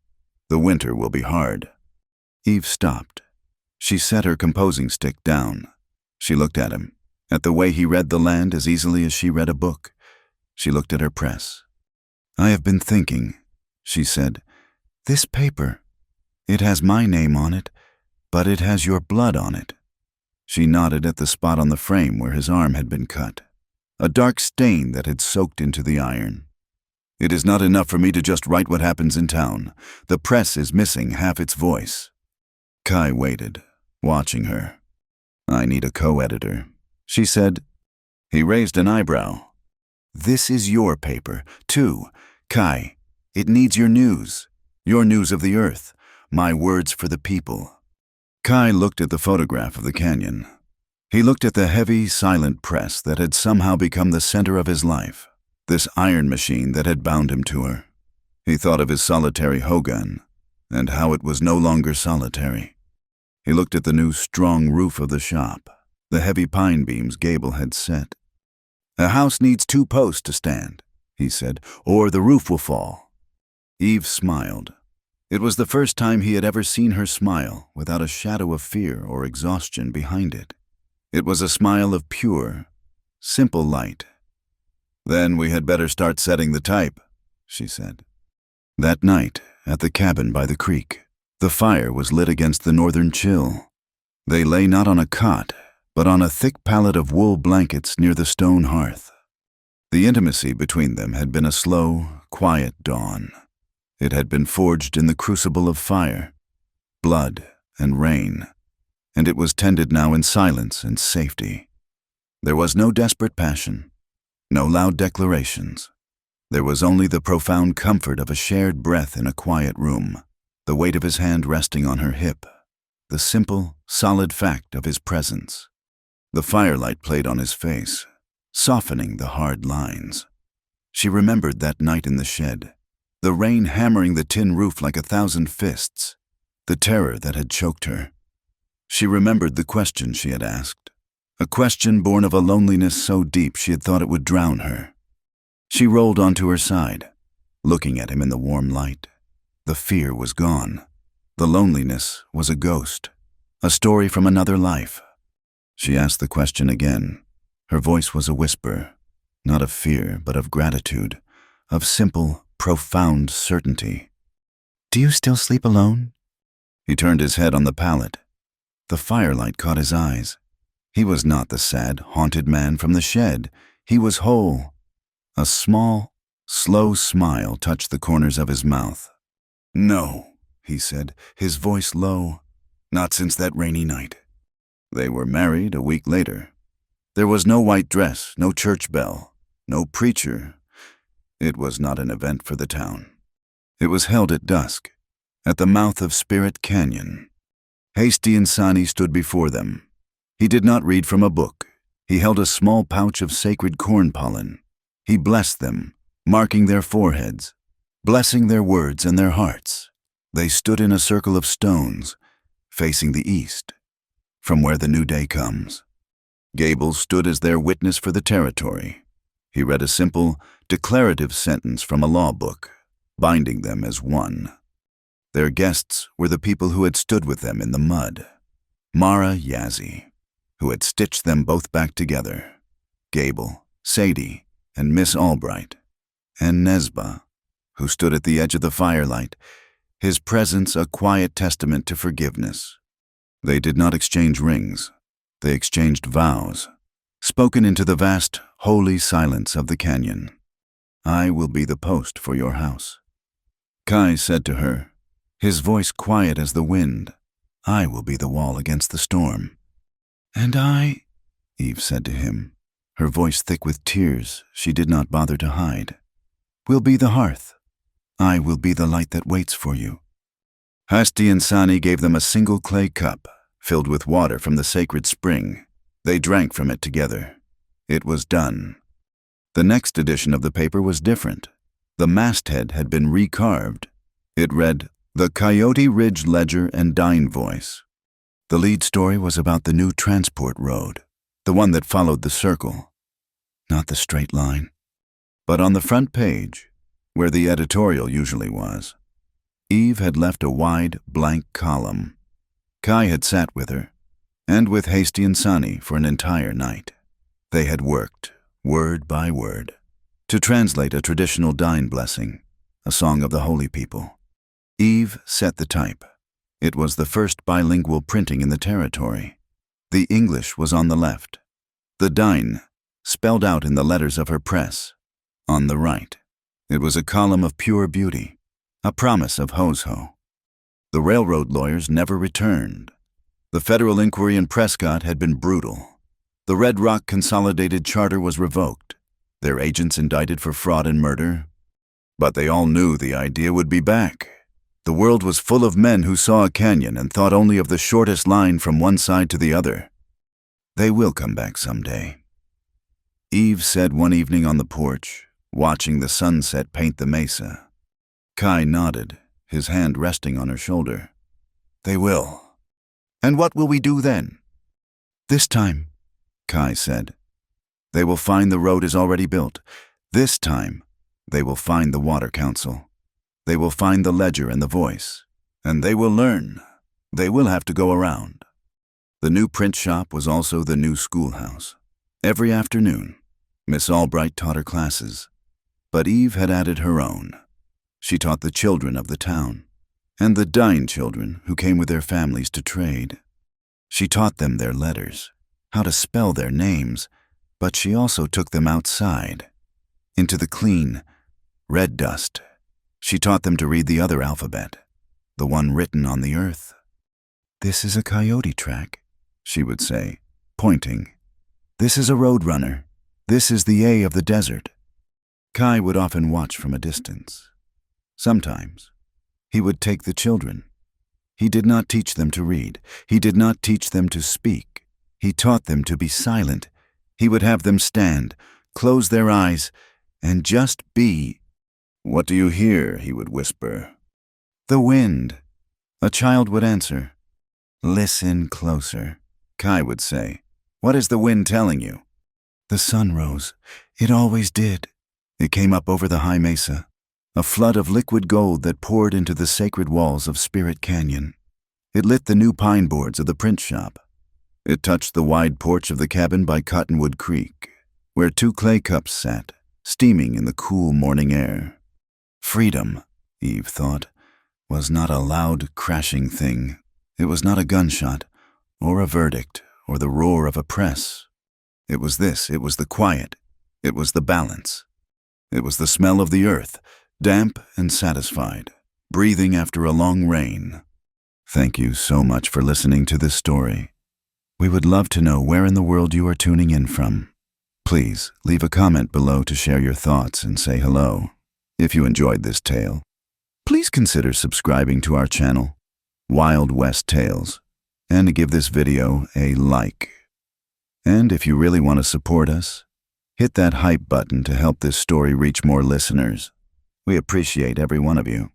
The winter will be hard." Eve stopped. She set her composing stick down. She looked at him, at the way he read the land as easily as she read a book. She looked at her press. "I have been thinking," she said. "This paper, it has my name on it, but it has your blood on it." She nodded at the spot on the frame where his arm had been cut, a dark stain that had soaked into the iron. "It is not enough for me to just write what happens in town. The press is missing half its voice." Kai waited, watching her. "I need a co-editor," she said. He raised an eyebrow. "This is your paper, too. Kai, it needs your news of the earth, my words for the people." Kai looked at the photograph of the canyon. He looked at the heavy, silent press that had somehow become the center of his life, this iron machine that had bound him to her. He thought of his solitary hogan, and how it was no longer solitary. He looked at the new strong roof of the shop, the heavy pine beams Gable had set. "A house needs 2 posts to stand," he said, "or the roof will fall." Eve smiled. It was the first time he had ever seen her smile without a shadow of fear or exhaustion behind it. It was a smile of pure, simple light. "Then we had better start setting the type," she said. That night, at the cabin by the creek, the fire was lit against the northern chill. They lay not on a cot, but on a thick pallet of wool blankets near the stone hearth. The intimacy between them had been a slow, quiet dawn. It had been forged in the crucible of fire, blood, and rain, and it was tended now in silence and safety. There was no desperate passion, no loud declarations. There was only the profound comfort of a shared breath in a quiet room, the weight of his hand resting on her hip, the simple, solid fact of his presence. The firelight played on his face, softening the hard lines. She remembered that night in the shed, the rain hammering the tin roof like 1,000 fists, the terror that had choked her. She remembered the question she had asked, a question born of a loneliness so deep she had thought it would drown her. She rolled onto her side, looking at him in the warm light. The fear was gone. The loneliness was a ghost, a story from another life. She asked the question again. Her voice was a whisper, not of fear, but of gratitude, of simple, profound certainty. "Do you still sleep alone?" He turned his head on the pallet. The firelight caught his eyes. He was not the sad, haunted man from the shed. He was whole. A small, slow smile touched the corners of his mouth. "No," he said, his voice low. "Not since that rainy night." They were married a week later. There was no white dress, no church bell, no preacher. It was not an event for the town. It was held at dusk, at the mouth of Spirit Canyon. Hasty and Sani stood before them. He did not read from a book. He held a small pouch of sacred corn pollen. He blessed them, marking their foreheads, blessing their words and their hearts. They stood in a circle of stones, facing the east, from where the new day comes. Gable stood as their witness for the territory. He read a simple, declarative sentence from a law book, binding them as one. Their guests were the people who had stood with them in the mud. Mara Yazzie, who had stitched them both back together, Gable, Sadie, and Miss Albright, and Nesba, who stood at the edge of the firelight, his presence a quiet testament to forgiveness. They did not exchange rings. They exchanged vows, spoken into the vast, holy silence of the canyon. I will be the post for your house. Kai said to her, his voice quiet as the wind, I will be the wall against the storm. And I, Eve said to him, her voice thick with tears she did not bother to hide, will be the hearth. I will be the light that waits for you. Hasti and Sani gave them a single clay cup, filled with water from the sacred spring. They drank from it together. It was done. The next edition of the paper was different. The masthead had been recarved. It read, The Coyote Ridge Ledger and Dine Voice. The lead story was about the new transport road, the one that followed the circle, not the straight line. But on the front page, where the editorial usually was, Eve had left a wide, blank column. Kai had sat with her, and with Hasty and Sani for an entire night. They had worked, word by word, to translate a traditional Dine blessing, a song of the holy people. Eve set the type. It was the first bilingual printing in the territory. The English was on the left. The Dine, spelled out in the letters of her press, on the right. It was a column of pure beauty, a promise of Ho-Ho. The railroad lawyers never returned. The federal inquiry in Prescott had been brutal. The Red Rock Consolidated Charter was revoked, their agents indicted for fraud and murder. But they all knew the idea would be back. The world was full of men who saw a canyon and thought only of the shortest line from one side to the other. They will come back someday. Eve said one evening on the porch, watching the sunset paint the mesa. Kai nodded, his hand resting on her shoulder. They will. And what will we do then? This time, Kai said, they will find the road is already built. This time, they will find the Water Council. They will find the ledger and the voice. And they will learn. They will have to go around. The new print shop was also the new schoolhouse. Every afternoon, Miss Albright taught her classes, but Eve had added her own. She taught the children of the town, and the Dine children who came with their families to trade. She taught them their letters, how to spell their names, but she also took them outside, into the clean, red dust. She taught them to read the other alphabet, the one written on the earth. This is a coyote track, she would say, pointing. This is a roadrunner. This is the A of the desert. Kai would often watch from a distance. Sometimes, he would take the children. He did not teach them to read. He did not teach them to speak. He taught them to be silent. He would have them stand, close their eyes, and just be. What do you hear? He would whisper. The wind. A child would answer. Listen closer, Kai would say. What is the wind telling you? The sun rose. It always did. It came up over the high mesa, a flood of liquid gold that poured into the sacred walls of Spirit Canyon. It lit the new pine boards of the print shop. It touched the wide porch of the cabin by Cottonwood Creek, where 2 clay cups sat, steaming in the cool morning air. Freedom, Eve thought, was not a loud, crashing thing. It was not a gunshot, or a verdict, or the roar of a press. It was this, it was the quiet, it was the balance. It was the smell of the earth, damp and satisfied, breathing after a long rain. Thank you so much for listening to this story. We would love to know where in the world you are tuning in from. Please leave a comment below to share your thoughts and say hello. If you enjoyed this tale, please consider subscribing to our channel, Wild West Tales, and give this video a like. And if you really want to support us, hit that hype button to help this story reach more listeners. We appreciate every one of you.